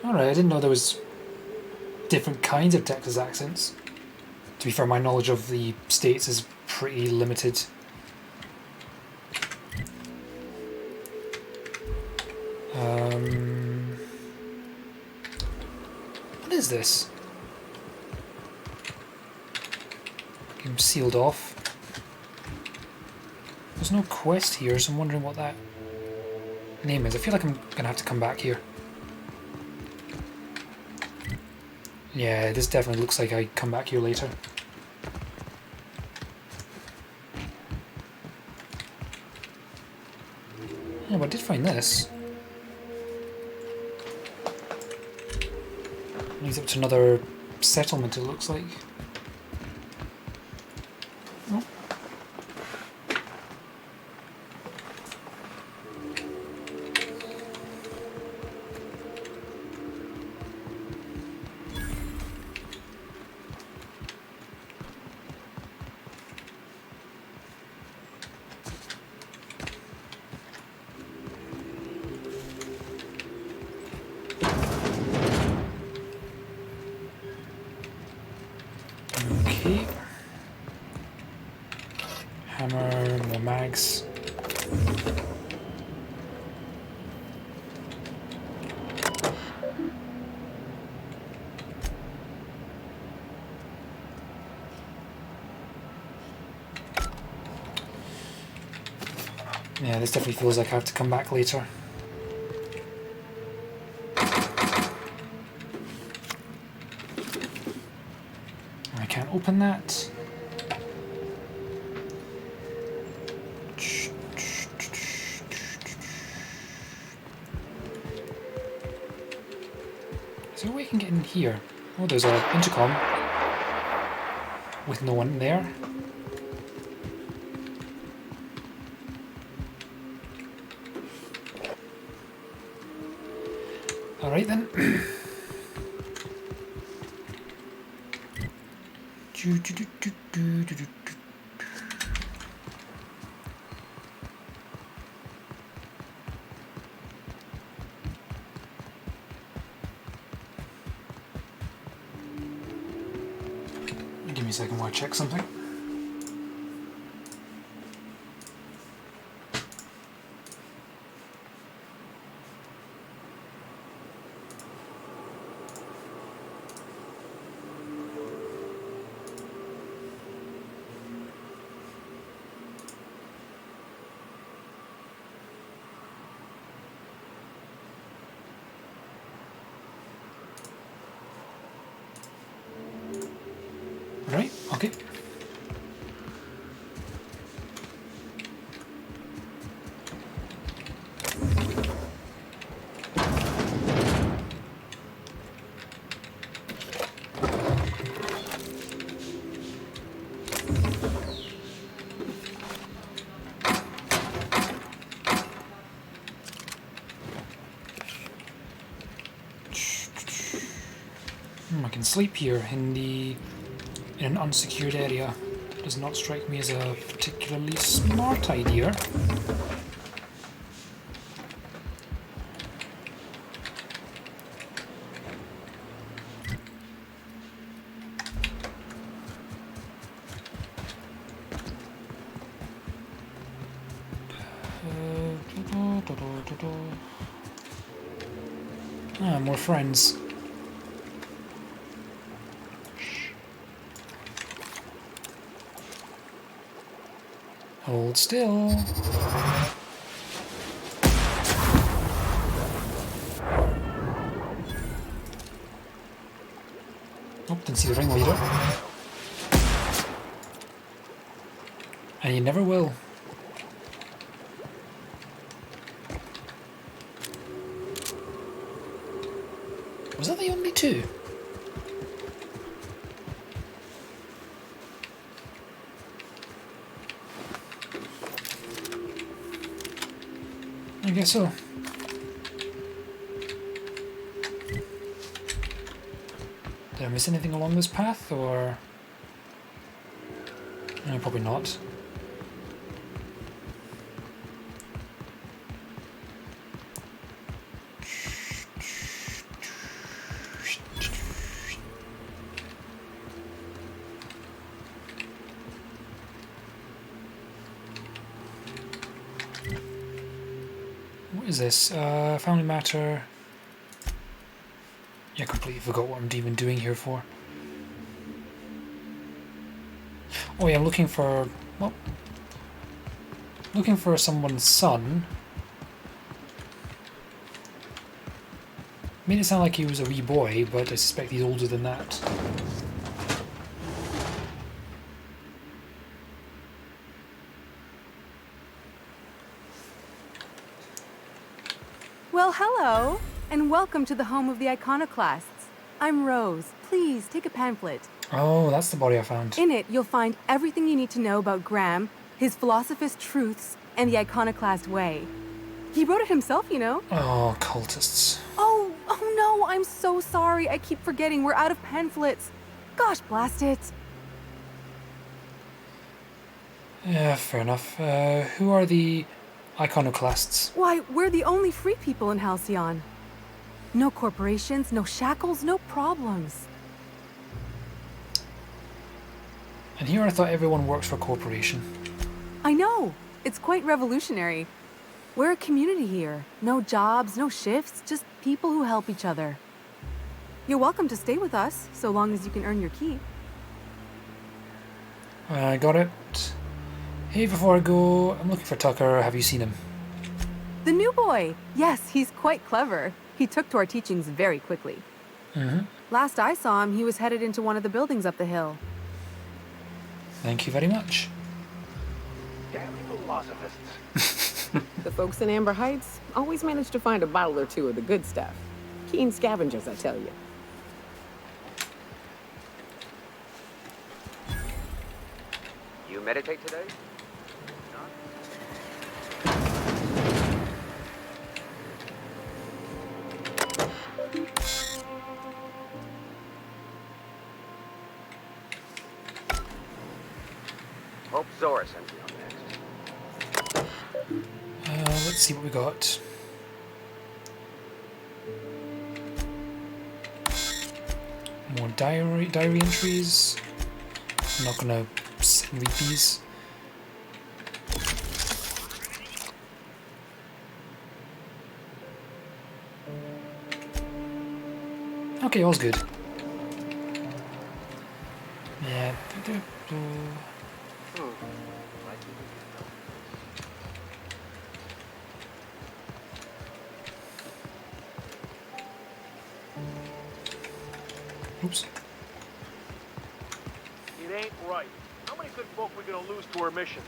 Alright, I didn't know there was different kinds of Texas accents. To be fair, my knowledge of the states is pretty limited. What is this? I'm sealed off. There's no quest here, so I'm wondering what that name is. I feel like I'm gonna have to come back here. Yeah, this definitely looks like I come back here later. Yeah, but I did find this. Leads up to another settlement, it looks like. Oh. Okay. Hammer, more mags. Yeah, this definitely feels like I have to come back later. I can't open that. Is there a way I can get in here? Oh, there's an intercom with no one there. Alright then. Give me a second while I check something. Right, okay. I can sleep here in an unsecured area. Does not strike me as a particularly smart idea. Ah, more friends. Hold still. Oh, didn't see the ringleader. And you never will. Was that the only two? I guess so. Did I miss anything along this path, or...? No, probably not. What is this? Family matter. Yeah, I completely forgot what I'm even doing here for. Oh yeah, I'm looking for... well... looking for someone's son. Made it sound like he was a wee boy, but I suspect he's older than that. Well, hello, and welcome to the home of the iconoclasts. I'm Rose. Please, take a pamphlet. Oh, that's the body I found. In it, you'll find everything you need to know about Graham, his philosophist truths, and the iconoclast way. He wrote it himself, you know. Oh, cultists. Oh no, I'm so sorry. I keep forgetting. We're out of pamphlets. Gosh, blast it. Yeah, fair enough. Who are the iconoclasts? Why, we're the only free people in Halcyon. No corporations, no shackles, no problems. And here I thought everyone works for a corporation. I know. It's quite revolutionary. We're a community here. No jobs, no shifts, just people who help each other. You're welcome to stay with us, so long as you can earn your keep. I got it. Hey, before I go, I'm looking for Tucker. Have you seen him? The new boy! Yes, he's quite clever. He took to our teachings very quickly. Last I saw him, he was headed into one of the buildings up the hill. Thank you very much. Damn philosophists. The folks in Amber Heights always manage to find a bottle or two of the good stuff. Keen scavengers, I tell you. You meditate today? Hope Zora sends me on next. Let's see what we got. More diary entries. I'm not gonna read these. Okay, all's good. Yeah. Oops. It ain't right. How many good folk we gonna lose to our missions?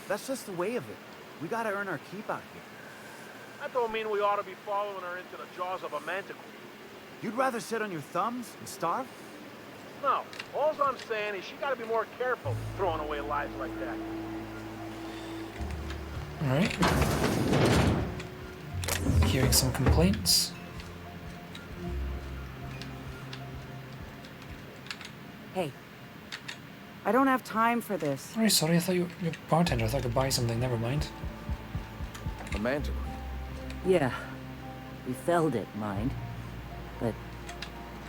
That's just the way of it. We gotta earn our keep out here. That don't mean we ought to be following her into the jaws of a manticore. You'd rather sit on your thumbs and starve? No. All I'm saying is she gotta be more careful throwing away lives like that. Alright. Hearing some complaints. Hey, I don't have time for this. Oh, sorry, I thought you were a bartender. I thought I could buy something. Never mind. A manticore? Yeah. We felled it, mind. But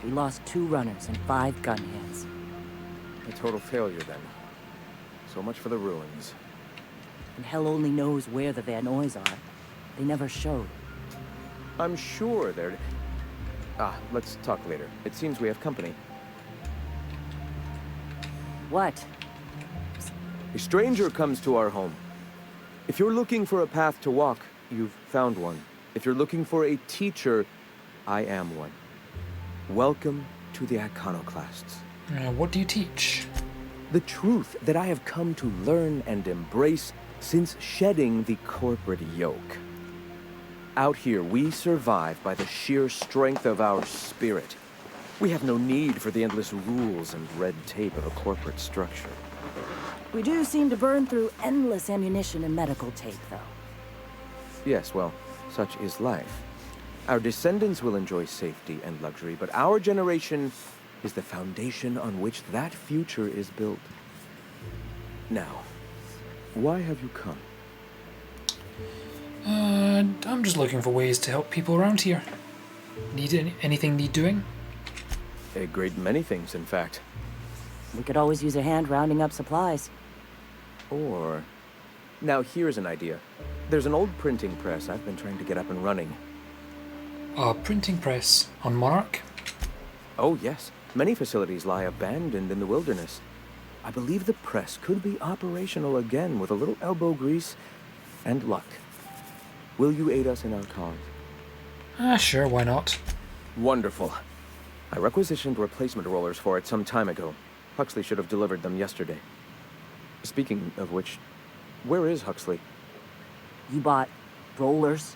we lost 2 runners and 5 gun hands. A total failure, then. So much for the ruins. And hell only knows where the Van Oys are. They never showed. I'm sure they're... Let's talk later. It seems we have company. What? A stranger comes to our home. If you're looking for a path to walk, you've found one. If you're looking for a teacher, I am one. Welcome to the Iconoclasts. What do you teach? The truth that I have come to learn and embrace since shedding the corporate yoke. Out here, we survive by the sheer strength of our spirit. We have no need for the endless rules and red tape of a corporate structure. We do seem to burn through endless ammunition and medical tape, though. Yes, well, such is life. Our descendants will enjoy safety and luxury, but our generation is the foundation on which that future is built. Now, why have you come? I'm just looking for ways to help people around here. Anything need doing? A great many things, in fact. We could always use a hand rounding up supplies. Or... Now here's an idea. There's an old printing press I've been trying to get up and running. A printing press on Monarch? Oh, yes. Many facilities lie abandoned in the wilderness. I believe the press could be operational again with a little elbow grease and luck. Will you aid us in our cause? Sure, why not? Wonderful. I requisitioned replacement rollers for it some time ago. Huxley should have delivered them yesterday. Speaking of which, where is Huxley? You bought rollers?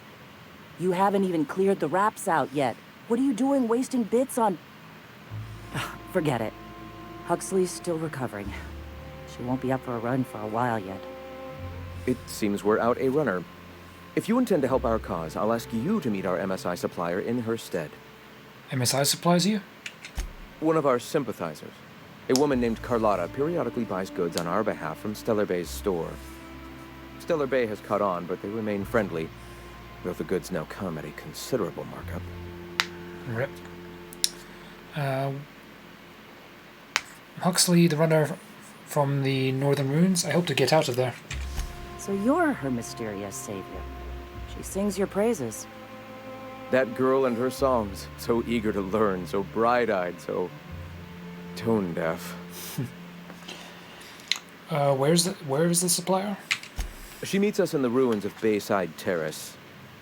You haven't even cleared the wraps out yet. What are you doing wasting bits on... Forget it. Huxley's still recovering. She won't be up for a run for a while yet. It seems we're out a runner. If you intend to help our cause, I'll ask you to meet our MSI supplier in her stead. MSI supplies you? One of our sympathizers. A woman named Carlotta periodically buys goods on our behalf from Stellar Bay's store. Stellar Bay has caught on, but they remain friendly, though the goods now come at a considerable markup. Rip. Huxley, the runner from the Northern Ruins, I hope to get out of there. So you're her mysterious savior. She sings your praises. That girl and her songs, so eager to learn, so bright-eyed, so tone-deaf. Where is the supplier? She meets us in the ruins of Bayside Terrace.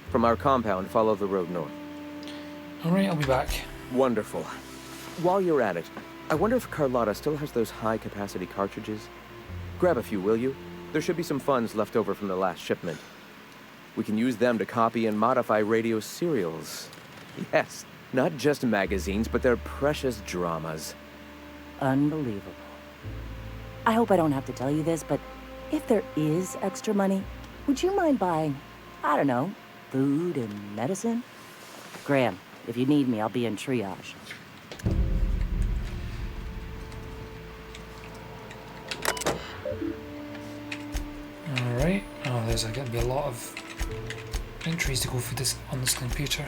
From our compound, follow the road north. Alright, I'll be back. Wonderful. While you're at it, I wonder if Carlotta still has those high-capacity cartridges? Grab a few, will you? There should be some funds left over from the last shipment. We can use them to copy and modify radio serials. Yes, not just magazines, but their precious dramas. Unbelievable. I hope I don't have to tell you this, but if there is extra money, would you mind buying, I don't know, food and medicine? Graham, if you need me, I'll be in triage. Alright. Oh, there's going to be a lot of entries to go through this on this computer.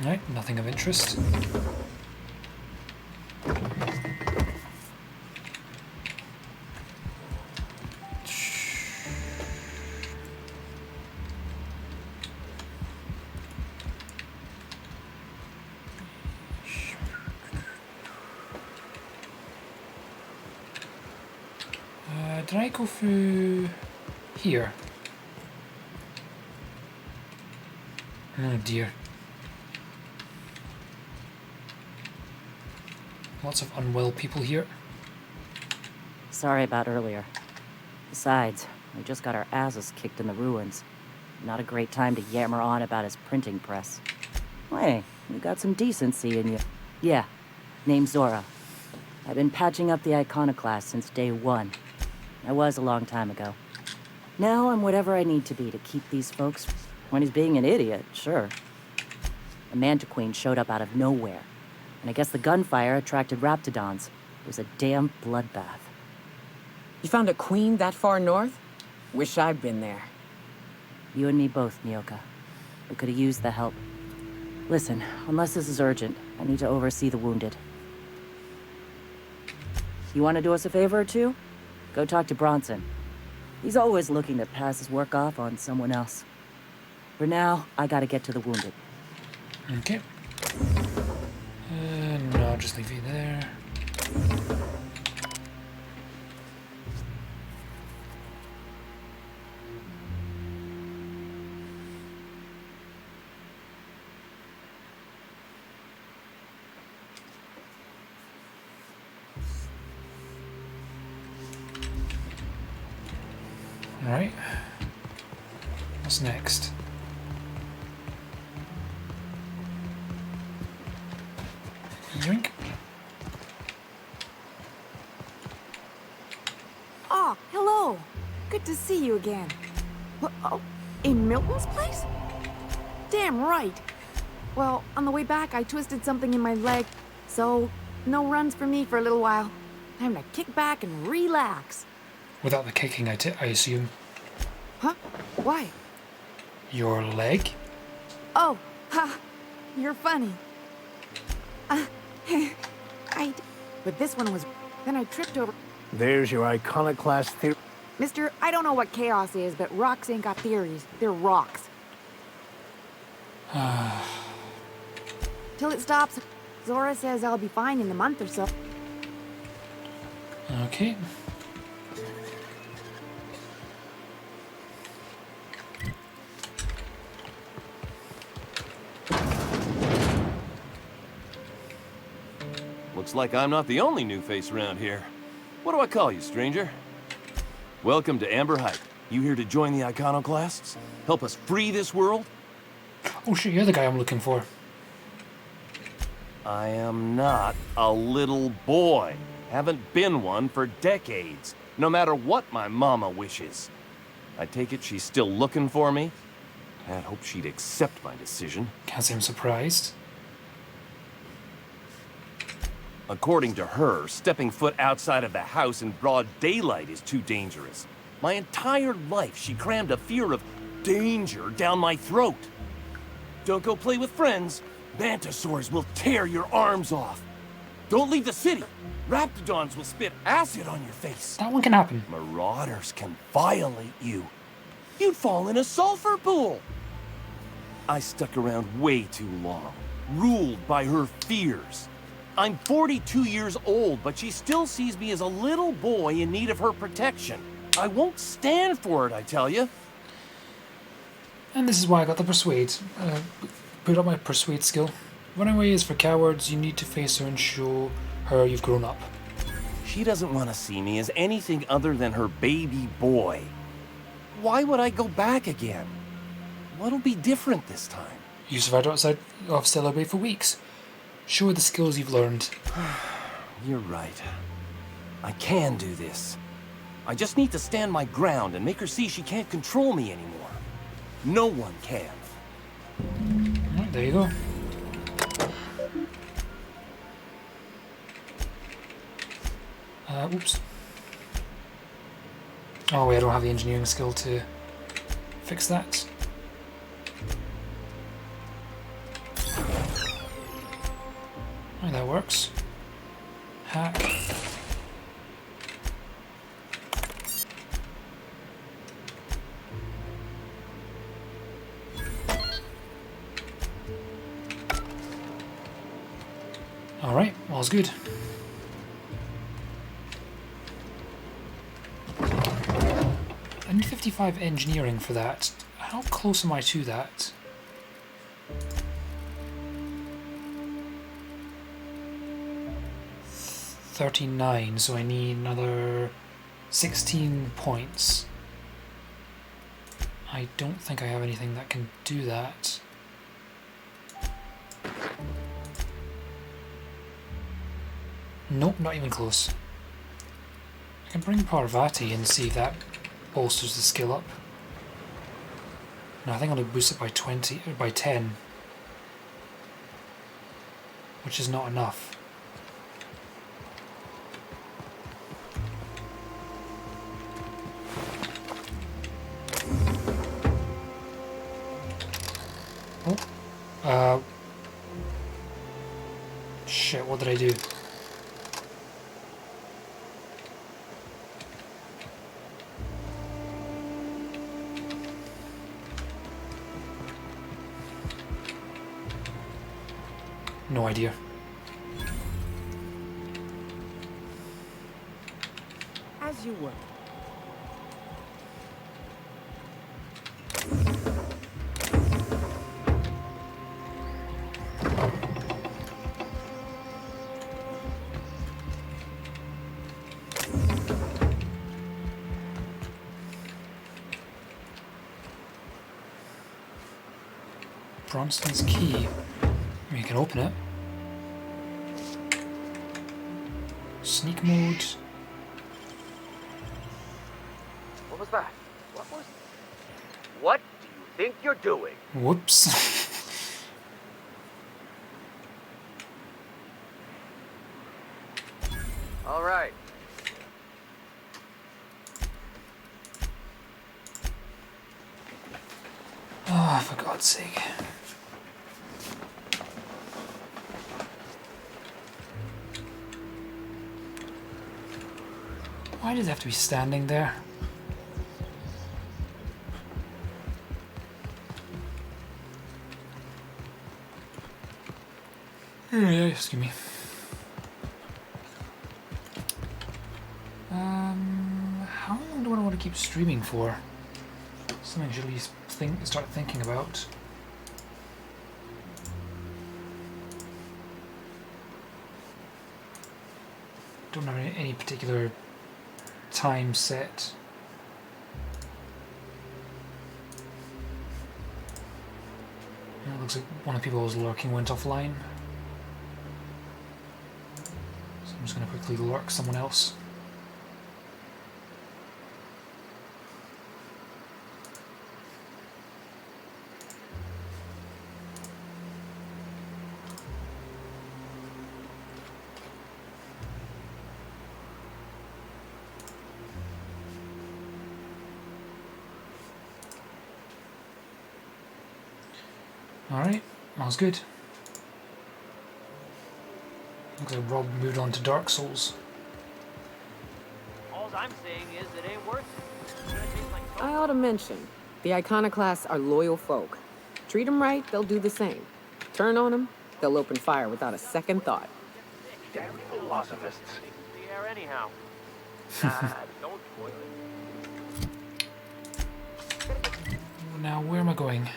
Right, nothing of interest. Did I go through here? Oh dear. Lots of unwell people here. Sorry about earlier. Besides, we just got our asses kicked in the ruins. Not a great time to yammer on about his printing press. Hey, you got some decency in you. Yeah, name's Zora. I've been patching up the Iconoclast since day one. I was a long time ago. Now I'm whatever I need to be to keep these folks when he's being an idiot, sure. A Mantiqueen showed up out of nowhere, and I guess the gunfire attracted Raptidons. It was a damn bloodbath. You found a queen that far north? Wish I'd been there. You and me both, Nyoka. We could have used the help. Listen, unless this is urgent, I need to oversee the wounded. You want to do us a favor or two? Go talk to Bronson. He's always looking to pass his work off on someone else. For now, I gotta get to the wounded. Okay. No, I'll just leave you there. Alright. What's next? Drink. Oh, hello. Good to see you again. Oh, in Milton's place? Damn right. Well, on the way back, I twisted something in my leg, so no runs for me for a little while. Time to kick back and relax. Without the kicking, I assume. Huh? Why? Your leg? Oh, ha! You're funny. But this one was... Then I tripped over... There's your iconoclast theory. Mister, I don't know what chaos is, but rocks ain't got theories. They're rocks. Till it stops, Zora says I'll be fine in a month or so. Okay. Looks like I'm not the only new face around here. What do I call you, stranger? Welcome to Amber Height. You here to join the Iconoclasts? Help us free this world? Oh shit, you're the guy I'm looking for. I am not a little boy. Haven't been one for decades, no matter what my mama wishes. I take it she's still looking for me? I'd hope she'd accept my decision. Can't say I'm surprised. According to her, stepping foot outside of the house in broad daylight is too dangerous. My entire life, she crammed a fear of danger down my throat. Don't go play with friends. Mantisaurs will tear your arms off. Don't leave the city. Raptidons will spit acid on your face. That one can happen. Marauders can violate you. You'd fall in a sulfur pool. I stuck around way too long, ruled by her fears. I'm 42 years old, but she still sees me as a little boy in need of her protection. I won't stand for it, I tell you. And this is why I got the persuade. Put up my persuade skill. Running away is for cowards. You need to face her and show her you've grown up. She doesn't want to see me as anything other than her baby boy. Why would I go back again? What'll be different this time? You survived outside of Stellar Bay for weeks. Show her the skills you've learned. You're right. I can do this. I just need to stand my ground and make her see she can't control me anymore. No one can. Alright, there you go. Oops. Oh wait, I don't have the engineering skill to fix that. Oh, that works. Hack. Alright, all's good. I need 55 engineering for that. How close am I to that? $39, so I need another 16 points. I don't think I have anything that can do that. Nope, not even close. I can bring Parvati and see if that bolsters the skill up. No, I think I'll boost it by 20 or by 10, which is not enough. What did I do? No idea. As you were. Bronston's key. You can open it. Sneak mode. What was that? What do you think you're doing? Whoops. All right. Oh, for God's sake. Why does it have to be standing there? Yeah, excuse me. How long do I want to keep streaming for? Something I should at least start thinking about. Don't have any particular time set. It looks like one of the people who was lurking went offline. So I'm just going to quickly lurk someone else. Alright, that was good. Looks like Rob moved on to Dark Souls. All I'm saying is it ain't worth it. It's gonna taste like I ought to mention, the Iconoclasts are loyal folk. Treat them right, they'll do the same. Turn on them, they'll open fire without a second thought. Damn philosophists. the air anyhow. Nah, don't spoil it. Now, where am I going?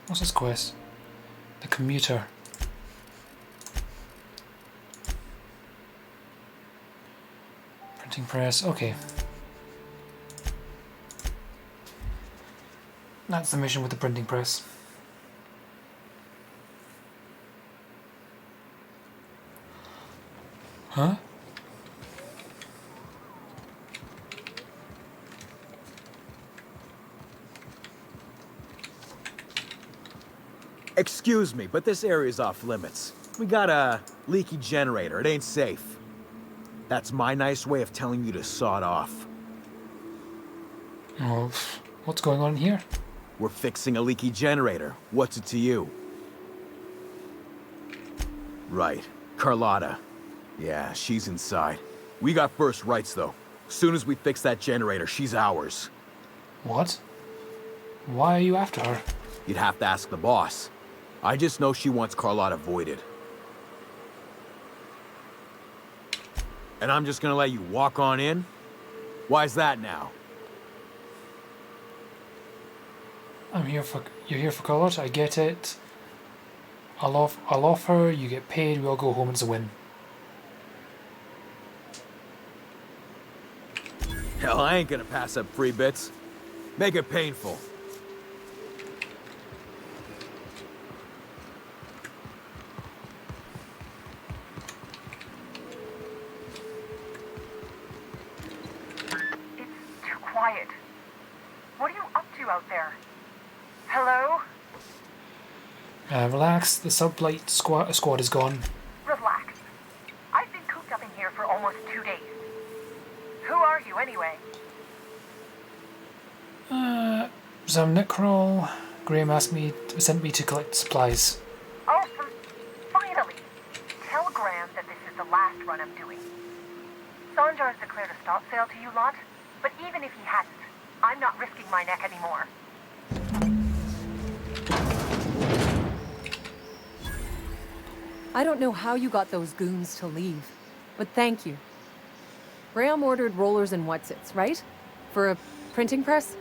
What's this quest? The commuter. Printing press, okay. That's the mission with the printing press. Huh? Excuse me, but this area's off limits. We got a leaky generator. It ain't safe. That's my nice way of telling you to sod off. Oh, what's going on here? We're fixing a leaky generator. What's it to you? Right. Carlotta. Yeah, she's inside. We got first rights, though. Soon as we fix that generator, she's ours. What? Why are you after her? You'd have to ask the boss. I just know she wants Carlotta voided. And I'm just gonna let you walk on in? Why's that now? You're here for Carlotta, I get it. I'll offer, you get paid, we all go home, it's a win. Hell, I ain't gonna pass up free bits. Make it painful. It's too quiet. What are you up to out there? Hello? Relax, the sublight squad is gone. Relax. I've been cooped up in here for almost 2 days. Who are you, anyway? Some Nickroll. Graham sent me to collect supplies. Oh, finally! Tell Graham that this is the last run I'm doing. Sanjar's declared a stop sale to you lot, but even if he hadn't, I'm not risking my neck anymore. I don't know how you got those goons to leave, but thank you. Graham ordered rollers and whatsits, right? For a printing press?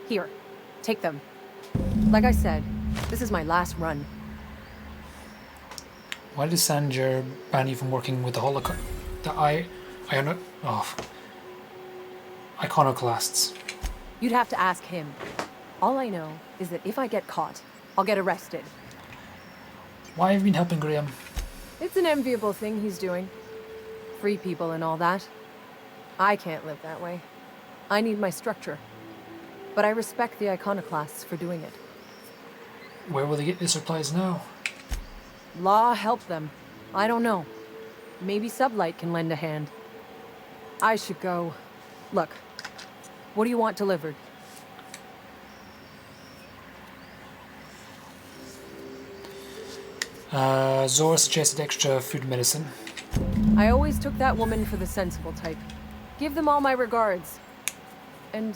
Here, take them. Like I said, this is my last run. Why did Sanjar ban you from working with the iconoclasts? You'd have to ask him. All I know is that if I get caught, I'll get arrested. Why have you been helping Graham? It's an enviable thing he's doing. Free people and all that. I can't live that way. I need my structure. But I respect the iconoclasts for doing it. Where will they get the supplies now? Law help them. I don't know. Maybe Sublight can lend a hand. I should go. Look, what do you want delivered? Zora suggested extra food and medicine. I always took that woman for the sensible type. Give them all my regards. And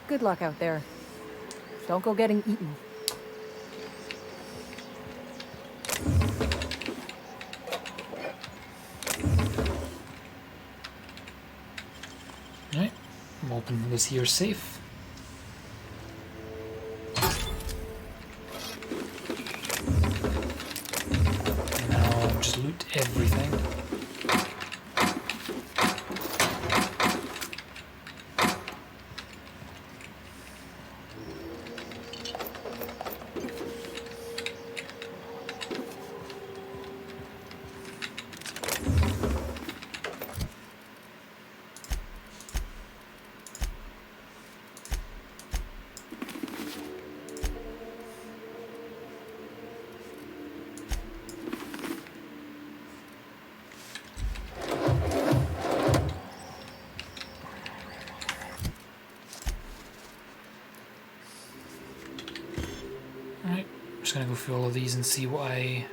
good luck out there. Don't go getting eaten. Alright, I'm hoping this here safe. Loot everything. Just gonna go through all of these and see what I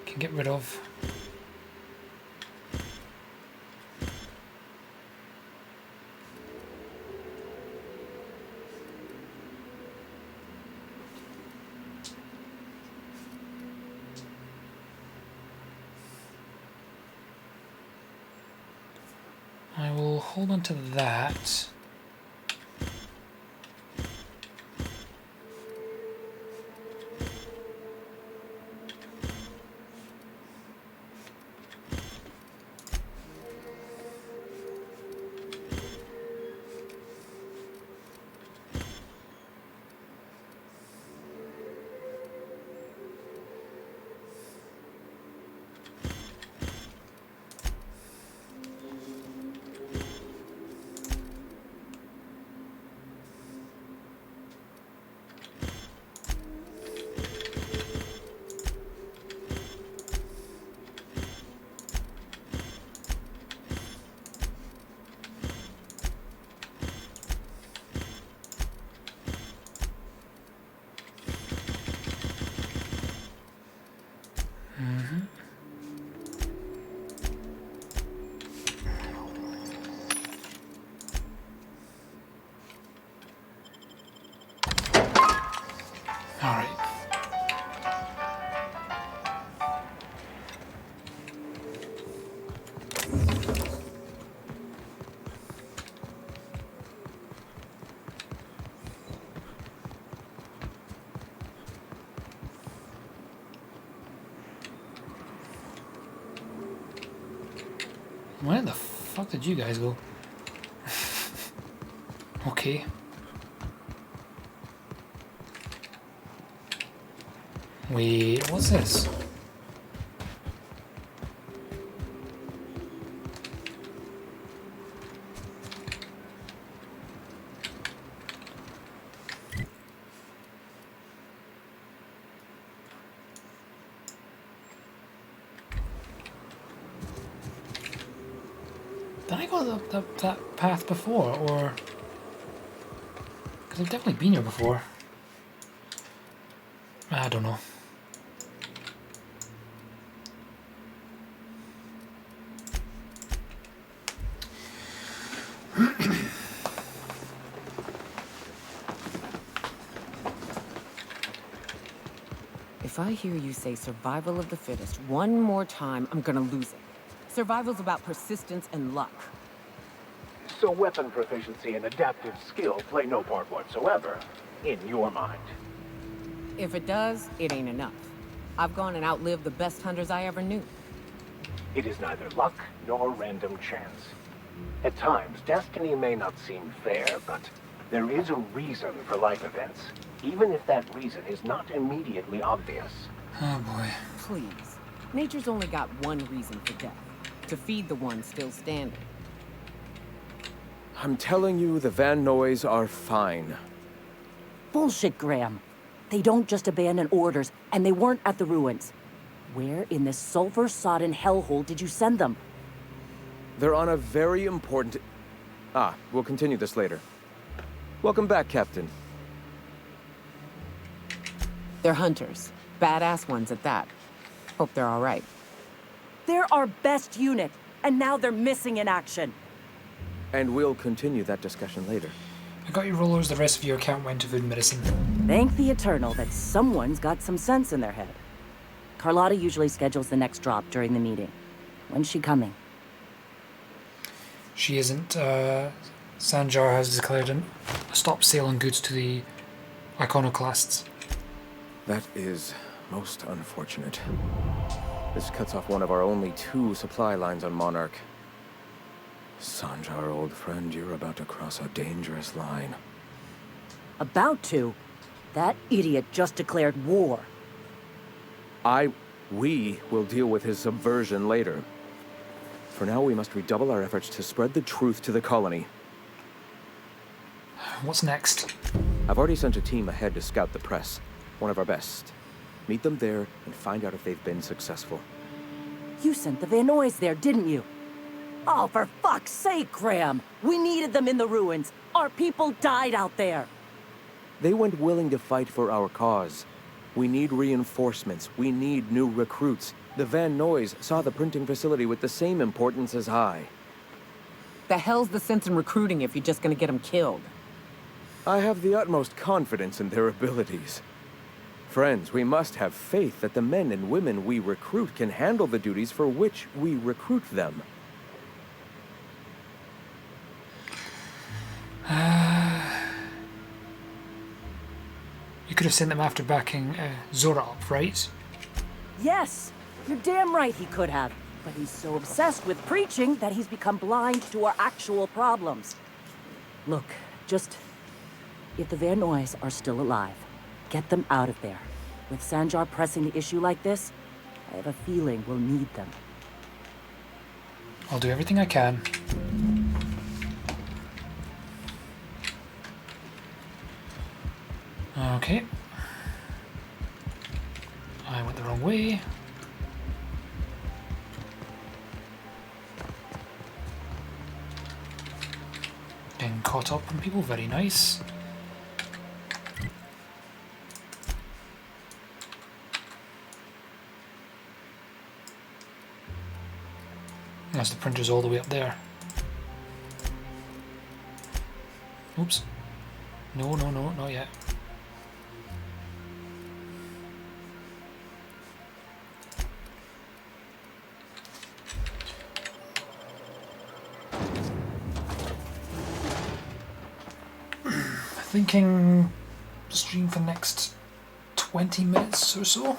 can get rid of. I will hold on to that. Alright. Where the fuck did you guys go? Okay. Wait, what's this? Did I go that path before, or... Because I've definitely been here before. I don't know. If I hear you say survival of the fittest one more time, I'm gonna lose it. Survival's about persistence and luck. So weapon proficiency and adaptive skill play no part whatsoever, in your mind. If it does, it ain't enough. I've gone and outlived the best hunters I ever knew. It is neither luck nor random chance. At times, destiny may not seem fair, but there is a reason for life events, even if that reason is not immediately obvious. Oh boy. Please. Nature's only got one reason for death. To feed the one still standing. I'm telling you, the Van Noys are fine. Bullshit, Graham. They don't just abandon orders, and they weren't at the ruins. Where in this sulfur-sodden hellhole did you send them? They're on a very important... we'll continue this later. Welcome back, Captain. They're hunters. Badass ones at that. Hope they're all right. They're our best unit, and now they're missing in action. And we'll continue that discussion later. I got your rollers, the rest of your account went to food and medicine. Thank the Eternal that someone's got some sense in their head. Carlotta usually schedules the next drop during the meeting. When's she coming? She isn't. Sanjar has declared a stop sale on goods to the iconoclasts. That is most unfortunate. This cuts off one of our only 2 supply lines on Monarch. Sanjar, old friend, you're about to cross a dangerous line. About to? That idiot just declared war. We will deal with his subversion later. For now, we must redouble our efforts to spread the truth to the colony. What's next? I've already sent a team ahead to scout the press. One of our best. Meet them there and find out if they've been successful. You sent the Van Noys there, didn't you? Oh, for fuck's sake, Graham! We needed them in the ruins. Our people died out there. They went willing to fight for our cause. We need reinforcements. We need new recruits. The Van Noys saw the printing facility with the same importance as I. The hell's the sense in recruiting if you're just gonna get them killed? I have the utmost confidence in their abilities. Friends, we must have faith that the men and women we recruit can handle the duties for which we recruit them. You could have sent them after backing Zora up, right? Yes! You're damn right he could have. But he's so obsessed with preaching that he's become blind to our actual problems. Look, just... if the Van Noys are still alive, get them out of there. With Sanjar pressing the issue like this, I have a feeling we'll need them. I'll do everything I can. Okay. I went the wrong way. Getting caught up on people, very nice. That's the printer's all the way up there. Oops. No, not yet. Thinking stream for the next 20 minutes or so.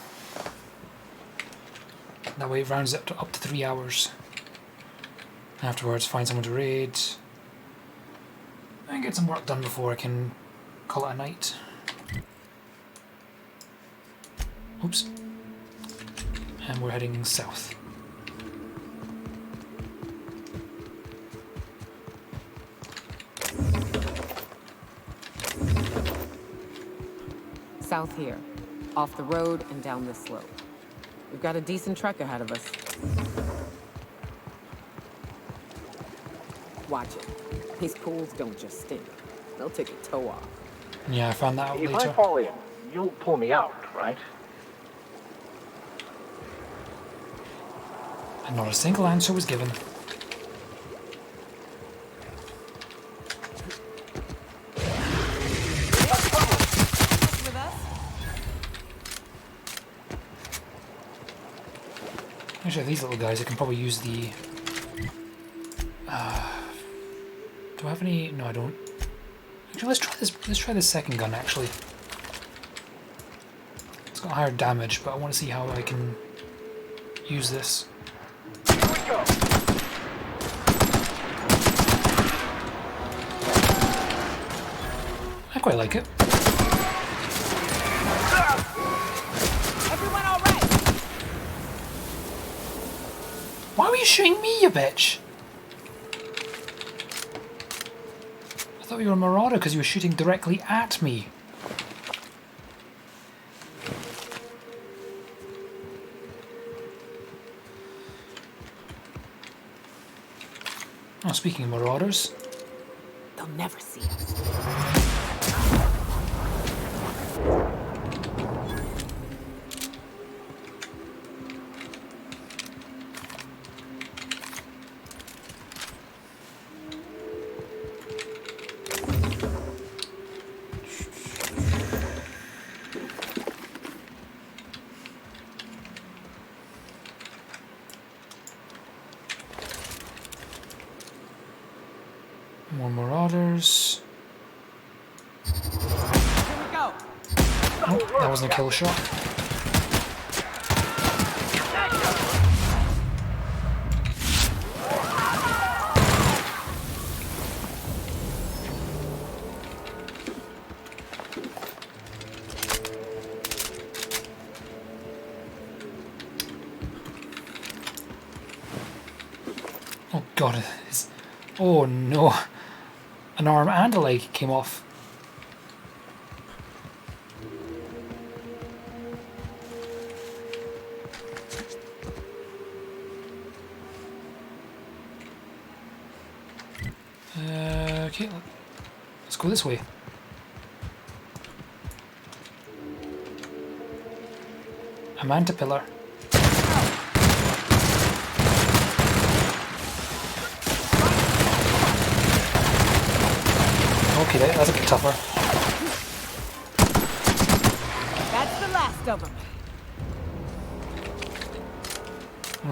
That way it rounds it up to 3 hours. Afterwards, find someone to raid and get some work done before I can call it a night. Oops. And we're heading south. South here. Off the road and down this slope. We've got a decent trek ahead of us. Watch it. These pools don't just stink. They'll take a toe off. Yeah, I found that out If later. I fall in, you'll pull me out, right? And not a single answer was given. Actually, these little guys, I can probably use the... do I have any? No, I don't. Actually, let's try this. Let's try the second gun. Actually, it's got higher damage, but I want to see how I can use this. Here we go. I quite like it. Everyone all right? Why were you shooting me, you bitch? I thought you were a marauder because you were shooting directly at me. Oh, speaking of marauders. They'll never see us. More marauders. Here we go. Oh, that wasn't a kill shot. Oh god, it's... Oh no. An arm and a leg came off. Okay, let's go this way. A manta pillar. Okay, that's a bit tougher. That's the last of them.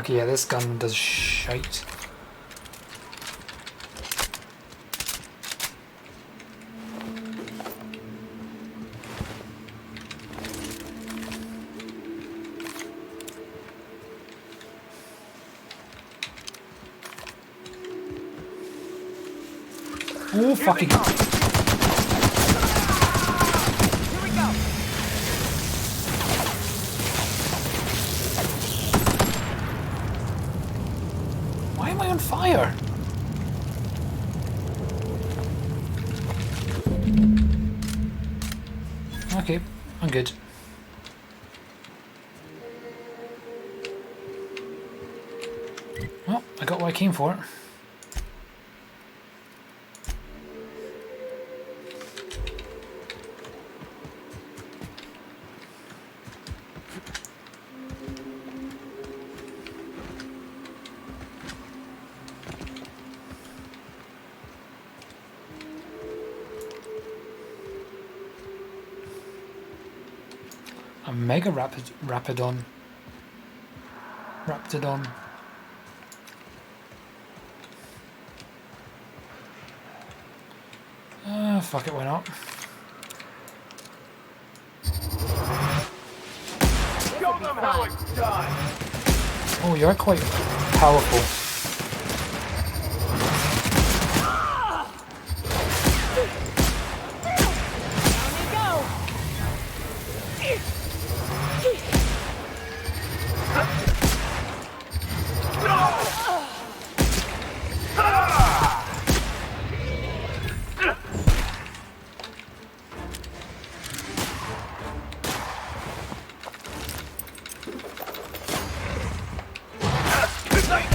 Okay, yeah, this gun does shite. Oh, fucking... Here we go. Why am I on fire? Okay, I'm good. Well, I got what I came for. A mega rapidon. Raptidon. Fuck it, why not? Show them how it's done. Oh, you're quite powerful.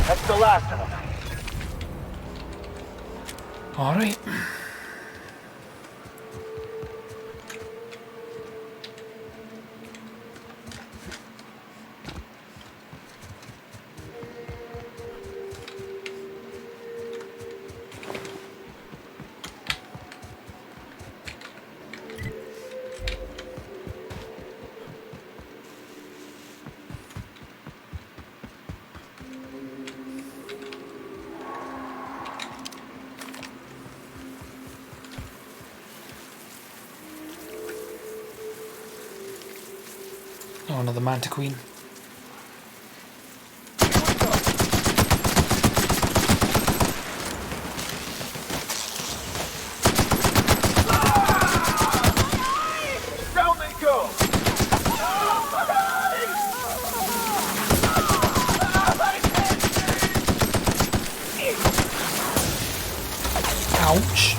That's the last. All right. Oh, another Manta Queen. Down they go! Ouch.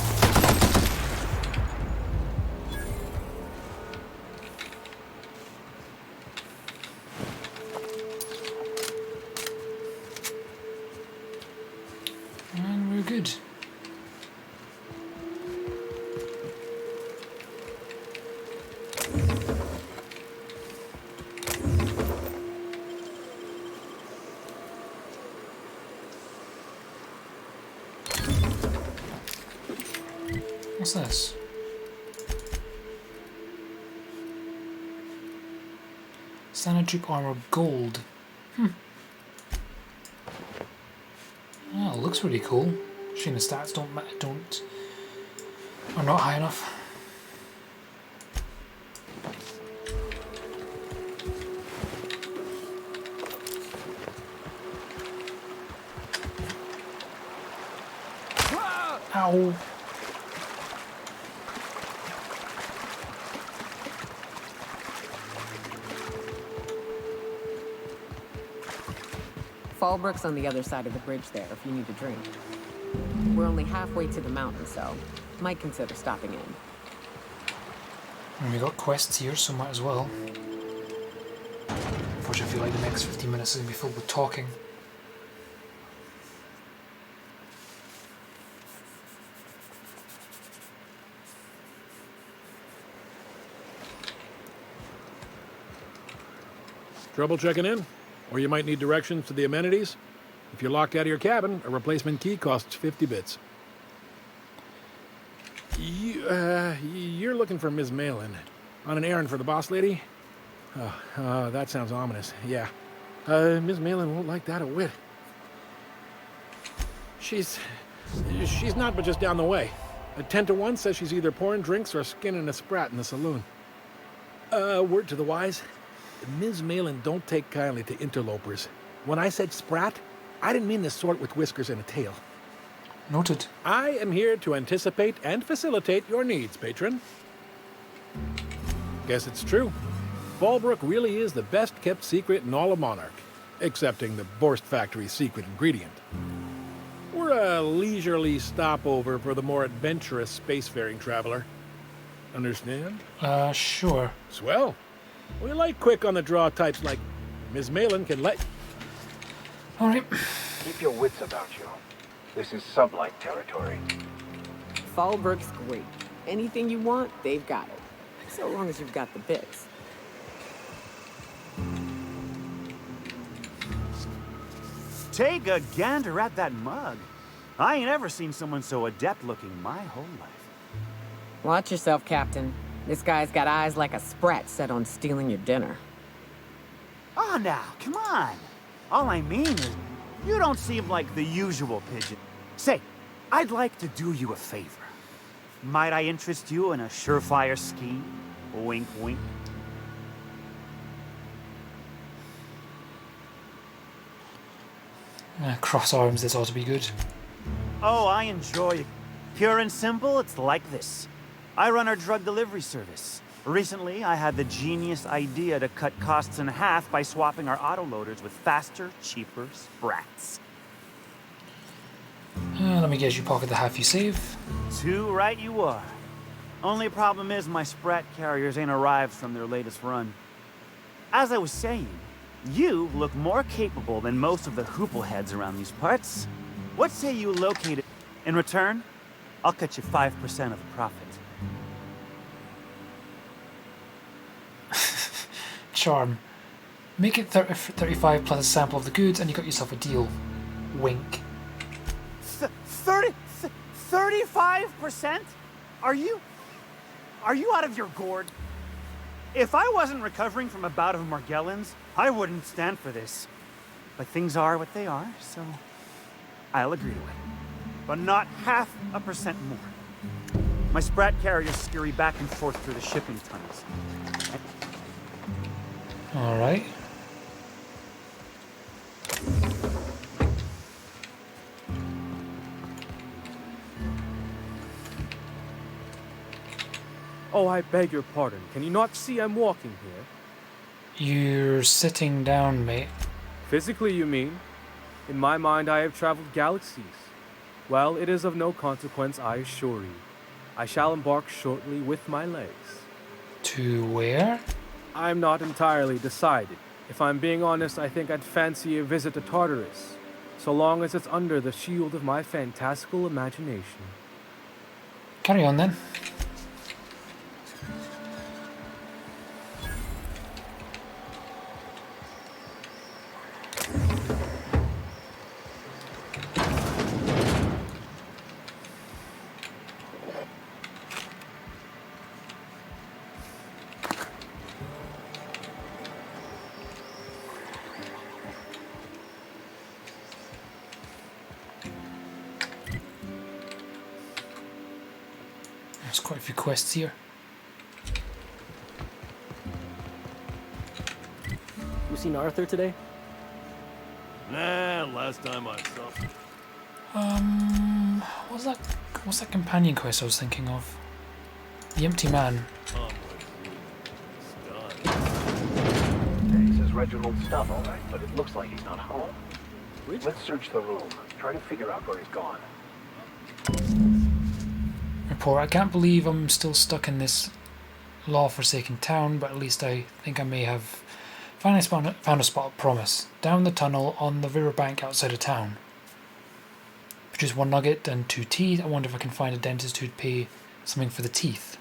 And we're good. What's this? Standard troop armor gold. Oh, it looks really cool. Shame the stats are not high enough. Ow. Fallbrook's on the other side of the bridge there if you need a drink. We're only halfway to the mountain, so might consider stopping in. And we got quests here, so might as well. Unfortunately, I feel like the next 15 minutes is going to be filled with talking. Trouble checking in? Or you might need directions to the amenities? If you're locked out of your cabin, a replacement key costs 50 bits. You're looking for Ms. Malin. On an errand for the boss lady? That sounds ominous. Yeah. Ms. Malin won't like that a whit. She's not but just down the way. A 10 to 1 says she's either pouring drinks or skinning a sprat in the saloon. Word to the wise. Ms. Malin don't take kindly to interlopers. When I said sprat, I didn't mean the sort with whiskers and a tail. Noted. I am here to anticipate and facilitate your needs, patron. Guess it's true. Fallbrook really is the best-kept secret in all of Monarch, excepting the Borst Factory's secret ingredient. We're a leisurely stopover for the more adventurous spacefaring traveler. Understand? Sure. Swell. We like quick-on-the-draw types like Ms. Malin can let... All right. Keep your wits about you. This is sublight territory. Fallbrook's great. Anything you want, they've got it. So long as you've got the bits. Take a gander at that mug. I ain't ever seen someone so adept looking my whole life. Watch yourself, Captain. This guy's got eyes like a sprat set on stealing your dinner. Oh, now, come on. All I mean is, you don't seem like the usual pigeon. Say, I'd like to do you a favor. Might I interest you in a surefire scheme? Wink, wink. Cross arms, this ought to be good. Oh, I enjoy it. Pure and simple, it's like this. I run our drug delivery service. Recently, I had the genius idea to cut costs in half by swapping our autoloaders with faster, cheaper sprats. Let me guess, you pocket the half you save. Too right you are. Only problem is my sprat carriers ain't arrived from their latest run. As I was saying, you look more capable than most of the hoople heads around these parts. What say you locate it? In return, I'll cut you 5% of the profit. Charm. Make it 35 plus a sample of the goods and you got yourself a deal. Wink. 35%? Are you out of your gourd? If I wasn't recovering from a bout of Morgellons, I wouldn't stand for this. But things are what they are, so I'll agree to it. But not 0.5% more. My sprat carriers scurry back and forth through the shipping tunnels. All right. Oh, I beg your pardon. Can you not see I'm walking here? You're sitting down, mate. Physically, you mean? In my mind, I have traveled galaxies. Well, it is of no consequence, I assure you. I shall embark shortly with my legs. To where? I'm not entirely decided. If I'm being honest, I think I'd fancy a visit to Tartarus, so long as it's under the shield of my fantastical imagination. Carry on then. There's quite a few quests here. You seen Arthur today? Nah, last time I saw him. What's that companion quest I was thinking of? The Empty Man. This is Reginald's stuff, all right, but it looks like he's not home. Let's search the room. Try to figure out where he's gone. Report. I can't believe I'm still stuck in this law-forsaken town, but at least I think I may have finally found a spot of promise. Down the tunnel on the riverbank outside of town. Produce 1 nugget and 2 teeth. I wonder if I can find a dentist who'd pay something for the teeth.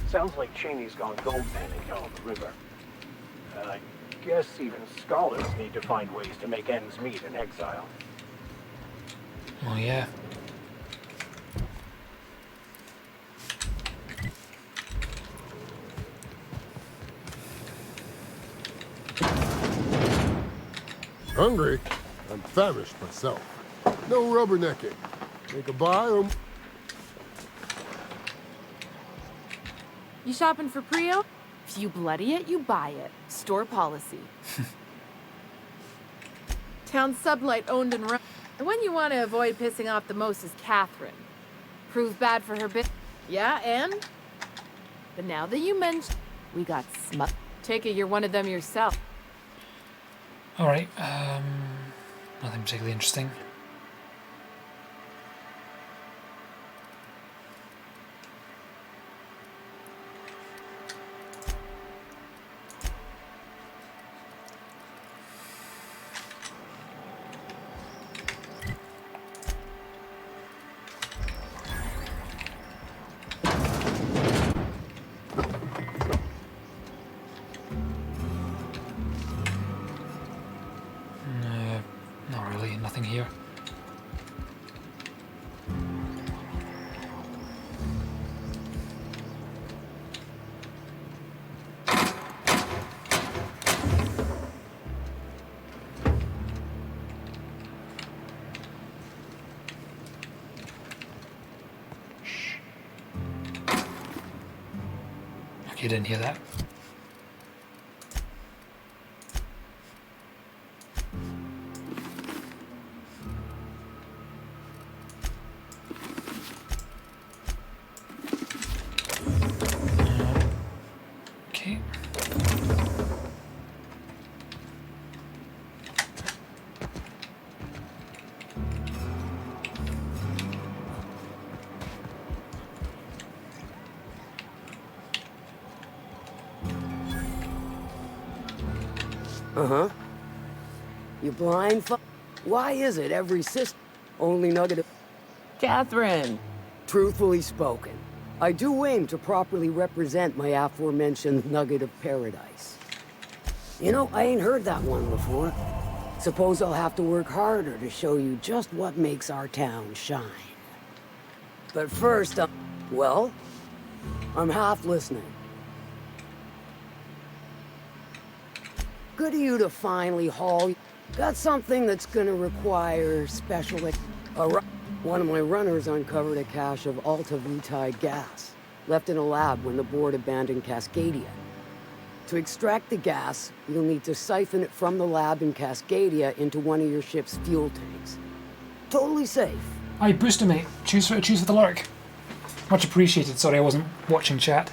Sounds like Cheney's gone gold panning down the river. I guess even scholars need to find ways to make ends meet in exile. Oh yeah. Hungry? I'm famished myself. No rubbernecking. Make a buy or... You shopping for Prio? If you bloody it, you buy it. Store policy. Town sublight owned and run. The one you want to avoid pissing off the most is Catherine. Prove bad for her bit. Yeah, and? But now that you mention, we got smut. Take it you're one of them yourself. Alright, nothing particularly interesting. Not really, nothing here. Okay, didn't hear that. Uh-huh. You blind fuck? Why is it every only nugget of... Catherine, Truthfully spoken, I do aim to properly represent my aforementioned nugget of paradise. You know, I ain't heard that one before. Suppose I'll have to work harder to show you just what makes our town shine. But first, well, I'm half listening. Good of you to finally haul. Got something that's gonna require special... One of my runners uncovered a cache of Alta Vitae gas, left in a lab when the board abandoned Cascadia. To extract the gas, you'll need to siphon it from the lab in Cascadia into one of your ship's fuel tanks. Totally safe. Aye, booster mate. Choose for the lurk. Much appreciated. Sorry I wasn't watching chat.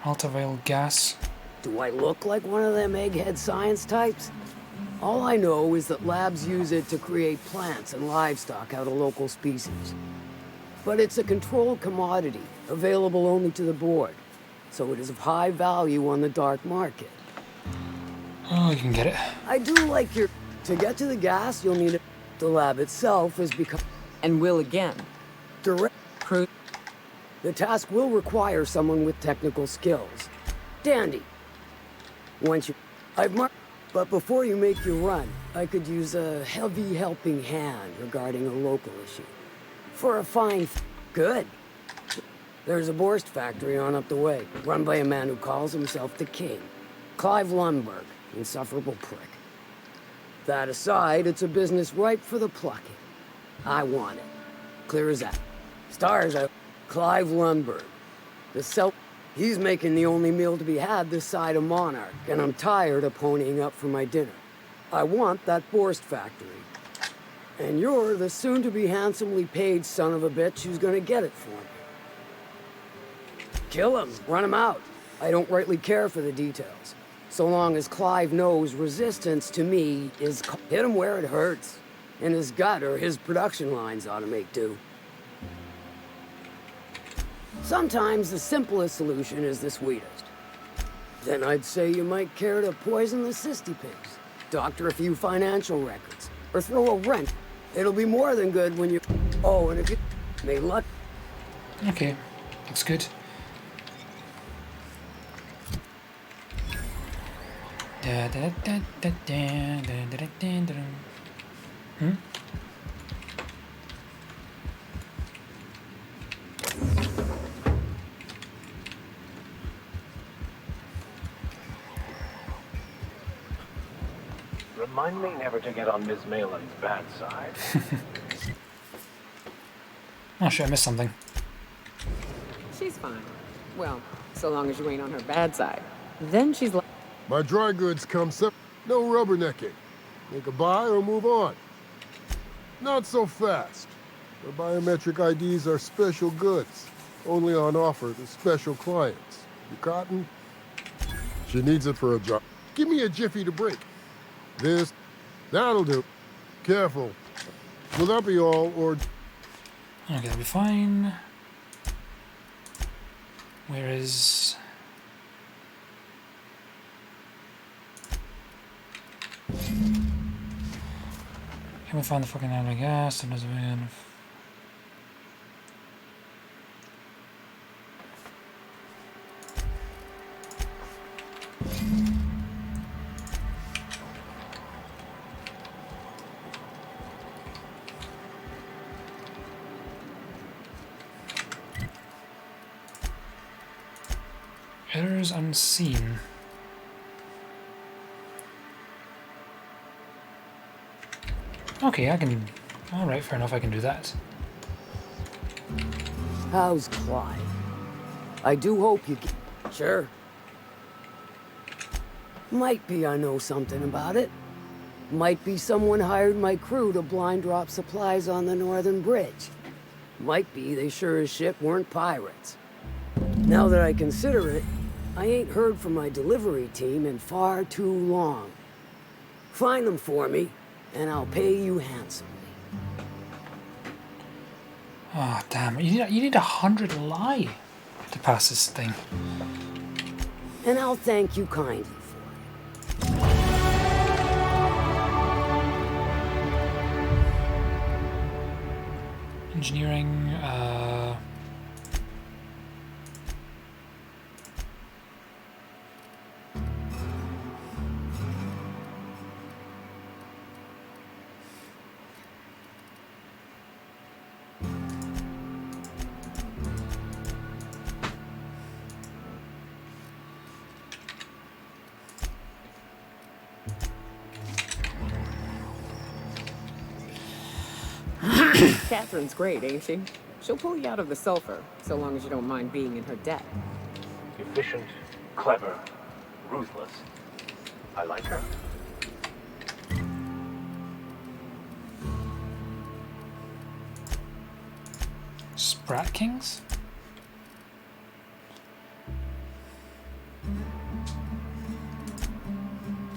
Ultraviolet gas. Do I look like one of them egghead science types? All I know is that labs use it to create plants and livestock out of local species. But it's a controlled commodity, available only to the board, so it is of high value on the dark market. Oh, you can get it. I do like your... To get to the gas, you'll need it. The lab itself has become... And will again. Direct... The task will require someone with technical skills. Dandy. Once you... I've marked... But before you make your run, I could use a heavy helping hand regarding a local issue. For a fine... Good. There's a Borst factory on up the way, run by a man who calls himself the King. Clive Lundberg, insufferable prick. That aside, it's a business ripe for the plucking. I want it. Clear as that. Stars out. Clive Lundberg. The self... He's making the only meal to be had this side of Monarch, and I'm tired of ponying up for my dinner. I want that Borst factory. And you're the soon-to-be handsomely paid son of a bitch who's gonna get it for me. Kill him, run him out. I don't rightly care for the details. So long as Clive knows resistance to me is... Hit him where it hurts. In his gut or his production lines ought to make do. Sometimes the simplest solution is the sweetest. Then I'd say you might care to poison the cysty pigs, doctor a few financial records, or throw a wrench. It'll be more than good when you... Oh, and if you... May luck... Okay, looks good. Hmm? Remind me never to get on Ms. Malin's bad side. Oh shit, I missed something. She's fine. Well, so long as you ain't on her bad side. Then she's like... My dry goods come no rubbernecking. Make a buy or move on. Not so fast. The biometric IDs are special goods. Only on offer to special clients. You cotton? She needs it for a job. Give me a jiffy to break. This, that'll do. Careful. Will that be all, or... Okay, that'll be fine. Where is... Can we find the fucking out of gas? There's a van. Errors unseen. Okay, I can... Alright, fair enough, I can do that. How's Clive? I do hope you can... Sure. Might be I know something about it. Might be someone hired my crew to blind drop supplies on the northern bridge. Might be they sure as shit weren't pirates. Now that I consider it, I ain't heard from my delivery team in far too long. Find them for me, and I'll pay you handsomely. Oh, damn. You need 100 lie to pass this thing. And I'll thank you kindly for it. Engineering, Catherine's great, ain't she? She'll pull you out of the sulfur, so long as you don't mind being in her debt. Efficient, clever, ruthless. I like her. Sprat Kings?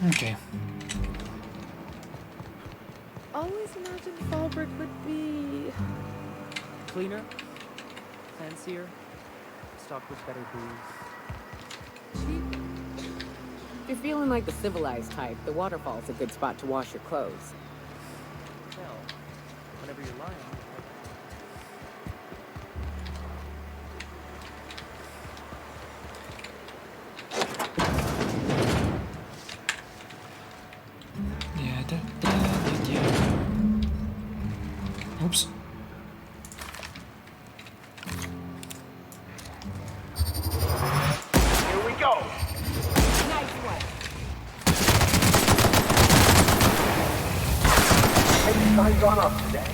Okay. Always imagined Fallbrook would be Cleaner, fancier, stocked with better booze. cheap. If you're feeling like the civilized type, the waterfall's a good spot to wash your clothes. Well, whenever you're lying. Oops. Here we go. Nice one. Any signs on us today?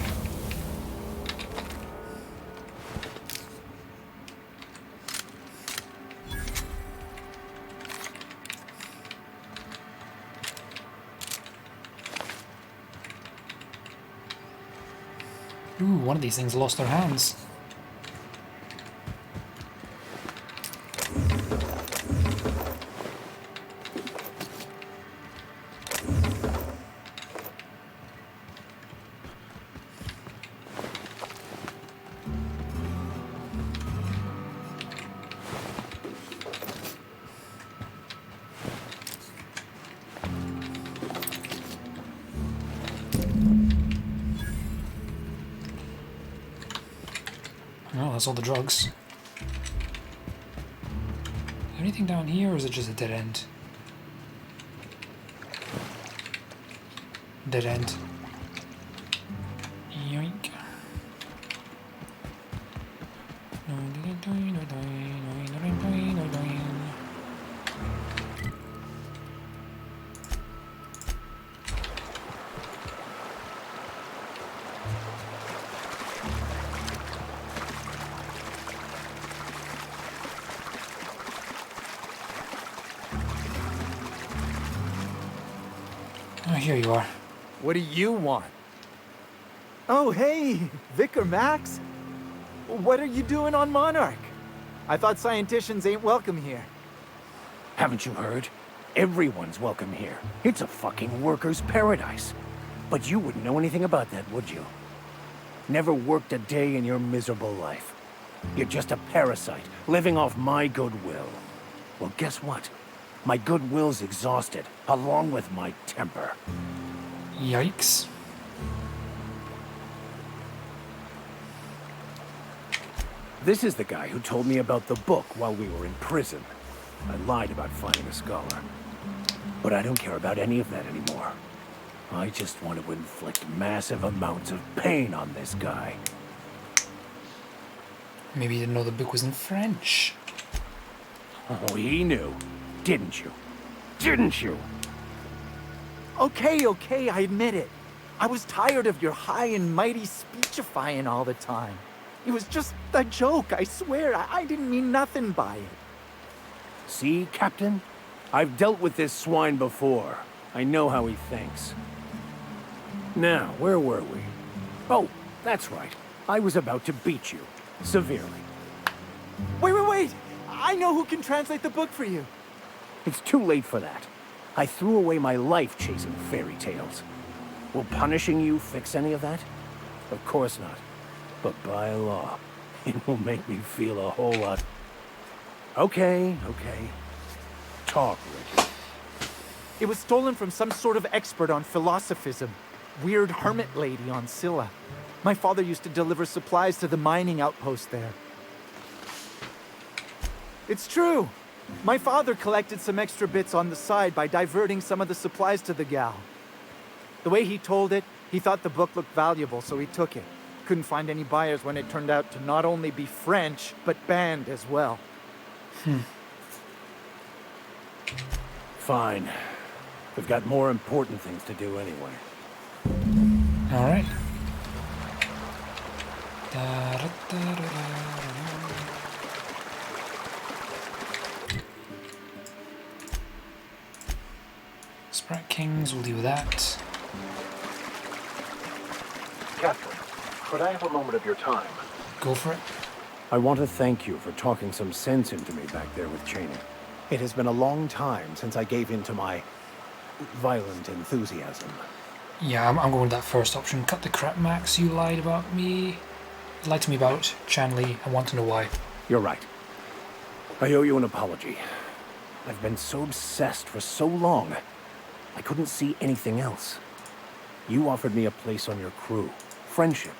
Ooh, one of these things lost their hands. Well, that's all the drugs. Anything down here, or is it just a dead end? Dead end. Yoink. Oh, here you are. What do you want? Oh, hey, Vicar Max. What are you doing on Monarch? I thought scienticians ain't welcome here. Haven't you heard? Everyone's welcome here. It's a fucking worker's paradise. But you wouldn't know anything about that, would you? Never worked a day in your miserable life. You're just a parasite, living off my goodwill. Well, guess what? My goodwill's exhausted, along with my temper. Yikes. This is the guy who told me about the book while we were in prison. I lied about finding a scholar. But I don't care about any of that anymore. I just want to inflict massive amounts of pain on this guy. Maybe you didn't know the book was in French. Oh, he knew. Didn't you? Didn't you? Okay, I admit it. I was tired of your high and mighty speechifying all the time. It was just a joke, I swear. I didn't mean nothing by it. See, Captain? I've dealt with this swine before. I know how he thinks. Now, where were we? Oh, that's right. I was about to beat you. Severely. Wait! I know who can translate the book for you. It's too late for that. I threw away my life chasing fairy tales. Will punishing you fix any of that? Of course not. But by law, it will make me feel a whole lot... Okay. Talk, Rick. It was stolen from some sort of expert on philosophism. Weird hermit lady on Scylla. My father used to deliver supplies to the mining outpost there. It's true. My father collected some extra bits on the side by diverting some of the supplies to the gal. The way he told it, he thought the book looked valuable, so he took it. Couldn't find any buyers when it turned out to not only be French, but banned as well. Fine. We've got more important things to do anyway. All right. Sprite Kings, we'll deal with that. Catherine, could I have a moment of your time? Go for it. I want to thank you for talking some sense into me back there with Cheney. It has been a long time since I gave in to my violent enthusiasm. Yeah, I'm going with that first option. Cut the crap, Max. You lied about me. You lied to me about Chanley. I want to know why. You're right. I owe you an apology. I've been so obsessed for so long, I couldn't see anything else. You offered me a place on your crew, friendship,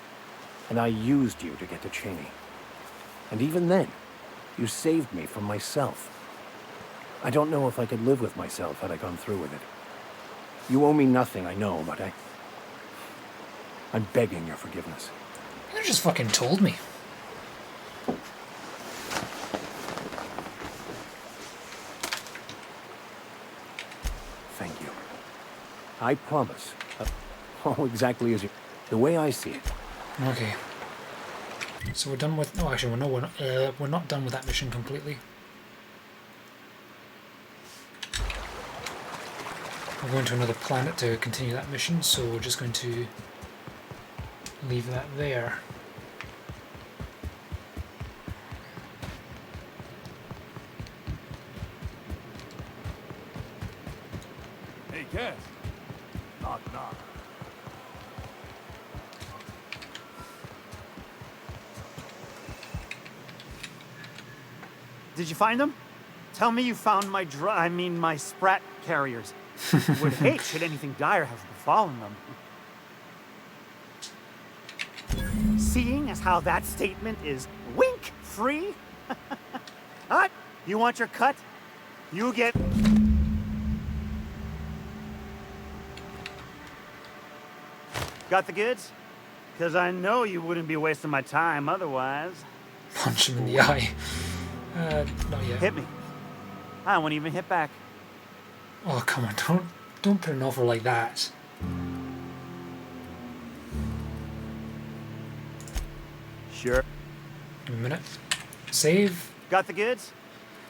and I used you to get to Cheney. And even then, you saved me from myself. I don't know if I could live with myself had I gone through with it. You owe me nothing, I know, but I'm begging your forgiveness. You just fucking told me. Thank you. I promise. Oh, exactly as you... The way I see it. Okay. So we're done with... Oh, actually, we're not done with that mission completely. We're going to another planet to continue that mission, so we're just going to leave that there. Hey, Cass. Knock, knock. Did you find them? Tell me you found my my sprat carriers. Would hate should anything dire have befallen them. Seeing as how that statement is wink-free? What? You want your cut? You get... Got the goods? Because I know you wouldn't be wasting my time otherwise. Punch him in the eye. Not yet. Hit me. I won't even hit back. Oh, come on, don't put an offer like that. Sure. Give me a minute. Save. Got the goods?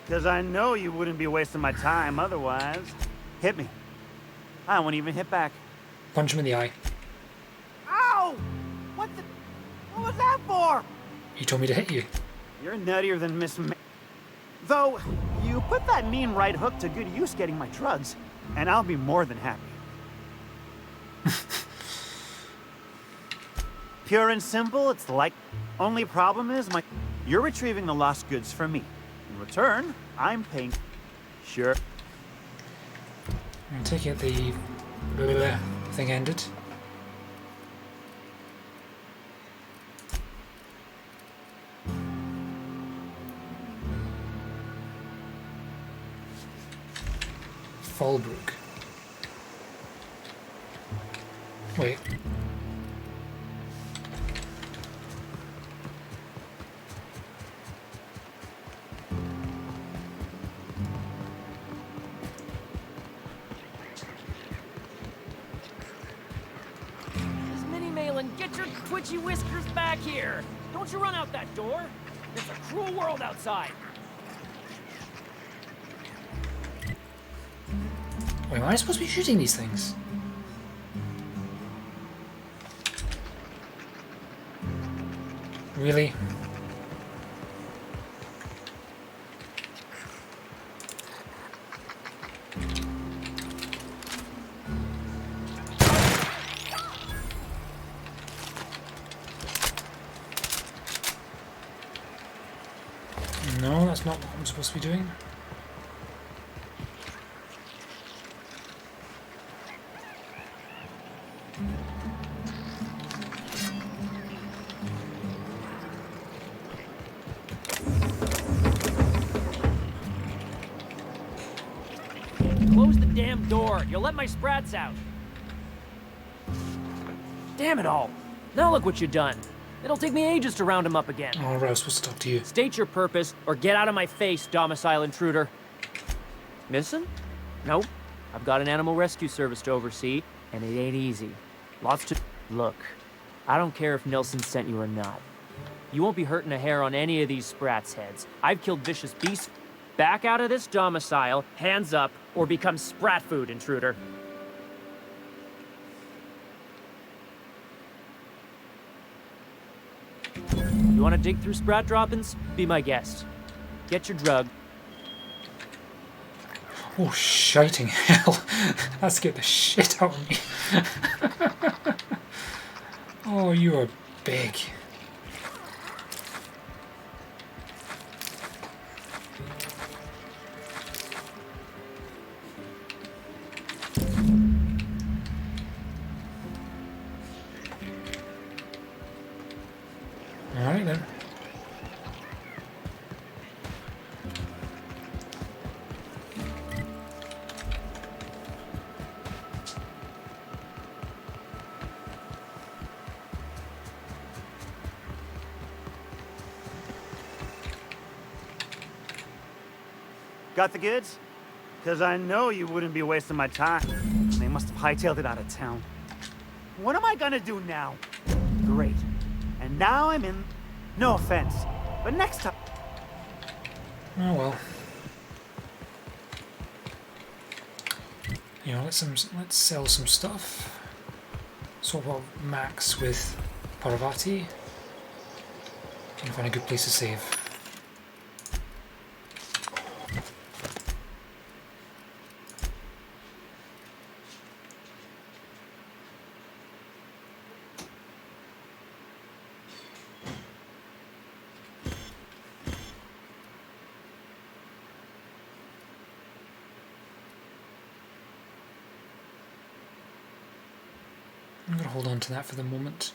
Because I know you wouldn't be wasting my time otherwise. Hit me. I won't even hit back. Punch him in the eye. Ow! What was that for? He told me to hit you. You're nuttier than Miss Though, you put that mean right hook to good use getting my drugs, and I'll be more than happy. Pure and simple, it's like... Only problem is, you're retrieving the lost goods for me. In return, I'm paying... Sure. I'm taking it the... thing ended. Fallbrook. Wait. Mini Malin, get your twitchy whiskers back here! Don't you run out that door! It's a cruel world outside! Wait, am I supposed to be shooting these things? Really? No, that's not what I'm supposed to be doing. damn door. You'll let my sprats out. Damn it all. Now look what you've done. It'll take me ages to round him up again. Oh, right, I was supposed to talk to you. State your purpose, or get out of my face, domicile intruder. Missing? Nope. I've got an animal rescue service to oversee, and it ain't easy. Lots to... Look, I don't care if Nelson sent you or not. You won't be hurting a hair on any of these sprats' heads. I've killed vicious beasts. Back out of this domicile, hands up, or become sprat food, intruder. You want to dig through sprat droppings? Be my guest. Get your drug. Oh, shiting hell. That scared the shit out of me. Oh, you are big. Alright then. Got the goods? Because I know you wouldn't be wasting my time. They must have hightailed it out of town. What am I gonna do now? Great. And now I'm in... No offense, but next time... Oh well. You know, let's sell some stuff. Swap out Max with Parvati. And find a good place to save. I'm going to hold on to that for the moment.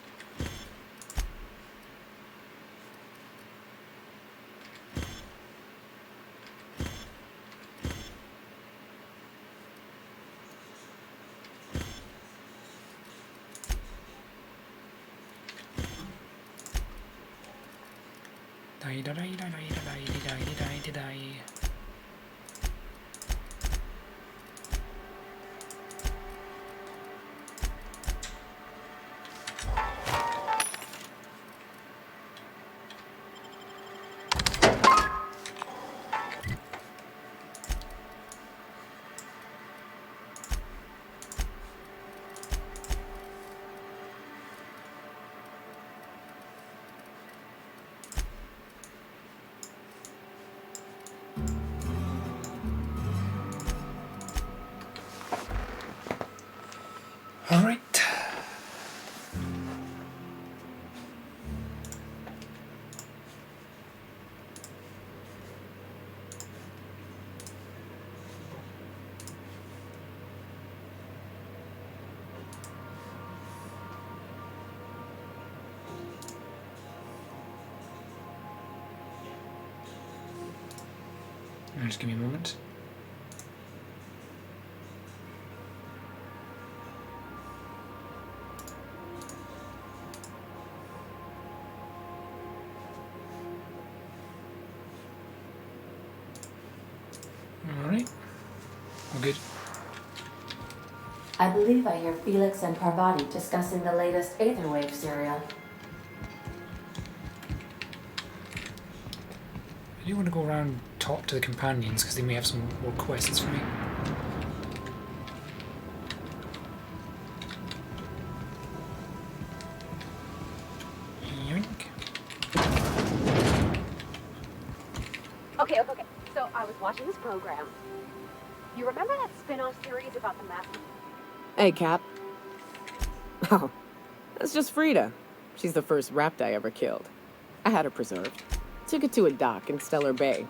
All right. Just give me a moment. Alright. We're good. I believe I hear Felix and Parvati discussing the latest Aetherwave serial. I do want to go around and talk to the companions because they may have some more quests for me. Yoink. Okay. So I was watching this program. You remember that spin-off series about the master? Hey, Cap. Oh, that's just Frida. She's the first rapt I ever killed. I had her preserved. Took it to a dock in Stellar Bay.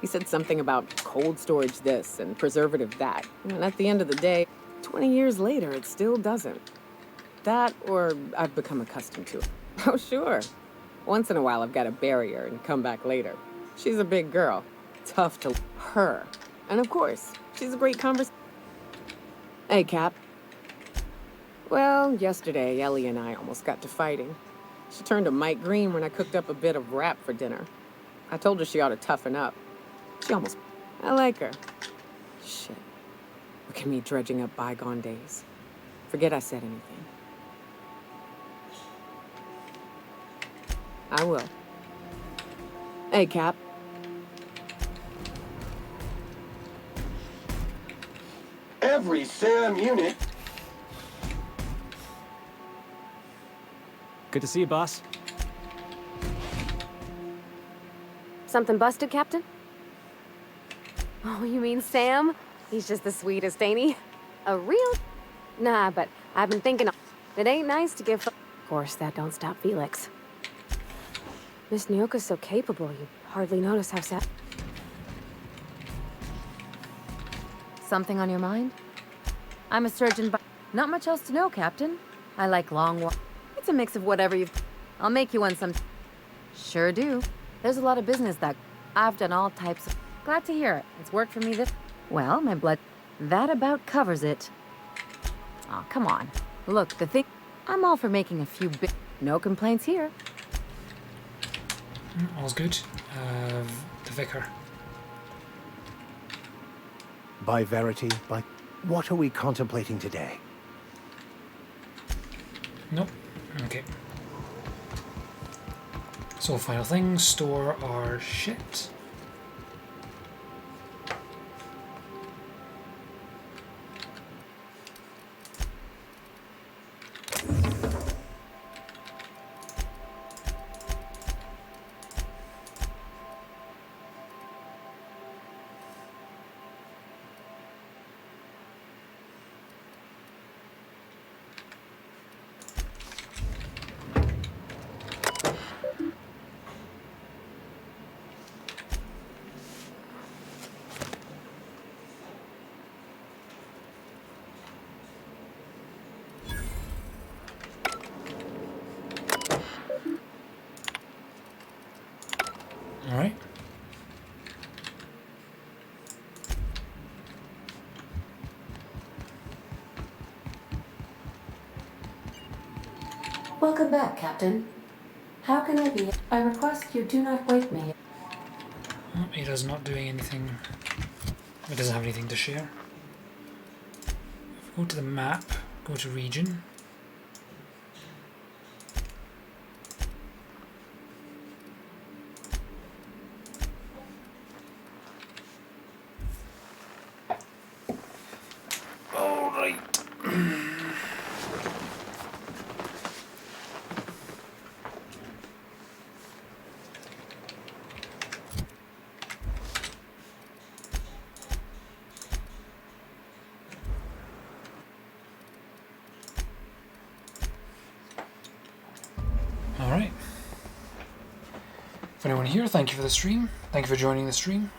He said something about cold storage this and preservative that. And at the end of the day, 20 years later, it still doesn't. That, or I've become accustomed to it. Oh, sure. Once in a while, I've got to bury her and come back later. She's a big girl. Tough to her. And of course, she's a great Hey, Cap. Well, yesterday, Ellie and I almost got to fighting. She turned to Mike Green when I cooked up a bit of wrap for dinner. I told her she ought to toughen up. She almost... I like her. Shit. Look at me dredging up bygone days. Forget I said anything. I will. Hey, Cap. Every SAM unit. Good to see you, boss. Something busted, Captain? Oh, you mean Sam? He's just the sweetest, ain't he? A real... Nah, but I've been thinking... It ain't nice to give... Of course, that don't stop Felix. Miss Nyoka's so capable, you hardly notice how sad... Something on your mind? I'm a surgeon, but not much else to know, Captain. I like long walks. It's a mix of whatever you've... I'll make you one some... Sure do. There's a lot of business that... I've done all types of... Glad to hear it. It's worked for me this... Well, my blood... That about covers it. Oh, come on. Look, the thing... I'm all for making a few big... No complaints here. All's good. The vicar. By Verity, by... What are we contemplating today? Nope. Okay. So, final thing, store our shit. Alright. Welcome back, Captain. How can I be? I request you do not wake me. Oh, he is not doing anything. He doesn't have anything to share. If we go to the map, go to region. Alright. For anyone here, thank you for the stream. Thank you for joining the stream.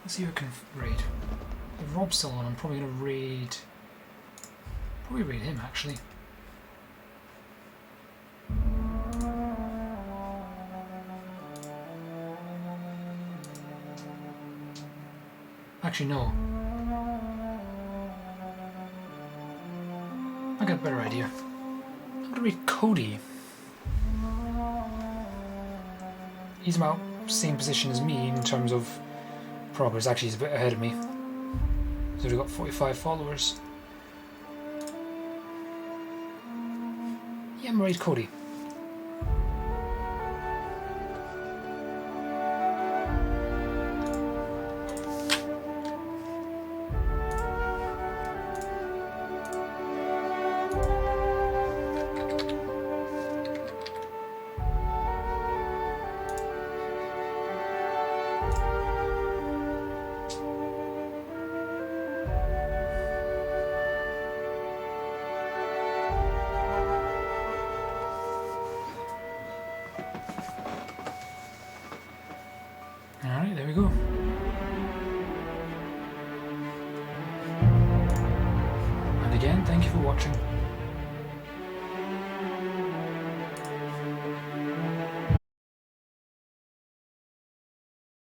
Let's see who I can raid. If Rob's still on, I'm probably going to raid... Probably raid him, actually. Actually, no. I got a better idea. I'm going to raid Cody. He's about same position as me in terms of progress. Actually, he's a bit ahead of me. So we've got 45 followers. Yeah, I'm raid Cody. Alright, there we go. And again, thank you for watching.